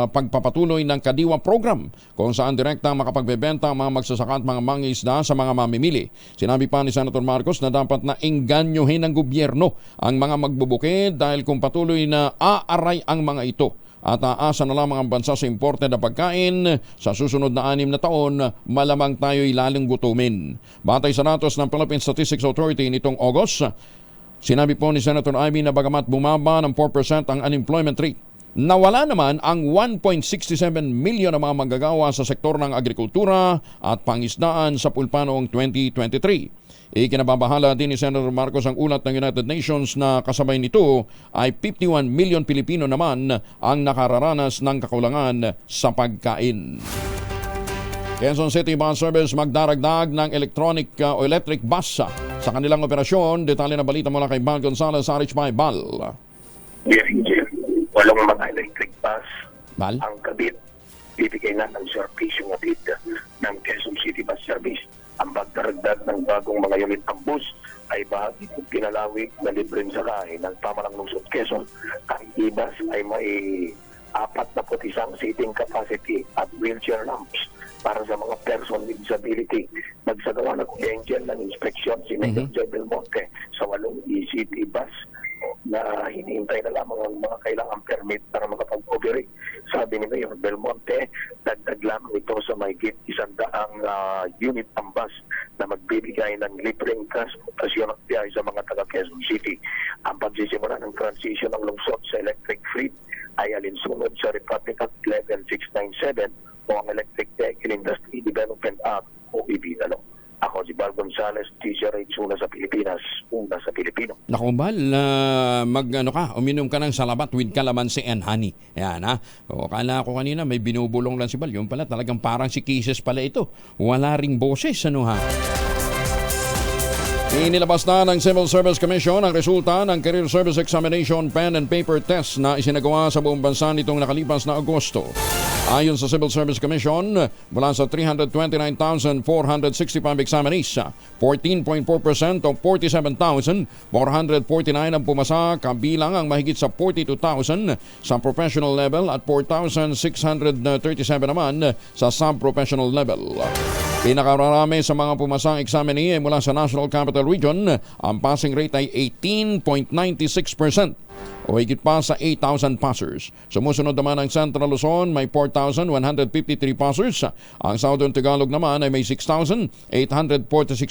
pagpapatuloy ng Kadiwa program kung saan direkta makapagbebenta ang mga magsasaka at mga mangingisda sa mga mamimili. Sinabi pa ni Senator Marcos na dapat na engganyohin ng gobyerno ang mga magbubukid dahil kung patuloy na aaray ang mga ito at aasa na lamang ang bansa sa imported na pagkain, sa susunod na 6 na taon, malamang tayo'y lalong gutumin. Batay sa datos ng Philippine Statistics Authority nitong August, sinabi po ni Senator Ivy na bagamat bumaba ng 4% ang unemployment rate, nawala naman ang 1.67 milyon na mga manggagawa sa sektor ng agrikultura at pangisdaan sa pulpa noong 2023. Ikinababahala din ni Senator Marcos ang ulat ng United Nations na kasabay nito ay 51 million Pilipino naman ang nakararanas ng kakulangan sa pagkain. Quezon City Bus Service magdaragdag ng electric bus sa kanilang operasyon. Detalye na balita mula kay Bal Gonzalez, RH5. Bal. Walang mga electric bus Bal? ang kabit. Bibigay na ng service yung abit ng Quezon City Bus Service. Ang pagdaragdag ng bagong mga unit ng bus ay bahagi ng pinalawig na libreng sakay ng pamalang lungsod Quezon. Ang e-bus ay may 41 seating capacity at wheelchair ramps para sa mga person with disability. Nagsagawa na Kuya Angel ng inspeksyon si Major Joy Belmonte sa 8 ECT bus na hinihintay na lamang ang mga kailangang permit para makapag-operate. Sabi ni Mayor Belmonte, dagdag lamang ito sa mahigit 100 unit ng bus na magbibigay ng libreng transportasyon at biyahe sa mga taga Quezon City. Ang pagsisimula ng transition ng lungsod sa electric fleet ay alinsunod sa Republic Act 11697 o ang Electric Vehicle Industry Development Act o EVDALO. Ako si Bal Gonzalez, DZRH, una sa Pilipinas, una sa Pilipino. Naku Bal, uminom ka ng salabat with calamansi and honey. Yan ha. O, kala ko kanina may binubulong lang si Bal. Yung pala talagang parang si Kisses pala ito. Wala ring boses, ano ha? Inilabas na ng Civil Service Commission ang resulta ng Career Service Examination Pen and Paper Test na isinagawa sa buong bansa nitong nakalipas na Agosto. Ayon sa Civil Service Commission, mula sa 329,465 examinees, 14.4% o 47,449 ang pumasa, kabilang ang mahigit sa 42,000 sa professional level at 4,637 naman sa sub-professional level. Pinakararami sa mga pumasang examinee ay mula sa National Capital Region. Ang passing rate ay 18.96%. o higit pa sa 8,000 passers. Sumusunod naman ang Central Luzon, may 4,153 passers. Ang Southern Tagalog naman ay may 6,846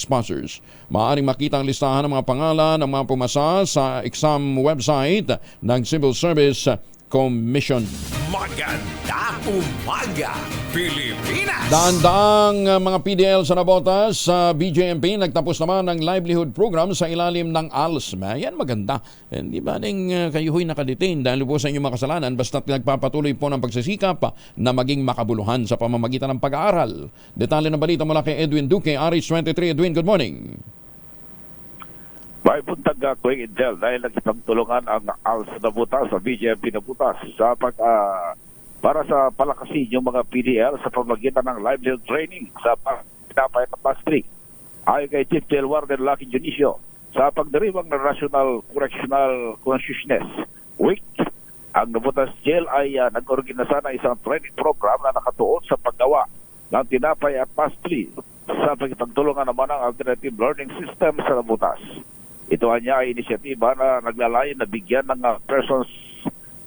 passers. Maaaring makita ang listahan ng mga pangalan ng mga pumasa sa exam website ng Civil Service Commission. Magandang umaga, Pilipinas! Daang-daang mga PDL sa nabotas sa BJMP, nagtapos naman ang livelihood program sa ilalim ng ALS. Yan maganda. Hindi ba rin kayo huy nakadetain dahil po sa inyong makasalanan basta't nagpapatuloy po ng pagsisikap na maging makabuluhan sa pamamagitan ng pag-aaral. Detalye ng balita mula kay Edwin Duque, RH23. Edwin, good morning. May buntag Kuya Angel dahil nagpagtulungan ang ALS na butas sa BJMP na butas sa para sa palakasin yung mga PDL sa pamagitan ng livelihood training sa pinapayat na pastry. Ayon kay Chief Jail Warden Lucky Junicio, sa pagdiriwang ng National Correctional Consciousness Week, ang Nabutas Jail ay nag-organisa ng isang training program na nakatuon sa paggawa ng tinapay at pastry sa pagtulungan naman ng alternative learning system sa Nabutas. Ito niya ay inisyatiba na naglalayon na bigyan ng persons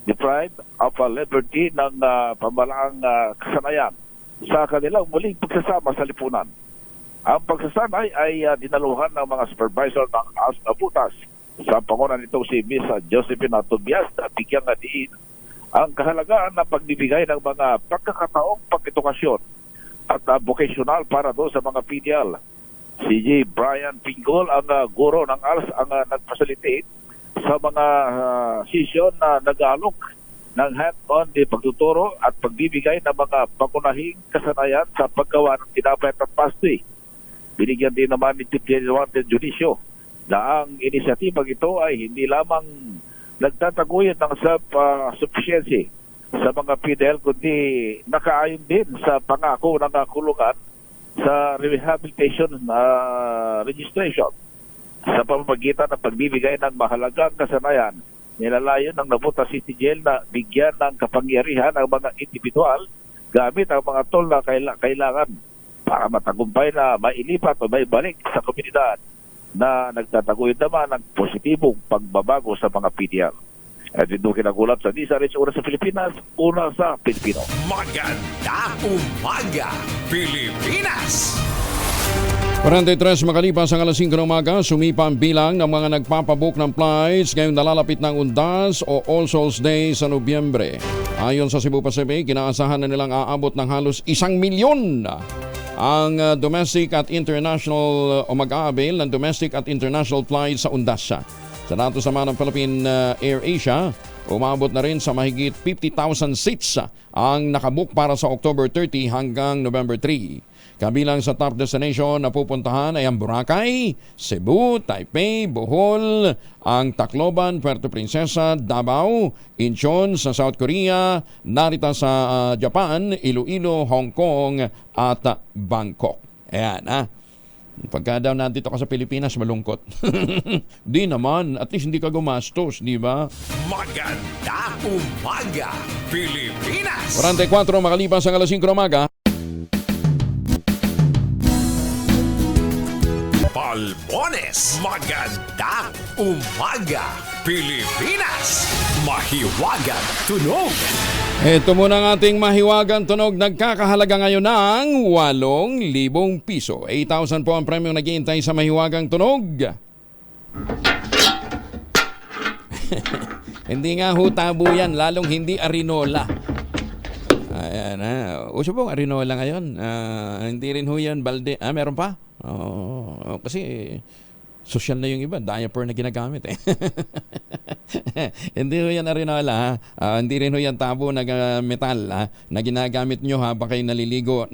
deprived of liberty ng pamalaang kasanayan sa kanilang muling pagsasama sa lipunan. Ang pagsasanay ay dinaluhan ng mga supervisor ng ALS na butas sa pangunan nito si Miss Josephine Tobias na bigyang diin ang kahalagaan ng pagbibigay ng mga pagkakataong pag-edukasyon at vocational para doon sa mga PDL. Si J. Brian Pingol, ang guro ng ALS, ang nag-facilitate sa mga session na nag-aalok ng hand-on di pagtuturo at pagbibigay ng mga pangunahing kasanayan sa paggawa ng tinapay at pastry. Binigyan din naman ni Chief Warden Junicio na ang inisyatibang ito ay hindi lamang nagtataguyod ng self-sufficiency sa mga PDL, kundi nakaayon din sa pangako ng kulungan sa rehabilitation registration sa pamamagitan ng pagbibigay ng mahalagang kasanayan. Nilalayon ng Nabutas City Jail na bigyan ng kapangyarihan ang mga individual gamit ang mga tool na kailangan para matagumpay na mailipat o maibalik sa komunidad na nagtataguyod naman ng positibong pagbabago sa mga PDL. At ito kinagulat sa DSRH, una sa Pilipinas, una sa Pilipino. Magandang umaga, Pilipinas! 43 makalipas ang alas 5 ng umaga, sumipa ang bilang ng mga nagpapabook ng flights ngayong nalalapit ng Undas o All Souls Day sa Nobyembre. Ayon sa Cebu Pacific, inaasahan na nilang aabot ng halos 1 milyon ang domestic at international o mag-aabil ng domestic at international flights sa Undas. Sa datos naman ng Philippine Air Asia, umabot na rin sa mahigit 50,000 seats ang nakabook para sa October 30 hanggang November 3. Kabilang sa top destination na pupuntahan ay ang Boracay, Cebu, Taipei, Bohol, ang Tacloban, Puerto Princesa, Davao, Incheon sa South Korea, Narita sa Japan, Iloilo, Hong Kong at Bangkok. Ayan Pagka daw nandito ka sa Pilipinas, malungkot. Di naman, at least hindi ka gumastos, di ba? Magandang umaga, Pilipinas! 44 makalipas ang alas 5 ng umaga. Palmones, magandang umaga, Pilipinas! Mahiwagang tunog! Ito muna ang ating mahiwagang tunog. Nagkakahalaga ngayon ng 8,000 piso. 8,000 po ang premyong nag-iintay sa mahiwagang tunog. Hindi nga ho tabo yan, lalong hindi arinola. Ayan uso pong arinola ngayon. Hindi rin ho yan balde. Meron pa? Kasi social na yung iba, diaper na ginagamit eh. Hindi ho yan arenola, hindi rin ho yan tabo na metal na ginagamit nyo habang kayo naliligo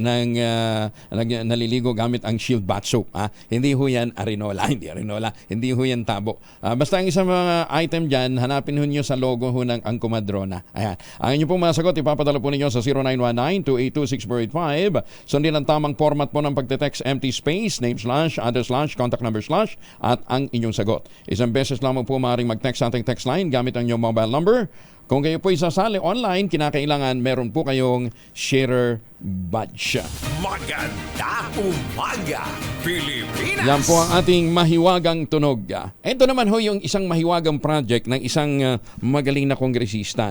naliligo gamit ang Shield bath soap. Hindi ho yan arenola, hindi ho yan tabo. Basta ang isang mga item dyan, hanapin ho nyo sa logo ho ng ang Comadrona. Ayan. Ang inyo pong mga sagot, ipapadala po ninyo sa 0919-282-6485. Sundin ang tamang format po ng pagte-text, empty space, name / address / contact number / at ang inyong sagot. Isang beses lamang po maaaring mag-text sa ating text line gamit ang inyong mobile number. Kung kayo po isasali online, kinakailangan meron po kayong sharer badge. Magandang umaga, Pilipinas! Yan po ang ating mahiwagang tunog. Ito naman ho yung isang mahiwagang project ng isang magaling na kongresista.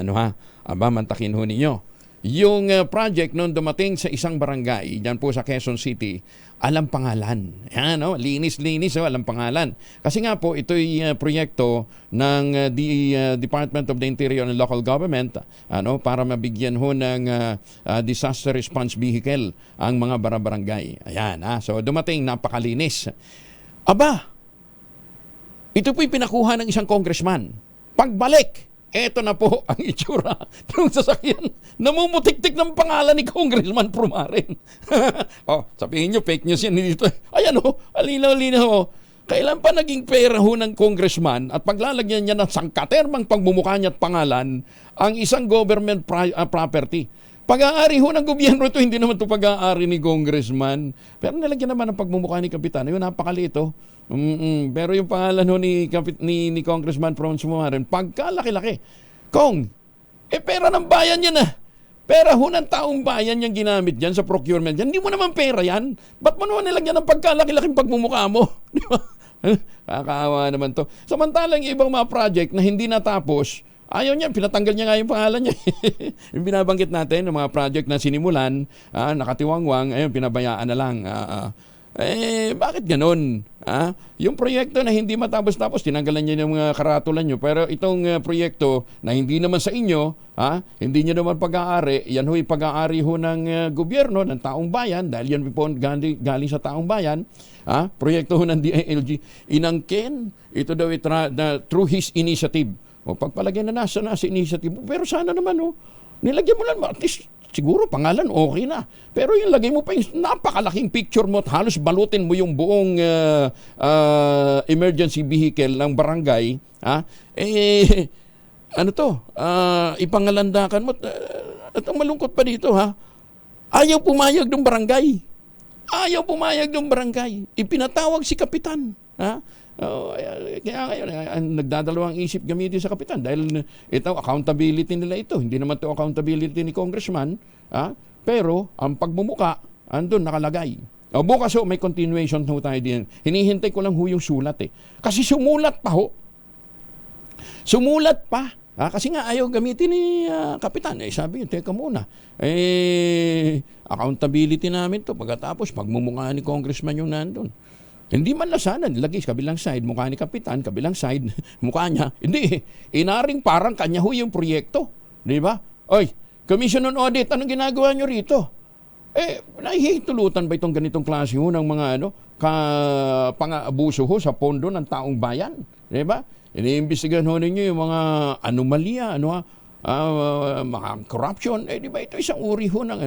Mantakin ho ninyo. Yung project nung dumating sa isang barangay, dyan po sa Quezon City, alam pangalan. Yan, linis-linis, alam pangalan. Kasi nga po, ito'y proyekto ng Department of the Interior and Local Government para mabigyan ho ng disaster response vehicle ang mga barangay. Ayan, so dumating, napakalinis. Aba, ito po'y pinakuha ng isang congressman. Pagbalik, eto na po ang itsura ng sasakyan. Namumutik-tik ng pangalan ni Congressman Prumarin. Sabihin nyo, fake news yan dito. Ayan alinaw-linaw. Kailan pa naging pera ho ng congressman at paglalagyan niya ng sangkatermang pagmumukha niya at pangalan ang isang government property. Pag-aari ho ng gobyerno ito, hindi naman ito pag-aari ni congressman. Pero nilagyan naman ng pagmumukha ni Kapitan. Yun, napakalito. Pero yung pangalan ho ni Congressman Prumarin, pagkalaki-laki. Kong, pera ng bayan yan Pera ho ng taong bayan yung ginamit dyan sa procurement yan. Hindi mo naman pera yan. Ba't mo naman nilagyan ng pagkalaki-laking pagmumukha mo? Di ba? Kakaawa naman to. Samantalang ibang mga project na hindi natapos, ayaw niya, pinatanggal niya nga yung pangalan niya. Yung binabanggit natin, yung mga project na sinimulan, nakatiwangwang, ayun, pinabayaan na lang. Bakit ganun? Yung proyekto na hindi matapos-tapos, tinanggalan niyo yung mga karatulan niyo. Pero itong proyekto na hindi naman sa inyo, hindi niyo naman pag-aari, yan ho'y pag-aari ho ng gobyerno, ng taong bayan, dahil yan po galing sa taong bayan, proyekto ho ng DILG, inangkin, ito daw through his initiative. Pagpalagay na nasa initiative, pero sana naman, nilagyan mo lang, at least, siguro pangalan okay na. Pero yung lagay mo pa yung napakalaking picture mo at halos balutin mo yung buong emergency vehicle ng barangay, ipangalandakan mo. At ang malungkot pa dito, ayaw pumayag ng barangay. Ipinatawag si Kapitan. Kaya ngayon, nagdadalawang isip gamitin sa Kapitan dahil ito, accountability nila ito. Hindi naman ito accountability ni Congressman, pero ang pagmumuka, andun nakalagay. Bukas may continuation ho tayo din. Hinihintay ko lang ho yung sulat Kasi sumulat pa. Kasi nga ayaw gamitin ni Kapitan. Sabi yun, teka muna. Accountability namin to. Pagkatapos, pagmumukha ni Congressman yung nandun. Hindi man na sana nilagay sa kabilang side, mukha ni Kapitan, kabilang side, mukha niya. Hindi, inaring parang kanya ho yung proyekto. Di ba? Oy, Commission on Audit, anong ginagawa nyo rito? Nahihintulutan ba itong ganitong klase ho ng mga pang-abuso ho sa pondo ng taong bayan? Di ba? Iniimbestigahan ho ninyo yung mga anomalya, mga corruption. Di ba ito isang uri ho ng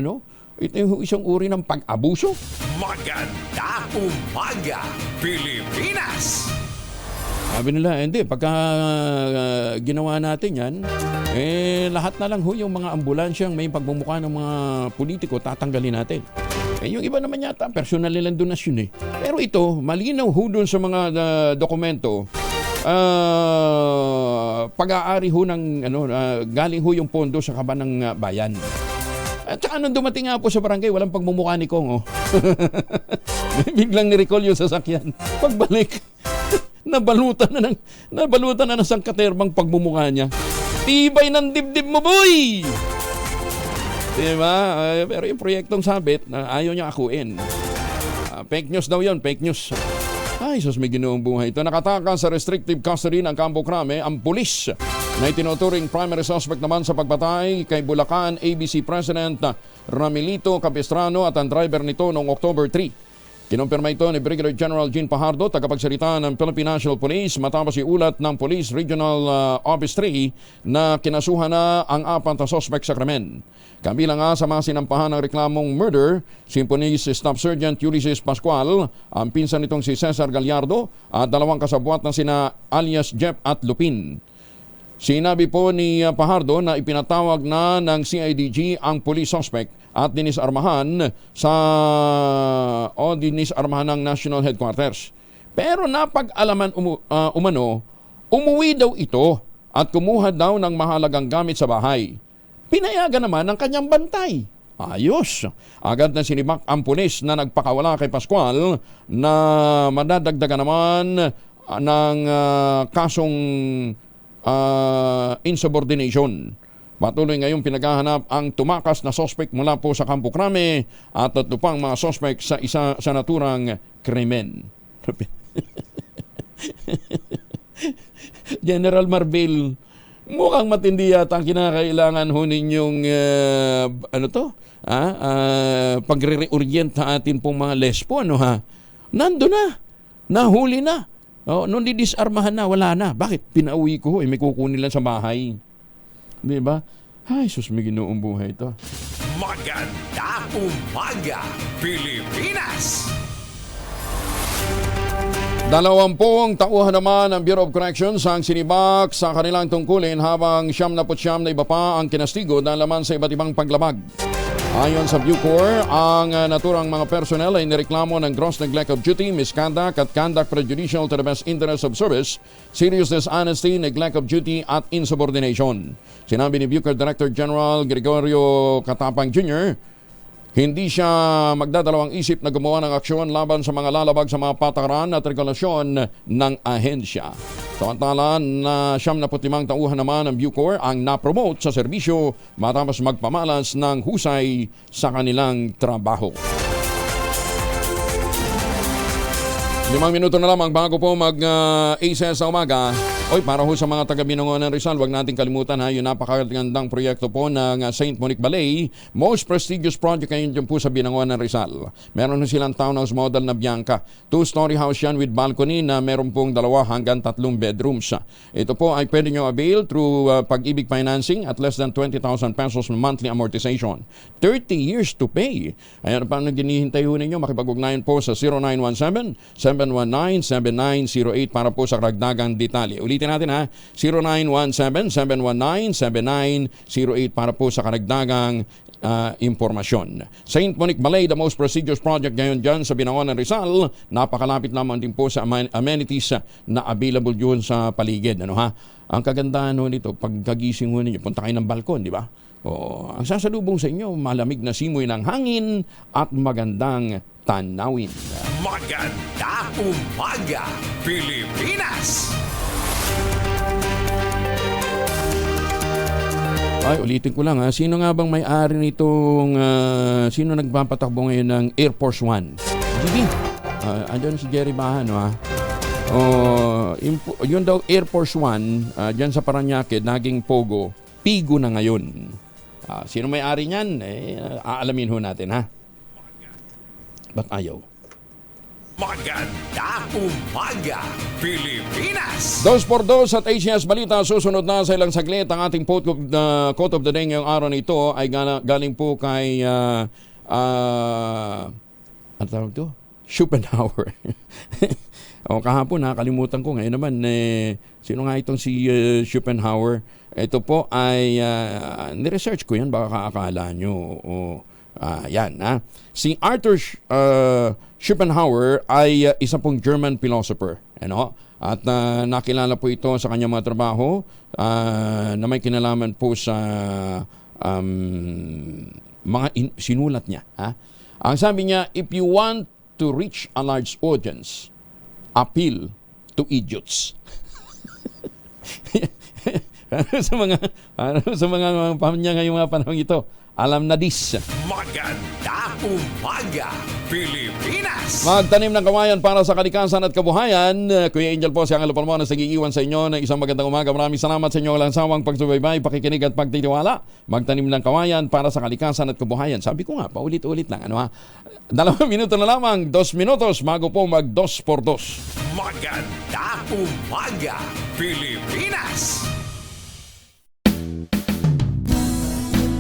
ito yung isang uri ng pag-abuso. Magandang umaga, Pilipinas! Sabi nila, hindi, pagka ginawa natin yan, lahat na lang ho yung mga ambulansyang may pagmumukha ng mga politiko, tatanggalin natin. Yung iba naman yata, personal nilang donasyon Pero ito, malinaw ho dun sa mga dokumento, pag-aari ho ng, galing ho yung pondo sa kaban ng bayan. At saka nung dumating nga po sa barangay, walang pagmumukha ni Kong. Biglang ni-recall yung sasakyan. Pagbalik, nabalutan na ng sangkaterbang pagmumukha niya. Tibay ng dibdib mo, boy! Diba? Pero yung proyektong sabit, ayaw niya akuin. Fake news daw yun, fake news. Ay, sus, may ginoong buhay. Ito nakatakas sa restrictive custody ng Campo Crame ang pulis na itinuturing primary suspect naman sa pagpatay kay Bulacan ABC President Ramilito Capistrano at ang driver nito noong October 3. Kinumpirma ito ni Brigadier General Jean Fajardo, tagapagsalita ng Philippine National Police, matapos iulat ng Police Regional Office 3 na kinasuhan na ang 4 na suspect sa krimen. Kabilang nga sa mga sinampahan ng reklamong murder, si Police Staff Sergeant Ulysses Pascual, ang pinsan nitong si Cesar Gallardo at 2 kasabwat na sina alias Jeff at Lupin. Sinabi po ni Fajardo na ipinatawag na ng CIDG ang police suspect at dinisarmahan ng National Headquarters. Pero napag-alaman umano, umuwi daw ito at kumuha daw ng mahalagang gamit sa bahay. Pinayagan naman ng kanyang bantay. Ayos. Agad na sinibak ang pulis na nagpakawala kay Pascual na madadagdagan naman ng kasong insubordination. Patuloy ngayong pinaghahanap ang tumakas na suspect mula po sa Campo Crame at 3 pang mga suspect sa isa sa naturang krimen. General Marbil, mukhang matindi yata ang kinakailangan ho ninyong pagre-reorient sa atin pong mga lesbo, ano ha? Nando na, nahuli na. Nung didisarmahan na, wala na. Bakit? Pinauwi ko, may kukunin lang sa bahay. Di ba? Ay, sus, may ginoong buhay ito. Magandang umaga, Pilipinas! 20 tauhan naman ng Bureau of Corrections ang sinibak sa kanilang tungkulin habang 79 na iba pa ang kinastigo na laman sa iba't ibang paglabag. Ayon sa Bucor, ang naturang mga personnel ay nireklamo ng gross neglect of duty, misconduct at conduct prejudicial to the best interest of service, serious dishonesty, neglect of duty at insubordination. Sinabi ni Bucor Director General Gregorio Catapang Jr., hindi siya magdadalawang isip na gumawa ng aksyon laban sa mga lalabag sa mga patakaran at regulasyon ng ahensya. Samantala na 75 tauhan naman ng Bucor ang napromote sa serbisyo matapos magpamalas ng husay sa kanilang trabaho. 5 minuto na lamang bago po mag-ACES sa umaga. Para ho sa mga taga-Binangonan ng Rizal, huwag natin kalimutan yung napakagandang proyekto po ng St. Monique Ballet. Most prestigious project ngayon dyan po sa Binangonan ng Rizal. Meron silang townhouse model na Bianca. 2-story house yan with balcony na meron pong 2 hanggang 3 bedrooms. Ito po ay pwede nyo avail through Pag-ibig Financing at less than 20,000 pesos monthly amortization. 30 years to pay. Ayan, paano ginihintay ho ninyo? Makipag-ugnayan po sa 0917-719-7908 para po sa karagdagang detalye. Ulitin natin ha, 0917-719-7908 para po sa karagdagang impormasyon. St. Monique Ballet, the most prestigious project ngayon dyan sa Binangonan Rizal. Napakalapit naman din po sa amenities na available yun sa paligid. Ano ha? Ang kagandahan nito, pagkagising ho ninyo, punta kayo ng balkon, di ba? Ang sasalubong sa inyo, malamig na simoy ng hangin at magandang tanawin. Magandang umaga, Pilipinas! Ay, ulitin ko lang ha. Sino nga bang may-ari nitong, sino nagpapatakbo ngayon ng Air Force One? GB. Andyan si Jerry Bahan, ha? Yun daw Air Force One, dyan sa Paranaque, naging Pogo. Pigo na ngayon. Sino may-ari niyan? Aalamin ho natin, ha? Ba't ayaw? Magandang umaga, Pilipinas! 2x2 at ACS Balita. Susunod na sa ilang saglit. Ang ating quote of the day ngayong araw na ito ay galing po kay ano tawag ito? Schopenhauer. Kahapon nakalimutan ko. Ngayon naman, sino nga itong si Schopenhauer? Ito po ay niresearch ko yan. Baka kaakala nyo. Yan. Si Arthur Schopenhauer ay isa pong German philosopher. At nakilala po ito sa kanyang mga trabaho na may kinalaman po sa mga sinulat niya. Ang sabi niya, if you want to reach a large audience, appeal to idiots. sa mga pamilya ngayong mga panahon ito, alam na dis. Magandang umaga, Pilipinas! Magtanim ng kawayan para sa kalikasan at kabuhayan. Kuya Angel po, si Angelo Palmones, nag-iiwan sa inyo ng isang magandang umaga. Maraming salamat sa inyo walang sawang pagsubaybay, pakikinig at pagtitiwala. Magtanim ng kawayan para sa kalikasan at kabuhayan. Sabi ko nga, paulit-ulit lang. 2 minuto na lamang, 2 minutos bago po mag 2 por 2. Maganda umaga, Pilipinas!